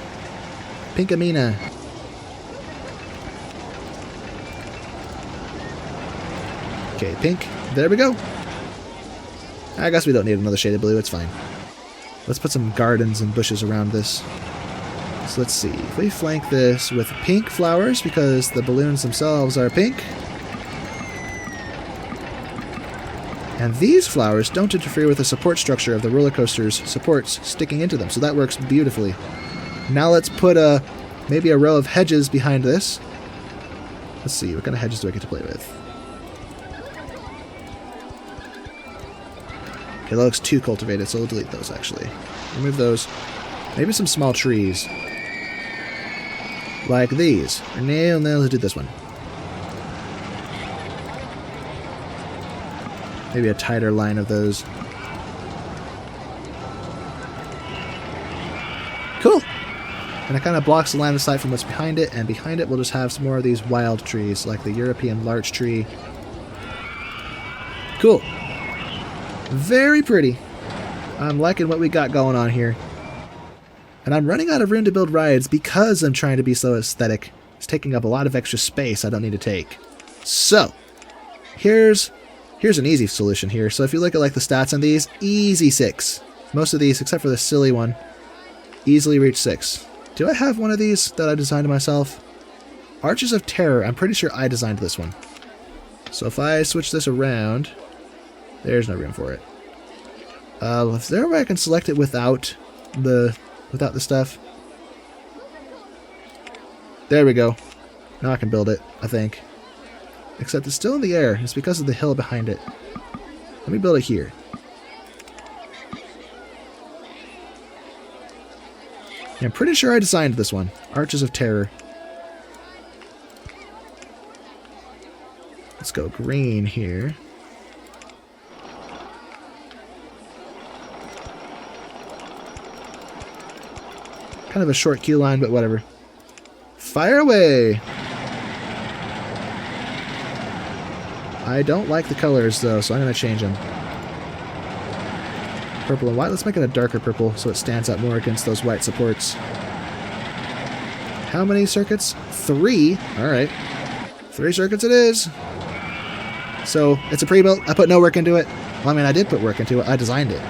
Okay, pink. There we go. I guess we don't need another shade of blue. It's fine. Let's put some gardens and bushes around this. So let's see. If we flank this with pink flowers, because the balloons themselves are pink. And these flowers don't interfere with the support structure of the roller coaster's supports sticking into them. So that works beautifully. Now let's put maybe a row of hedges behind this. Let's see. What kind of hedges do I get to play with? Okay, that looks too cultivated, so we'll delete those, actually. Remove those. Maybe some small trees. Like these. Or no, let's do this one. Maybe a tighter line of those. Cool! And it kind of blocks the line of sight from what's behind it, and behind it we'll just have some more of these wild trees, like the European larch tree. Cool. Very pretty. I'm liking what we got going on here. And I'm running out of room to build rides because I'm trying to be so aesthetic. It's taking up a lot of extra space I don't need to take. So, here's an easy solution here. So if you look at like the stats on these, easy 6. Most of these, except for the silly one, easily reach 6. Do I have one of these that I designed myself? Arches of Terror. I'm pretty sure I designed this one. So if I switch this around, there's no room for it. Is there a way I can select it without the stuff? There we go. Now I can build it, I think. Except it's still in the air. It's because of the hill behind it. Let me build it here. Yeah, I'm pretty sure I designed this one. Arches of Terror. Let's go green here. Kind of a short queue line, but whatever. Fire away! I don't like the colors, though, so I'm going to change them. Purple and white. Let's make it a darker purple so it stands out more against those white supports. How many circuits? 3. Alright. 3 circuits it is. So, it's a pre-built. I put no work into it. Well, I mean, I did put work into it. I designed it.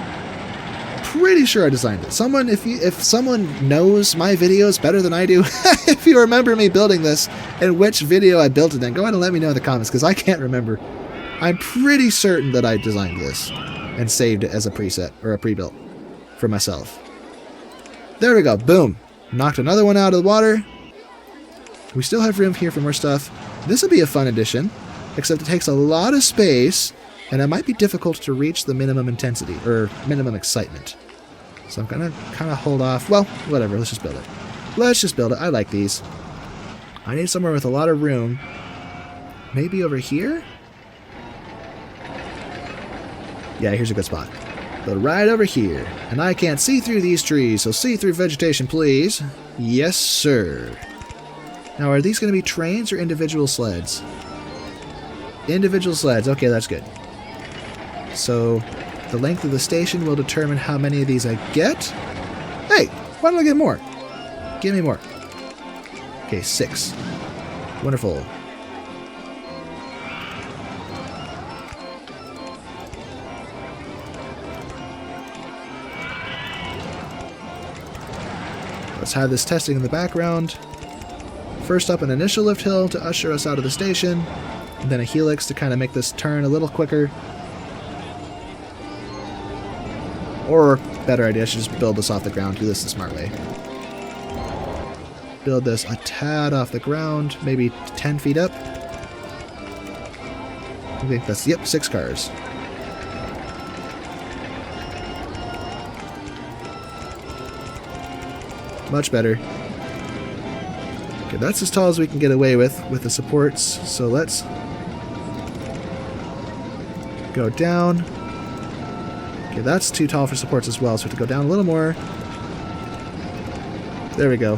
Pretty sure I designed it. Someone, if someone knows my videos better than I do, if you remember me building this and which video I built it in, go ahead and let me know in the comments because I can't remember. I'm pretty certain that I designed this and saved it as a preset or a pre-built for myself. There we go. Boom. Knocked another one out of the water. We still have room here for more stuff. This will be a fun addition, except it takes a lot of space. And it might be difficult to reach the minimum intensity, or minimum excitement. So I'm going to kind of hold off. Well, whatever. Let's just build it. Let's just build it. I like these. I need somewhere with a lot of room. Maybe over here? Yeah, here's a good spot. Build right over here. And I can't see through these trees, so see through vegetation, please. Yes, sir. Now, are these going to be trains or individual sleds? Individual sleds. Okay, that's good. So, the length of the station will determine how many of these I get. Hey, why don't I get more? Give me more. Okay, 6. Wonderful. Let's have this testing in the background. First up, an initial lift hill to usher us out of the station, and then a helix to kind of make this turn a little quicker. Or, better idea, I should just build this off the ground, do this the smart way. Build this a tad off the ground, maybe 10 feet up. I think that's, yep, 6 cars. Much better. Okay, that's as tall as we can get away with the supports, so let's go down. Okay, that's too tall for supports as well, so we have to go down a little more. There we go.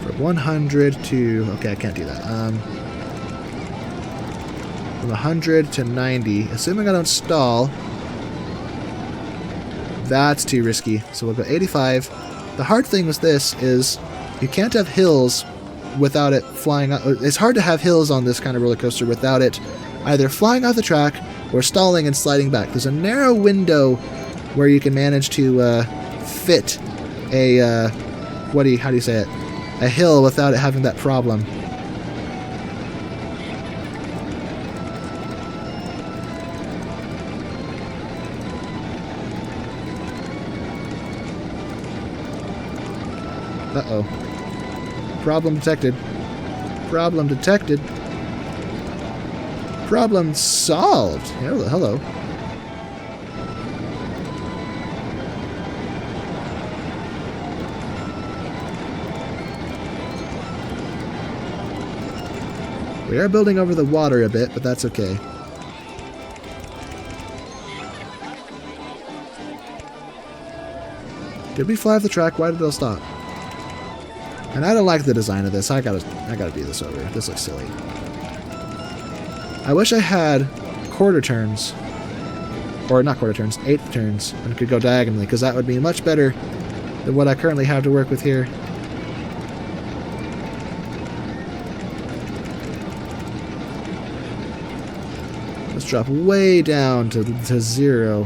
From 100 to... Okay, I can't do that. From 100 to 90. Assuming I don't stall. That's too risky. So we'll go 85. The hard thing with this is you can't have hills without it flying out. It's hard to have hills on this kind of roller coaster without it either flying off the track or stalling and sliding back. There's a narrow window where you can manage to fit a how do you say it? A hill without it having that problem. Uh-oh. Problem detected. Problem detected. Problem solved. Hello. We are building over the water a bit, but that's okay. Did we fly off the track? Why did it stop? And I don't like the design of this. I gotta do this over. This looks silly. I wish I had quarter turns. Or not quarter turns, eighth turns, and could go diagonally, because that would be much better than what I currently have to work with here. Let's drop way down to 0.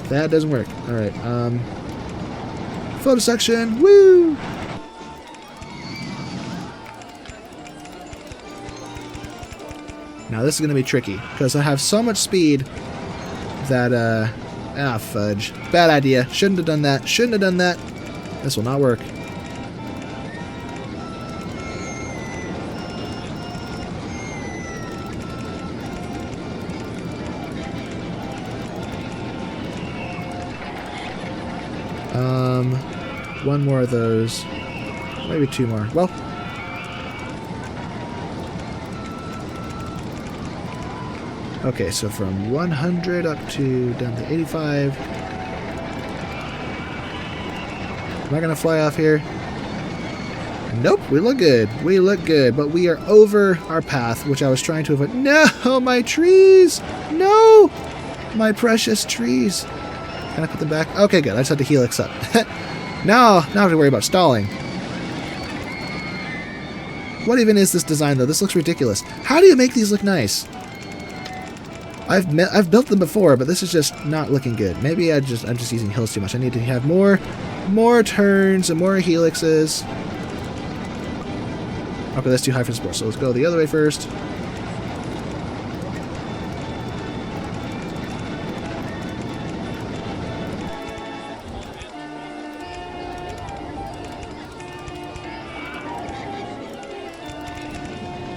That doesn't work. Alright, photo section, woo! Now this is going to be tricky, because I have so much speed that, fudge. Bad idea. Shouldn't have done that. Shouldn't have done that. This will not work. One more of those. Maybe 2 more. Well. Okay, so from 100 up to down to 85. Am I gonna fly off here? Nope, we look good. We look good, but we are over our path, which I was trying to avoid. No, my trees! No! My precious trees. Can I put them back? Okay, good. I just had to helix up. Now I have to worry about stalling. What even is this design, though? This looks ridiculous. How do you make these look nice? I've built them before, but this is just not looking good. Maybe I'm just using hills too much. I need to have more turns and more helixes. Okay, that's too high for sport. So let's go the other way first.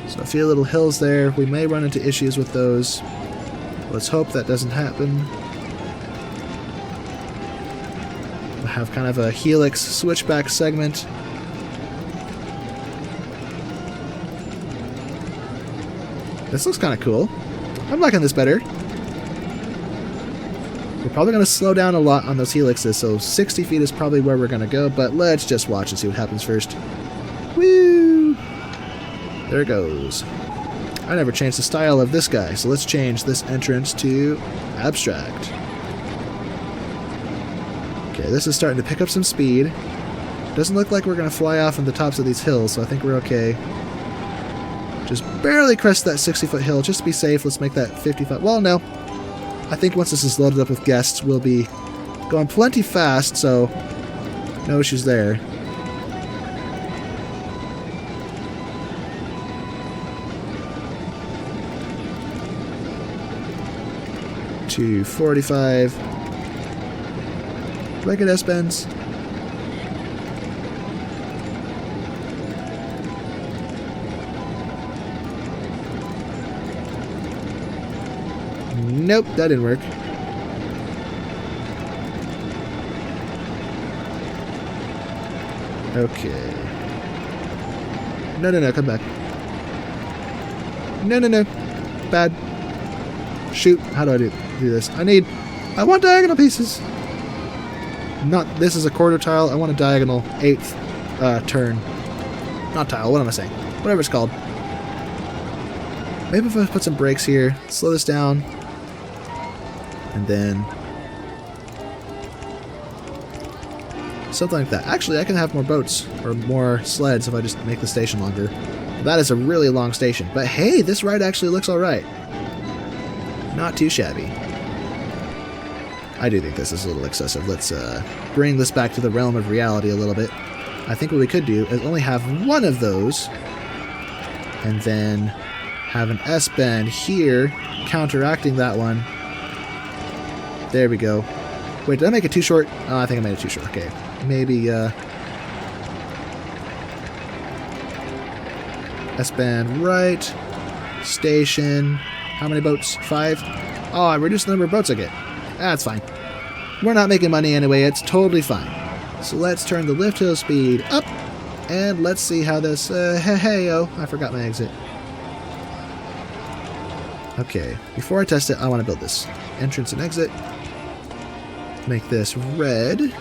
So a few little hills there. We may run into issues with those. Let's hope that doesn't happen. We'll have kind of a helix switchback segment. This looks kind of cool. I'm liking this better. We're probably going to slow down a lot on those helixes, so 60 feet is probably where we're going to go, but let's just watch and see what happens first. Woo! There it goes. I never changed the style of this guy, so let's change this entrance to abstract. Okay, this is starting to pick up some speed. Doesn't look like we're going to fly off on the tops of these hills, so I think we're okay. Just barely crest that 60-foot hill, just to be safe. Let's make that 55. Well, no. I think once this is loaded up with guests, we'll be going plenty fast, so no issues there. To 45. Do I get S-bends? Nope, that didn't work. Okay. No, come back. No. Bad. Shoot, how do I do this? I want diagonal pieces. This is a quarter tile. I want a diagonal 8th turn. Not tile, what am I saying? Whatever it's called. Maybe if I put some brakes here, slow this down. And then something like that. Actually, I can have more boats or more sleds if I just make the station longer. That is a really long station. But hey, this ride actually looks alright. Not too shabby. I do think this is a little excessive. Let's bring this back to the realm of reality a little bit. I think what we could do is only have one of those and then have an S-bend here counteracting that one. There we go. Wait, did I make it too short? Oh, I think I made it too short. Okay. Maybe S-band right. Station. How many boats? 5? Oh, I reduced the number of boats I get. That's fine. We're not making money anyway. It's totally fine. So let's turn the lift hill speed up. And let's see how this... hey-hey-oh. I forgot my exit. Okay. Before I test it, I want to build this. Entrance and exit. Make this red.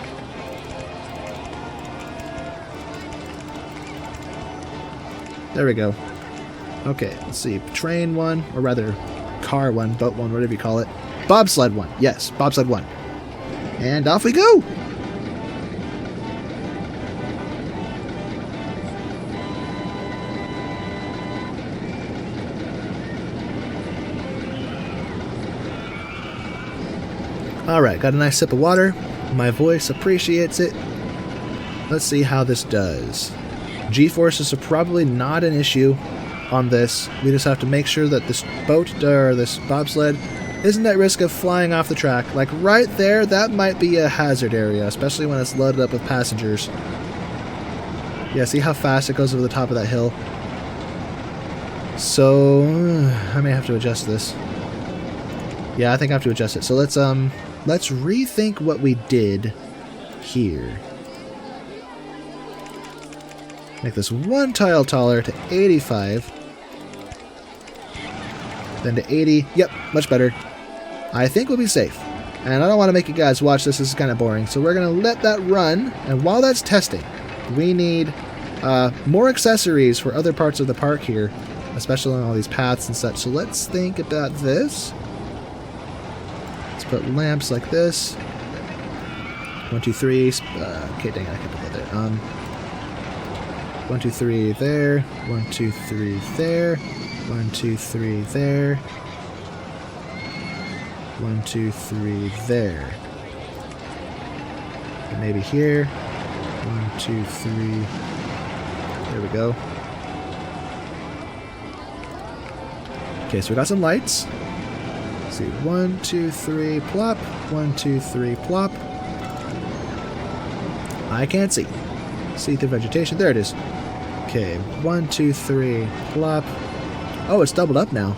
There we go. Okay, let's see. Train 1, or rather, car 1, boat 1, whatever you call it. Bobsled 1. Yes, bobsled 1. And off we go! Alright, got a nice sip of water. My voice appreciates it. Let's see how this does. G-forces are probably not an issue on this. We just have to make sure that this boat, or this bobsled, isn't at risk of flying off the track. Like right there, that might be a hazard area, especially when it's loaded up with passengers. Yeah, see how fast it goes over the top of that hill? So, I may have to adjust this. Yeah, I think I have to adjust it. So let's rethink what we did here. Make this 1 tile taller to 85. Then to 80. Yep, much better. I think we'll be safe. And I don't want to make you guys watch this. This is kind of boring. So we're going to let that run. And while that's testing, we need more accessories for other parts of the park here. Especially on all these paths and such. So let's think about this. Let's put lamps like this. 1, 2, 3. Okay, dang it, I can put that there. 1, 2, 3 there. 1, 2, 3 there. 1, 2, 3 there. 1, 2, 3 there. And maybe here. 1, 2, 3. There we go. Okay, so we got some lights. Let's see. 1, 2, 3, plop. 1, 2, 3, plop. I can't see. See through vegetation. There it is. Okay, 1, 2, 3, plop. Oh, it's doubled up now.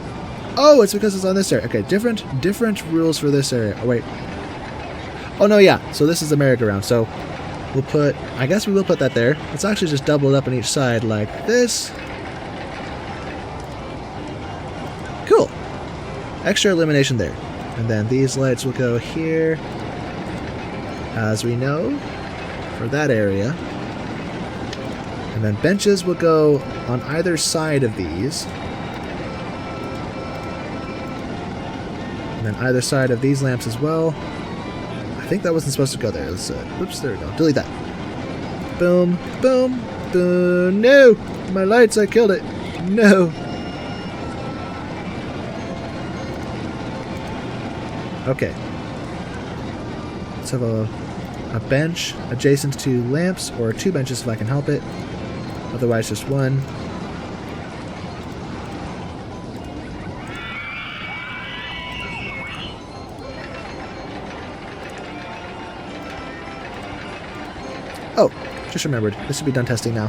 Oh, it's because it's on this area. Okay, different rules for this area. Oh, wait. Oh, no, yeah. So this is the merry-go-round. So we'll put... I guess we will put that there. It's actually just doubled up on each side like this. Cool. Extra illumination there. And then these lights will go here. As we know, for that area. And then benches will go on either side of these. And then either side of these lamps as well. I think that wasn't supposed to go there. Let's, oops, there we go. Delete that. Boom, boom, boom. No! My lights, I killed it. No. Okay. Let's have a bench adjacent to lamps, or 2 benches if I can help it. Otherwise, just 1. Oh, just remembered. This should be done testing now.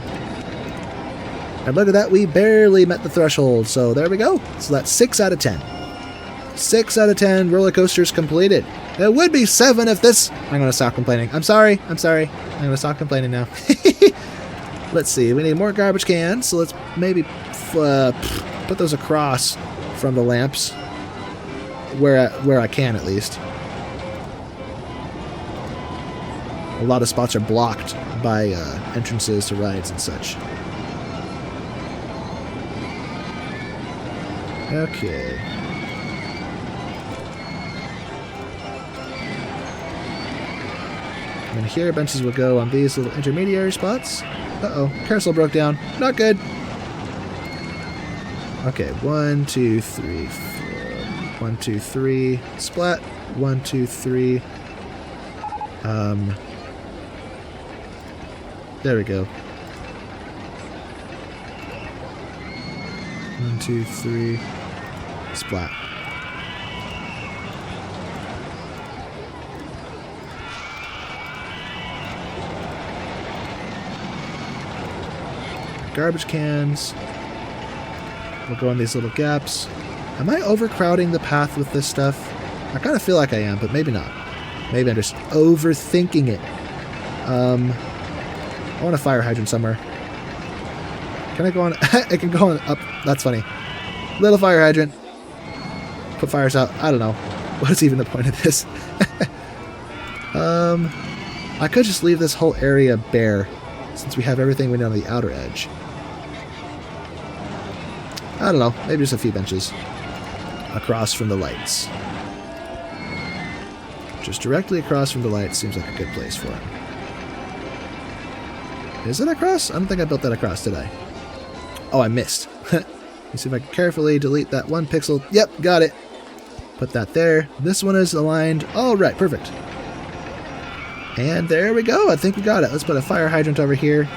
And look at that, we barely met the threshold, so there we go. So that's 6 out of 10. 6 out of 10 roller coasters completed. It would be 7 if this... I'm going to stop complaining. I'm sorry. I'm going to stop complaining now. Let's see, we need more garbage cans, so let's maybe put those across from the lamps, where I can at least. A lot of spots are blocked by entrances to rides and such. Okay. And here benches will go on these little intermediary spots. Uh-oh, carousel broke down. Not good. Okay, 1, 2, 3, 4. 1, 2, 3. Splat. 1, 2, 3. There we go. 1, 2, 3. Splat. Garbage cans. We'll go in these little gaps. Am I overcrowding the path with this stuff? I kind of feel like I am, but maybe not. Maybe I'm just overthinking it. I want a fire hydrant somewhere. Can I go on? I can go on up. That's funny. Little fire hydrant. Put fires out. I don't know. What's even the point of this? I could just leave this whole area bare, since we have everything we need on the outer edge. I don't know. Maybe just a few benches across from the lights. Just directly across from the lights seems like a good place for it. Is it across? I don't think I built that across, did I? Oh, I missed. Let me see if I can carefully delete that one pixel. Yep, got it. Put that there. This one is aligned. All right, perfect. And there we go. I think we got it. Let's put a fire hydrant over here.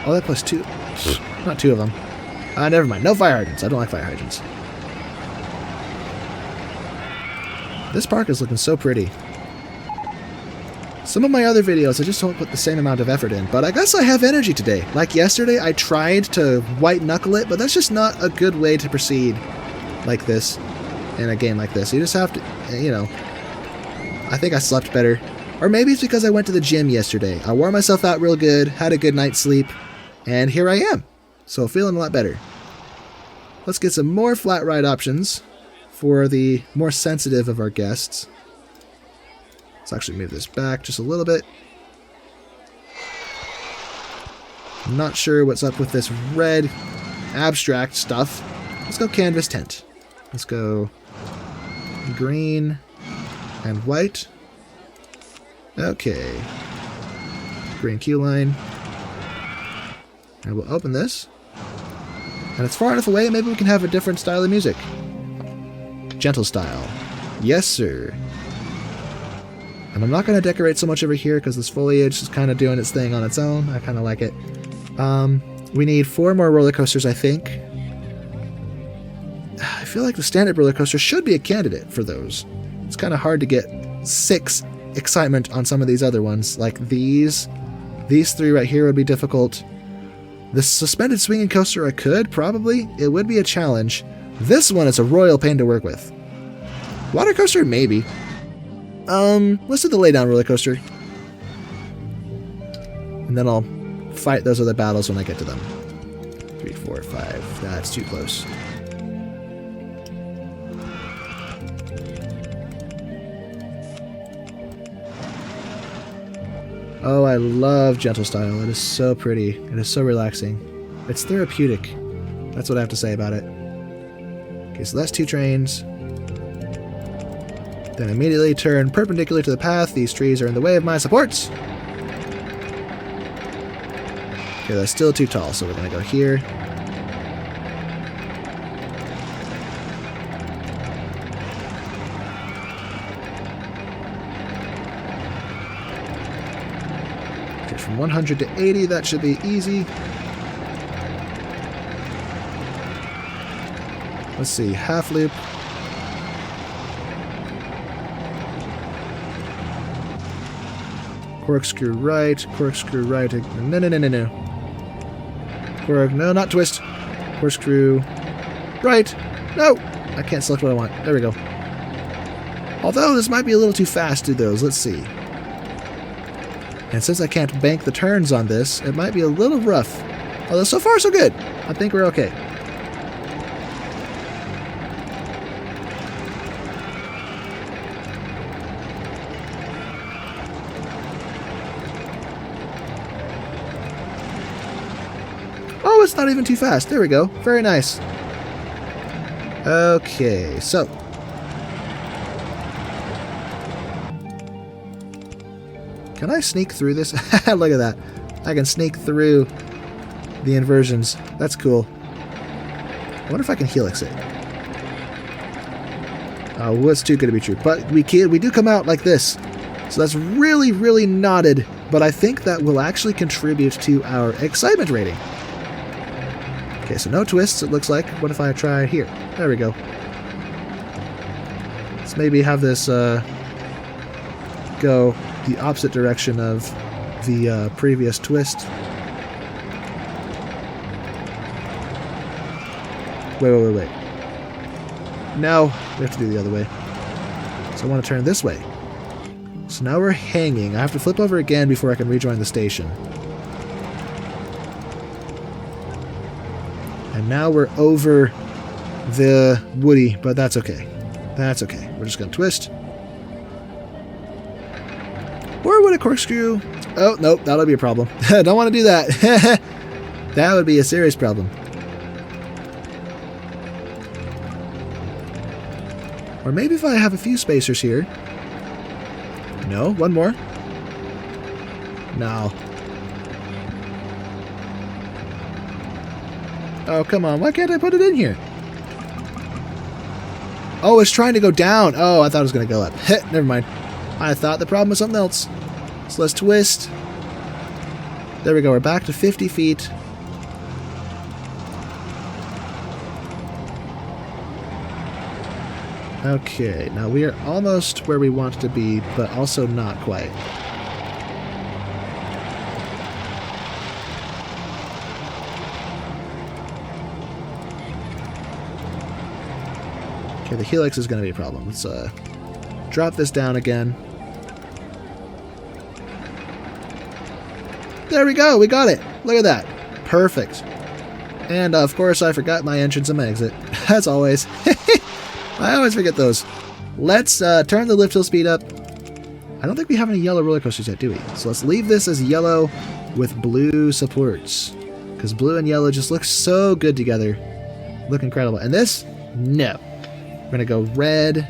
Oh, that plus 2. Not 2 of them. Never mind. No fire hydrants. I don't like fire hydrants. This park is looking so pretty. Some of my other videos, I just don't put the same amount of effort in, but I guess I have energy today. Like yesterday, I tried to white knuckle it, but that's just not a good way to proceed like this in a game like this. You just have to, you know, I think I slept better. Or maybe it's because I went to the gym yesterday. I wore myself out real good, had a good night's sleep, and here I am. So feeling a lot better. Let's get some more flat ride options for the more sensitive of our guests. Let's actually move this back just a little bit. I'm not sure what's up with this red abstract stuff. Let's go canvas tent. Let's go green and white. Okay. Green queue line. And we'll open this. And it's far enough away, maybe we can have a different style of music. Gentle style. Yes, sir. And I'm not going to decorate so much over here because this foliage is kind of doing its thing on its own. I kind of like it. We need 4 more roller coasters, I think. I feel like the standard roller coaster should be a candidate for those. It's kind of hard to get 6 excitement on some of these other ones. Like these 3 right here would be difficult. The suspended swinging coaster I could, probably. It would be a challenge. This one is a royal pain to work with. Water coaster, maybe. Let's do the laydown roller coaster. And then I'll fight those other battles when I get to them. 3, 4, 5. That's too close. Oh, I love gentle style. It is so pretty. It is so relaxing. It's therapeutic. That's what I have to say about it. Okay, so that's 2 trains. Then immediately turn perpendicular to the path. These trees are in the way of my supports. Okay, that's still too tall, so we're going to go here. Okay, from 100 to 80, that should be easy. Let's see, half loop. Corkscrew right, corkscrew right. No, no, no, no, no. No, not twist. Corkscrew right. No! I can't select what I want. There we go. Although this might be a little too fast to do those. Let's see. And since I can't bank the turns on this, it might be a little rough. Although so far so good. I think we're okay. Oh, it's not even too fast. There we go. Very nice. Okay, so. Can I sneak through this? Look at that. I can sneak through the inversions. That's cool. I wonder if I can helix it. Oh, what's too good to be true. But we do come out like this. So that's really, really knotted. But I think that will actually contribute to our excitement rating. Okay, so no twists, it looks like. What if I try here? There we go. Let's maybe have this go the opposite direction of the previous twist. Wait. No, we have to do the other way. So I want to turn this way. So now we're hanging. I have to flip over again before I can rejoin the station. And now we're over the Woody, but that's okay. That's okay. We're just going to twist. Or would a corkscrew? Oh, nope, that'll be a problem. Don't want to do that. That would be a serious problem. Or maybe if I have a few spacers here. No, one more. No. Oh, come on. Why can't I put it in here? Oh, it's trying to go down. Oh, I thought it was going to go up. Never mind. I thought the problem was something else. So let's twist. There we go. We're back to 50 feet. Okay, now we are almost where we want to be, but also not quite. Okay, the helix is going to be a problem. Let's drop this down again. There we go, we got it. Look at that. Perfect. And of course I forgot my entrance and my exit, as always. I always forget those. Let's turn the lift hill speed up. I don't think we have any yellow roller coasters yet, do we? So let's leave this as yellow with blue supports. Because blue and yellow just look so good together. Look incredible. And this? No. We're going to go red.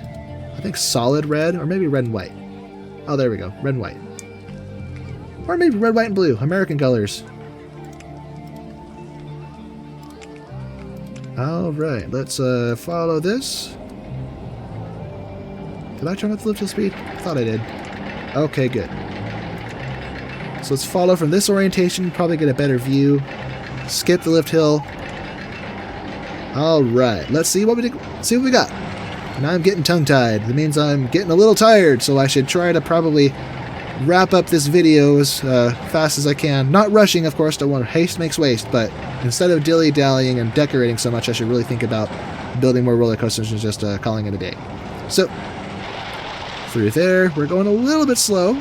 I think solid red, or maybe red and white. Oh, there we go. Red and white. Or maybe red, white, and blue. American colors. Alright, let's follow this. Did I turn up the lift hill speed? I thought I did. Okay, good. So let's follow from this orientation, probably get a better view. Skip the lift hill. Alright, let's see what we got. Now I'm getting tongue-tied. That means I'm getting a little tired, so I should try to probably wrap up this video as fast as I can. Not rushing, of course, don't want haste makes waste, but instead of dilly-dallying and decorating so much, I should really think about building more roller coasters and just calling it a day. So, through there, we're going a little bit slow.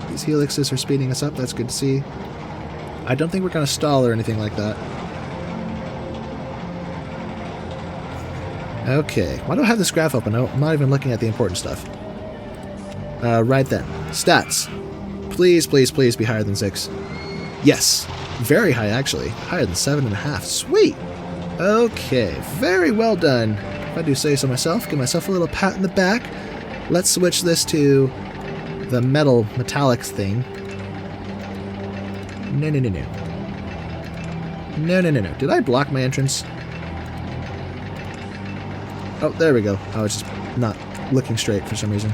These helixes are speeding us up, that's good to see. I don't think we're going to stall or anything like that. Okay, why do I have this graph open? I'm not even looking at the important stuff. Right then. Stats. Please, please, please be higher than 6. Yes. Very high, actually. Higher than 7.5. Sweet. Okay. Very well done. If I do say so myself, give myself a little pat in the back. Let's switch this to the metallic thing. No. No. Did I block my entrance? Oh, there we go. I was just not looking straight for some reason.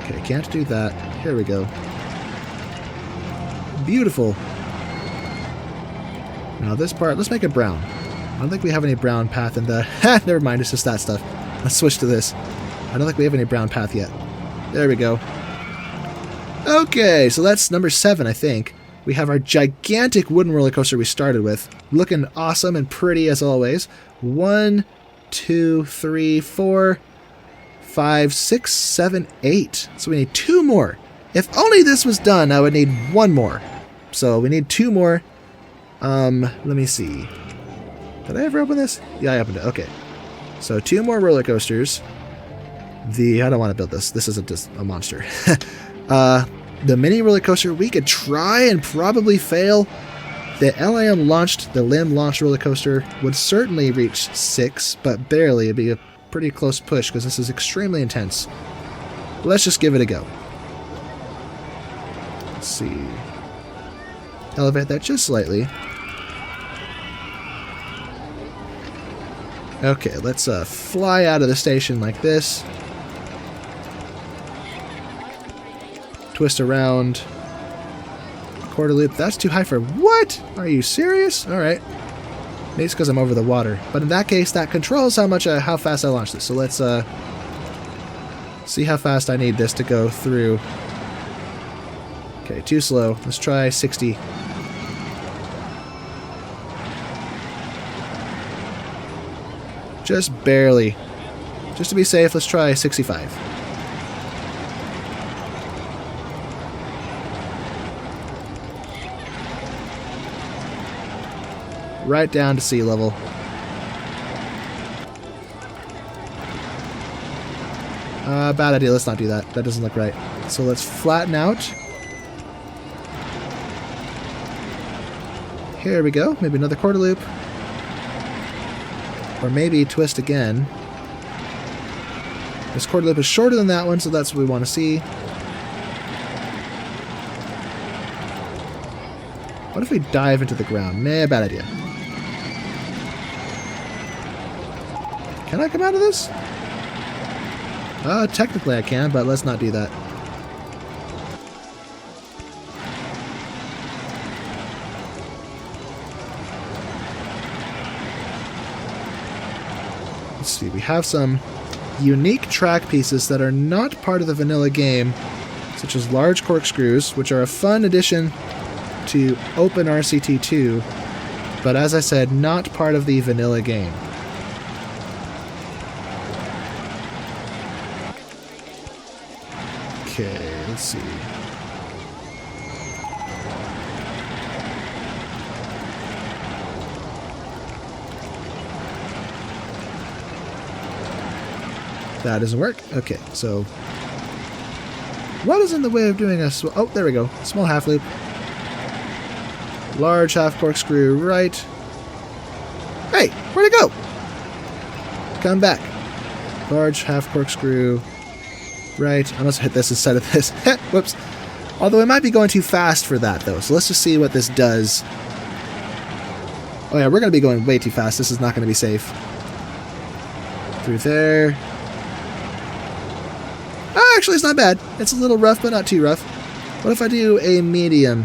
Okay, can't do that. Here we go. Beautiful. Now this part, let's make it brown. I don't think we have any brown path in the... Never mind, it's just that stuff. Let's switch to this. I don't think we have any brown path yet. There we go. Okay, so that's number 7, I think. We have our gigantic wooden roller coaster we started with. Looking awesome and pretty as always. 1, 2, 3, 4, 5, 6, 7, 8. So we need 2 more. If only this was done, I would need 1 more. So we need 2 more. Let me see. Did I ever open this? Yeah, I opened it. Okay. So 2 more roller coasters. I don't want to build this. This isn't just a monster. The mini roller coaster, we could try and probably fail. The LIM Launched Roller Coaster would certainly reach 6, but barely. It'd be a pretty close push because this is extremely intense. Let's just give it a go. Let's see. Elevate that just slightly. Okay, let's fly out of the station like this. Twist around. Quarter loop. That's too high for... What? Are you serious? Alright. Maybe it's because I'm over the water. But in that case, that controls how fast I launch this. So let's see how fast I need this to go through. Okay, too slow. Let's try 60. Just barely. Just to be safe, let's try 65. Right down to sea level. Bad idea. Let's not do that. That doesn't look right. So let's flatten out. Here we go. Maybe another quarter loop. Or maybe twist again. This quarter loop is shorter than that one, so that's what we want to see. What if we dive into the ground? Nah, bad idea. Can I come out of this? Technically I can, but let's not do that. Let's see, we have some unique track pieces that are not part of the vanilla game, such as large corkscrews, which are a fun addition to open RCT2, but as I said, not part of the vanilla game. Okay, let's see. That doesn't work. Okay, so what is in the way of doing a... Oh, there we go. Small half loop. Large half corkscrew right. Hey, where'd it go? Come back. Large half corkscrew right. I must have hit this instead of this. Whoops. Although I might be going too fast for that, though. So let's just see what this does. Oh yeah, we're going to be going way too fast. This is not going to be safe. Through there. Oh, actually, it's not bad. It's a little rough, but not too rough. What if I do a medium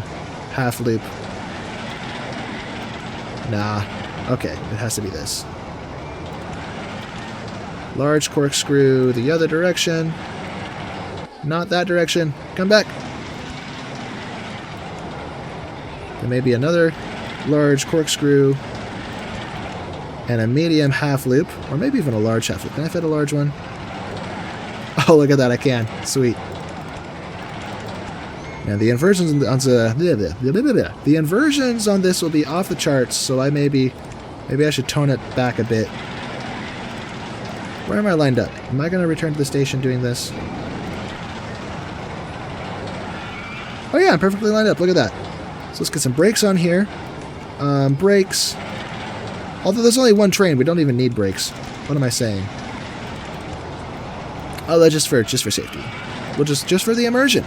half loop? Nah. Okay, it has to be this. Large corkscrew the other direction. Not that direction. Come back. There may be another large corkscrew and a medium half loop, or maybe even a large half loop. Can I fit a large one? Oh, look at that, I can. Sweet. And the inversions on the inversions on this will be off the charts, so maybe I should tone it back a bit. Where am I lined up? Am I going to return to the station doing this? Oh yeah, I'm perfectly lined up. Look at that. So let's get some brakes on here. Brakes. Although there's only one train, we don't even need brakes. What am I saying? Oh, that's just for safety. Well, just for the immersion.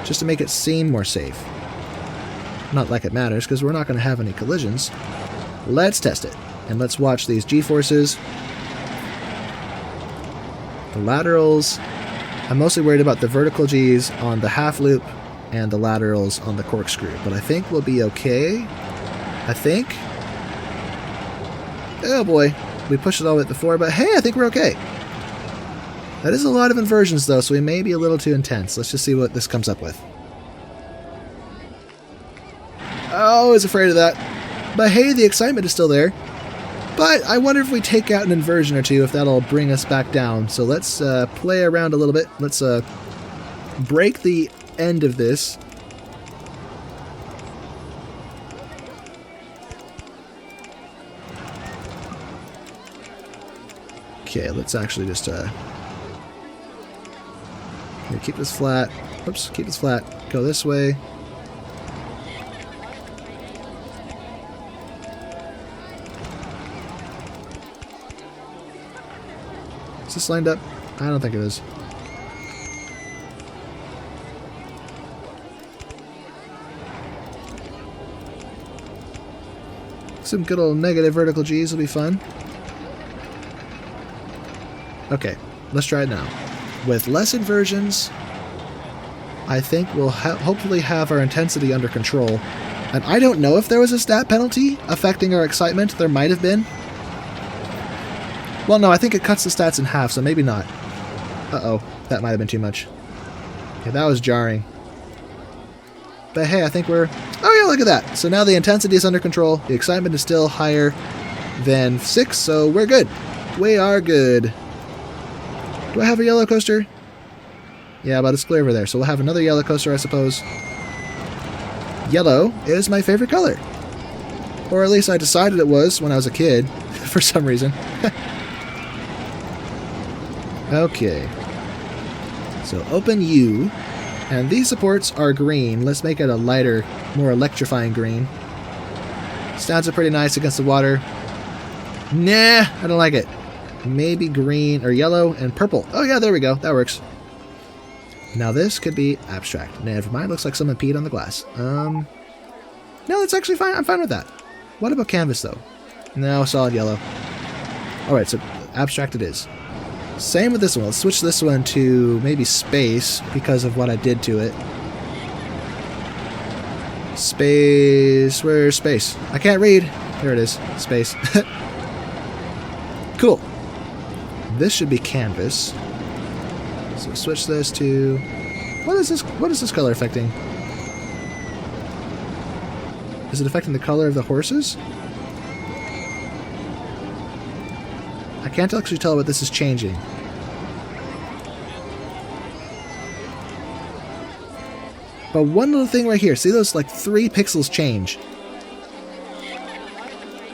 Just to make it seem more safe. Not like it matters, because we're not going to have any collisions. Let's test it. And let's watch these G-forces. The laterals. I'm mostly worried about the vertical G's on the half loop and the laterals on the corkscrew. But I think we'll be okay. I think. Oh boy. We pushed it all the way at the floor, but hey, I think we're okay. That is a lot of inversions, though, so we may be a little too intense. Let's just see what this comes up with. Oh, I was afraid of that. But hey, the excitement is still there. But I wonder if we take out an inversion or two, if that'll bring us back down. So let's play around a little bit. Let's break the end of this. Okay, let's actually just... keep this flat. Oops, keep this flat. Go this way. Is this lined up? I don't think it is. Some good old negative vertical G's will be fun. Okay, let's try it now. With less inversions, I think we'll hopefully have our intensity under control. And I don't know if there was a stat penalty affecting our excitement. There might have been. Well, no, I think it cuts the stats in half, so maybe not. Uh-oh, that might have been too much. Okay, that was jarring. But hey, I think we're... Oh yeah, look at that. So now the intensity is under control. The excitement is still higher than 6, so we're good. We are good. Do I have a yellow coaster? Yeah, but it's clear over there. So we'll have another yellow coaster, I suppose. Yellow is my favorite color. Or at least I decided it was when I was a kid, for some reason. Okay. So open U. And these supports are green. Let's make it a lighter, more electrifying green. Stands up pretty nice against the water. Nah, I don't like it. Maybe green or yellow and purple. Oh yeah, there we go. That works. Now this could be abstract. Never mind. Looks like someone peed on the glass. No, it's actually fine. I'm fine with that. What about canvas though? No, solid yellow. Alright, so abstract it is. Same with this one. Let's switch this one to maybe space because of what I did to it. Space. Where's space? I can't read. There it is. Space. Cool. This should be canvas. So switch this to... What is this? What is this color affecting? Is it affecting the color of the horses? I can't actually tell what this is changing. But one little thing right here. See those like 3 pixels change?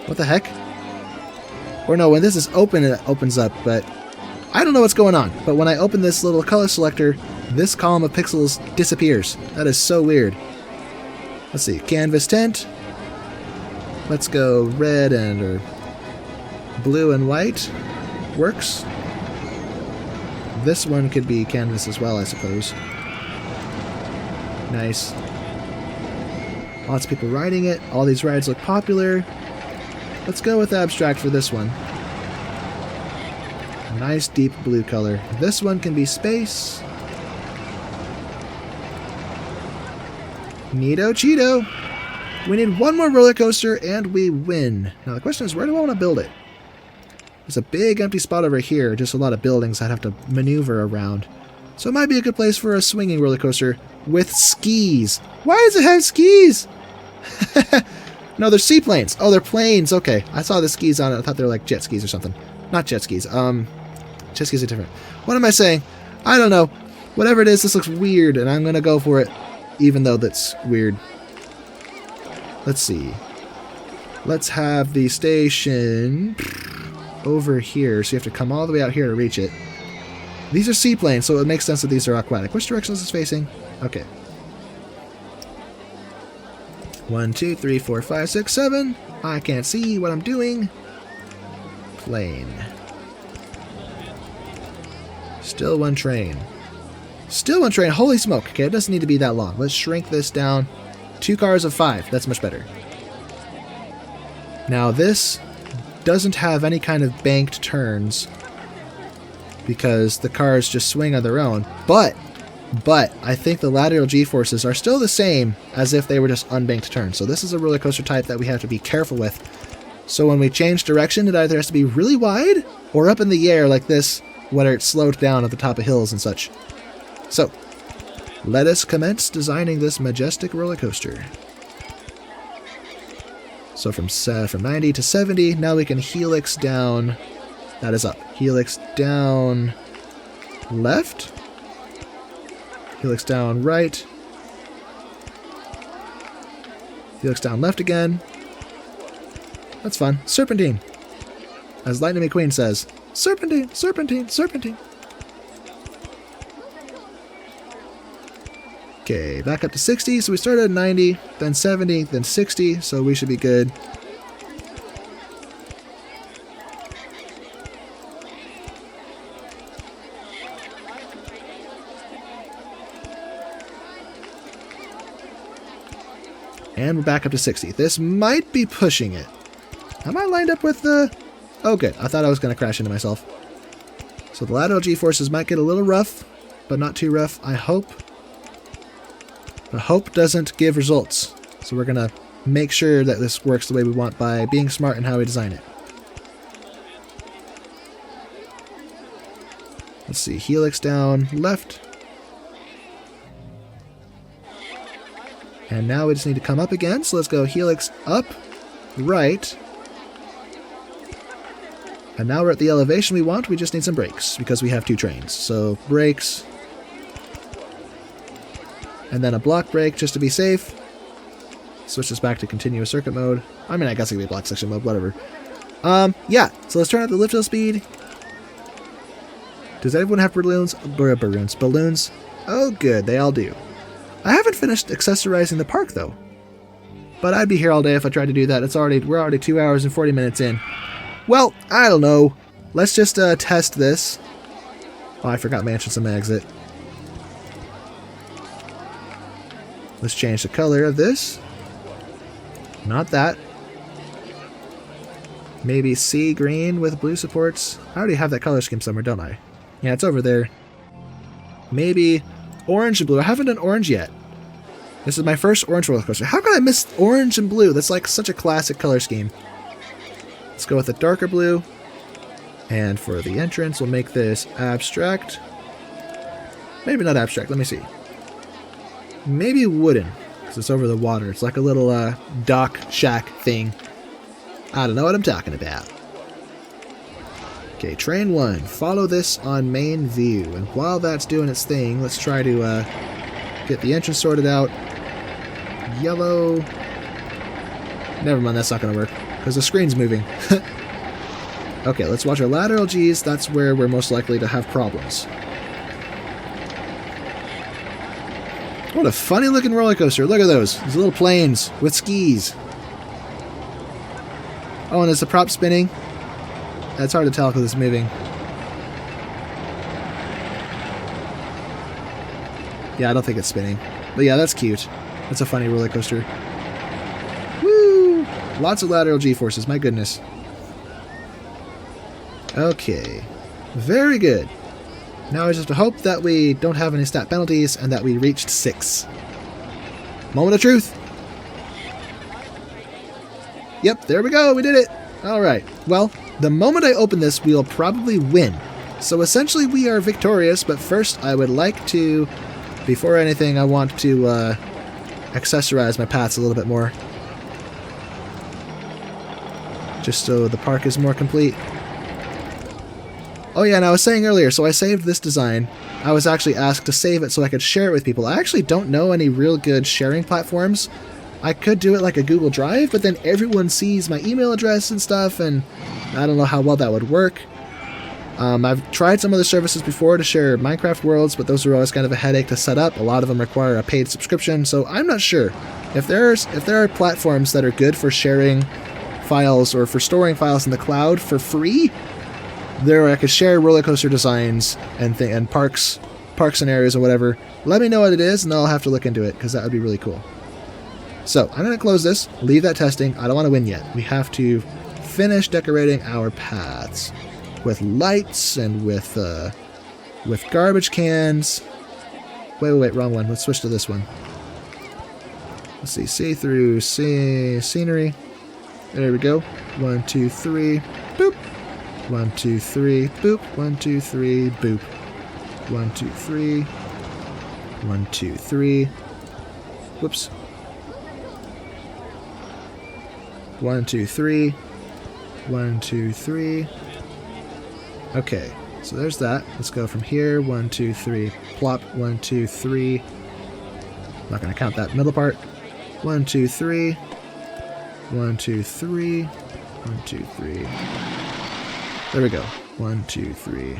What the heck? Or no, when this is open, it opens up, but I don't know what's going on. But when I open this little color selector, this column of pixels disappears. That is so weird. Let's see. Canvas tint. Let's go red and or blue and white. Works. This one could be canvas as well, I suppose. Nice. Lots of people riding it. All these rides look popular. Let's go with abstract for this one. A nice deep blue color. This one can be space. Neato Cheeto. We need one more roller coaster and we win. Now the question is, where do I want to build it? There's a big empty spot over here, just a lot of buildings I'd have to maneuver around. So it might be a good place for a swinging roller coaster with skis. Why does it have skis? No, they're seaplanes. Oh, they're planes. Okay, I saw the skis on it. I thought they were like jet skis or something. Not jet skis. Jet skis are different. What am I saying? I don't know. Whatever it is, this looks weird, and I'm going to go for it, even though that's weird. Let's see. Let's have the station over here, so you have to come all the way out here to reach it. These are seaplanes, so it makes sense that these are aquatic. Which direction is this facing? Okay. 1, 2, 3, 4, 5, 6, 7. I can't see what I'm doing. Plane. Still one train. Still one train. Holy smoke. Okay, it doesn't need to be that long. Let's shrink this down. 2 cars of 5. That's much better. Now this doesn't have any kind of banked turns because the cars just swing on their own. But I think the lateral g-forces are still the same as if they were just unbanked turns. So this is a roller coaster type that we have to be careful with. So when we change direction, it either has to be really wide or up in the air like this, where it's slowed down at the top of hills and such. So let us commence designing this majestic roller coaster. So from 90 to 70, now we can helix down. That is up. Helix down left. Helix down right. Helix down left again. That's fun. Serpentine. As Lightning McQueen says. Serpentine, serpentine, serpentine. Okay, back up to 60. So we started at 90, then 70, then 60. So we should be good. And we're back up to 60. This might be pushing it. Am I lined up with the... Oh, good. I thought I was going to crash into myself. So the lateral g-forces might get a little rough, but not too rough, I hope. But hope doesn't give results. So we're going to make sure that this works the way we want by being smart in how we design it. Let's see. Helix down left. And now we just need to come up again. So let's go helix up, right. And now we're at the elevation we want. We just need some brakes because we have 2 trains. So brakes. And then a block brake just to be safe. Switch this back to continuous circuit mode. I mean, I guess it could be block section mode, whatever. Yeah. So let's turn up the lift hill speed. Does everyone have balloons? Balloons? Oh, good. They all do. I haven't finished accessorizing the park, though. But I'd be here all day if I tried to do that. We're already 2 hours and 40 minutes in. Well, I don't know. Let's just test this. Oh, I forgot my entrance and my exit. Let's change the color of this. Not that. Maybe sea green with blue supports. I already have that color scheme somewhere, don't I? Yeah, it's over there. Maybe orange and blue. I haven't done orange yet. This is my first orange roller coaster. How could I miss orange and blue? That's like such a classic color scheme. Let's go with a darker blue. And for the entrance, we'll make this abstract. Maybe not abstract. Let me see. Maybe wooden, because it's over the water. It's like a little dock shack thing. I don't know what I'm talking about. Okay, train 1. Follow this on main view. And while that's doing its thing, let's try to get the entrance sorted out. Yellow. Never mind, that's not going to work, because the screen's moving. Okay, let's watch our lateral Gs. That's where we're most likely to have problems. What a funny looking roller coaster. Look at those. These little planes with skis. Oh, and is the prop spinning? That's hard to tell because it's moving. Yeah, I don't think it's spinning. But yeah, that's cute. That's a funny roller coaster. Woo! Lots of lateral G-forces, my goodness. Okay. Very good. Now I just hope that we don't have any stat penalties and that we reached 6. Moment of truth. Yep, there we go. We did it. All right. Well, the moment I open this, we'll probably win. So essentially we are victorious, but first I would like to, before anything, I want to accessorize my paths a little bit more. Just so the park is more complete. Oh yeah, and I was saying earlier, so I saved this design. I was actually asked to save it so I could share it with people. I actually don't know any real good sharing platforms. I could do it like a Google Drive, but then everyone sees my email address and stuff, and I don't know how well that would work. I've tried some other services before to share Minecraft worlds, but those are always kind of a headache to set up. A lot of them require a paid subscription, so I'm not sure. If there are platforms that are good for sharing files or for storing files in the cloud for free, there I could share roller coaster designs and park scenarios or whatever. Let me know what it is, and I'll have to look into it, because that would be really cool. So I'm going to close this, leave that testing. I don't want to win yet. We have to finish decorating our paths with lights and with garbage cans. Wait, wrong one. Let's switch to this one. Let's see through scenery. There we go. 1, 2, 3, boop. 1, 2, 3, boop. 1, 2, 3, boop. 1, 2, 3. 1, 2, 3. Whoops. 1, 2, 3. 1, 2, 3. Okay, so there's that. Let's go from here. 1, 2, 3. Plop. 1, 2, 3. I'm not going to count that middle part. 1, 2, 3. 1, 2, 3. 1, 2, 3. There we go. 1, 2, 3.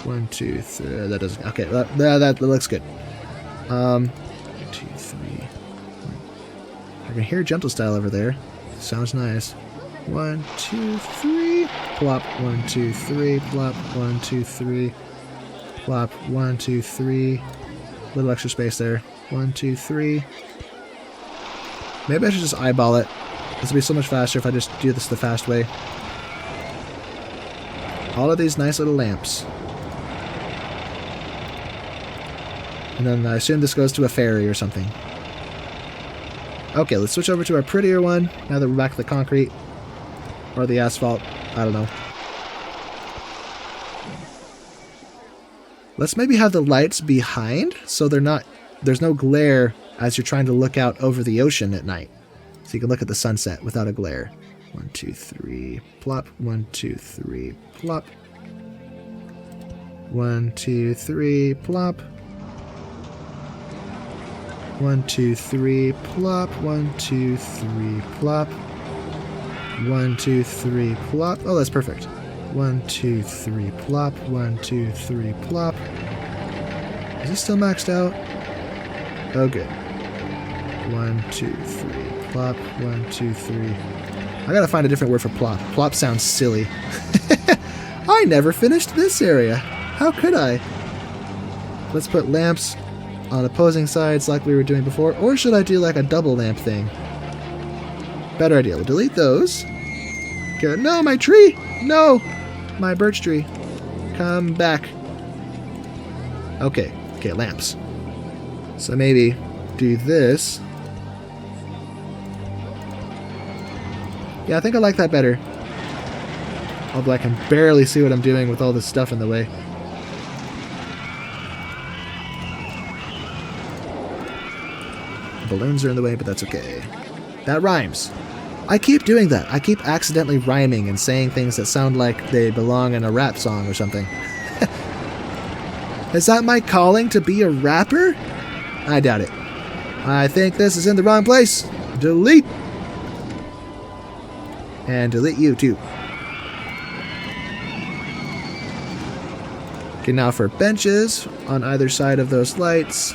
1, 2, 3. That doesn't. Okay, that looks good. 2, 3. I can hear gentle style over there. Sounds nice. 1, 2, 3. Plop. 1, 2, 3. Plop. 1, 2, 3. Plop. 1, 2, 3. Little extra space there. 1, 2, 3. Maybe I should just eyeball it. This would be so much faster if I just do this the fast way. All of these nice little lamps. And then I assume this goes to a ferry or something. Okay, let's switch over to our prettier one, now that we're back to the concrete. Or the asphalt. I don't know. Let's maybe have the lights behind, so they're not... There's no glare as you're trying to look out over the ocean at night. So you can look at the sunset without a glare. 1, 2, 3, plop. 1, 2, 3, plop. 1, 2, 3, plop. 1, 2, 3, plop. 1, 2, 3, plop. 1, 2, 3, plop. Oh, that's perfect. 1, 2, 3, plop. 1, 2, 3, plop. Is he still maxed out? Oh, good. 1, 2, 3, plop. 1, 2, 3. I gotta find a different word for plop. Plop sounds silly. I never finished this area. How could I? Let's put lamps on opposing sides like we were doing before. Or should I do like a double lamp thing? Better idea. We'll delete those. Okay, no, my tree! No! My birch tree. Come back. Okay. Okay, lamps. So maybe do this. Yeah, I think I like that better. Although I can barely see what I'm doing with all this stuff in the way. Balloons are in the way, but that's okay. That rhymes. I keep doing that. I keep accidentally rhyming and saying things that sound like they belong in a rap song or something. Is that my calling to be a rapper? I doubt it. I think this is in the wrong place. Delete. And delete you too. Okay, now for benches on either side of those lights.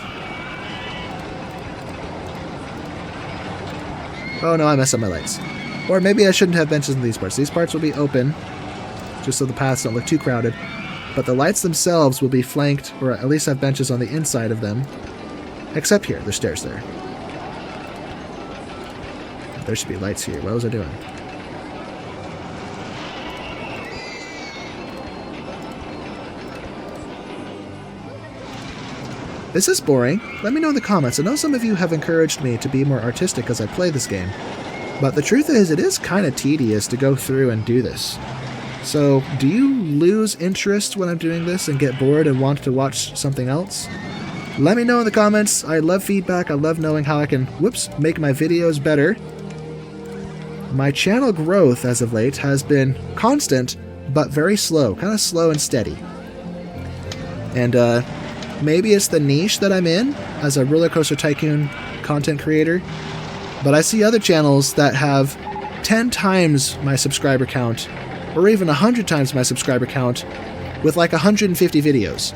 Oh no, I messed up my lights. Or maybe I shouldn't have benches in these parts. These parts will be open, just so the paths don't look too crowded. But the lights themselves will be flanked, or at least have benches on the inside of them. Except here, there's stairs there. There should be lights here. What was I doing? This is boring. Let me know in the comments. I know some of you have encouraged me to be more artistic as I play this game. But the truth is, it is kind of tedious to go through and do this. So, do you lose interest when I'm doing this and get bored and want to watch something else? Let me know in the comments. I love feedback. I love knowing how I can, make my videos better. My channel growth as of late has been constant, but very slow. Kind of slow and steady. And, maybe it's the niche that I'm in as a RollerCoaster Tycoon content creator. But I see other channels that have 10 times my subscriber count, or even 100 times my subscriber count, with like 150 videos.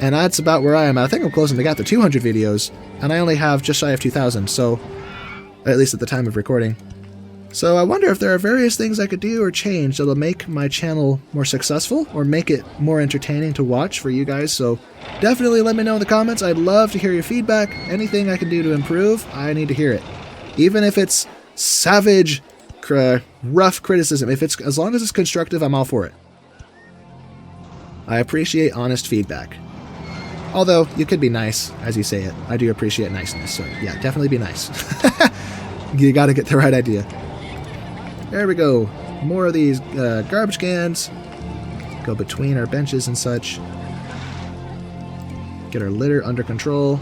And that's about where I am. I think I'm closing the gap to 200 videos, and I only have just shy of 2,000, so at least at the time of recording. So I wonder if there are various things I could do or change that'll make my channel more successful, or make it more entertaining to watch for you guys. So definitely let me know in the comments. I'd love to hear your feedback. Anything I can do to improve, I need to hear it. Even if it's savage, rough criticism, as long as it's constructive, I'm all for it. I appreciate honest feedback. Although, you could be nice as you say it. I do appreciate niceness, so yeah, definitely be nice. You gotta get the right idea. There we go. More of these garbage cans. Go between our benches and such. Get our litter under control.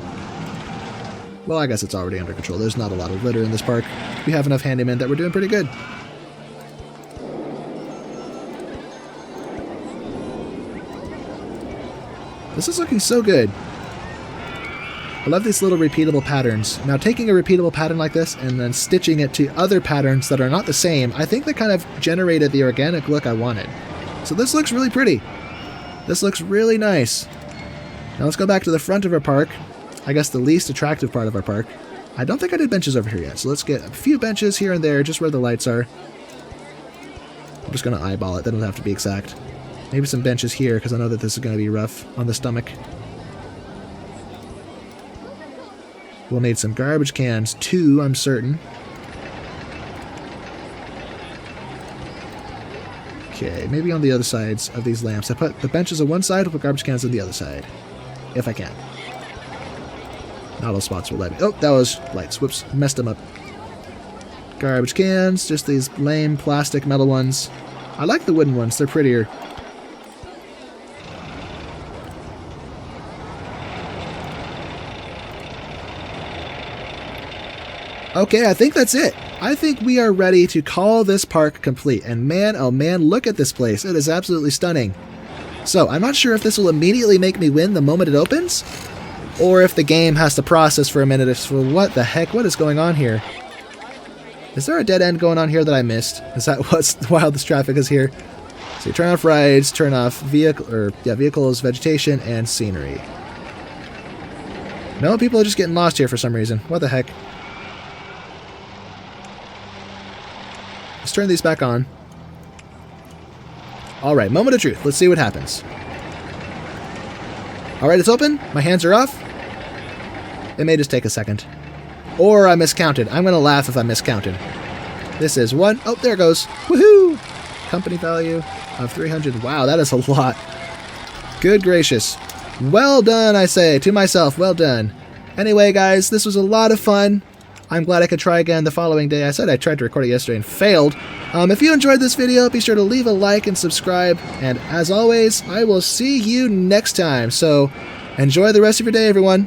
Well, I guess it's already under control. There's not a lot of litter in this park. We have enough handymen that we're doing pretty good. This is looking so good. I love these little repeatable patterns. Now, taking a repeatable pattern like this and then stitching it to other patterns that are not the same, I think that kind of generated the organic look I wanted. So this looks really pretty. This looks really nice. Now let's go back to the front of our park. I guess the least attractive part of our park. I don't think I did benches over here yet, so let's get a few benches here and there, just where the lights are. I'm just going to eyeball it. They don't have to be exact. Maybe some benches here, because I know that this is going to be rough on the stomach. We'll need some garbage cans, too, I'm certain. Okay, maybe on the other sides of these lamps. I put the benches on one side, I'll put garbage cans on the other side. If I can. Not all spots will let me. Oh, that was lights. Whoops, messed them up. Garbage cans, just these lame plastic metal ones. I like the wooden ones, they're prettier. Okay, I think that's it. I think we are ready to call this park complete. And man, oh man, look at this place. It is absolutely stunning. So, I'm not sure if this will immediately make me win the moment it opens, or if the game has to process for a minute. For what the heck? What is going on here? Is there a dead end going on here that I missed? Is that what's wildest traffic is here? So you turn off rides, turn off vehicles, vegetation, and scenery. No, people are just getting lost here for some reason. What the heck? Let's turn these back on. Alright, moment of truth. Let's see what happens. Alright, it's open. My hands are off. It may just take a second. Or I miscounted. I'm going to laugh if I miscounted. This is one. Oh, there it goes. Woohoo! Company value of 300. Wow, that is a lot. Good gracious. Well done, I say to myself. Well done. Anyway, guys, this was a lot of fun. I'm glad I could try again the following day. I said I tried to record it yesterday and failed. If you enjoyed this video, be sure to leave a like and subscribe. And as always, I will see you next time. So enjoy the rest of your day, everyone.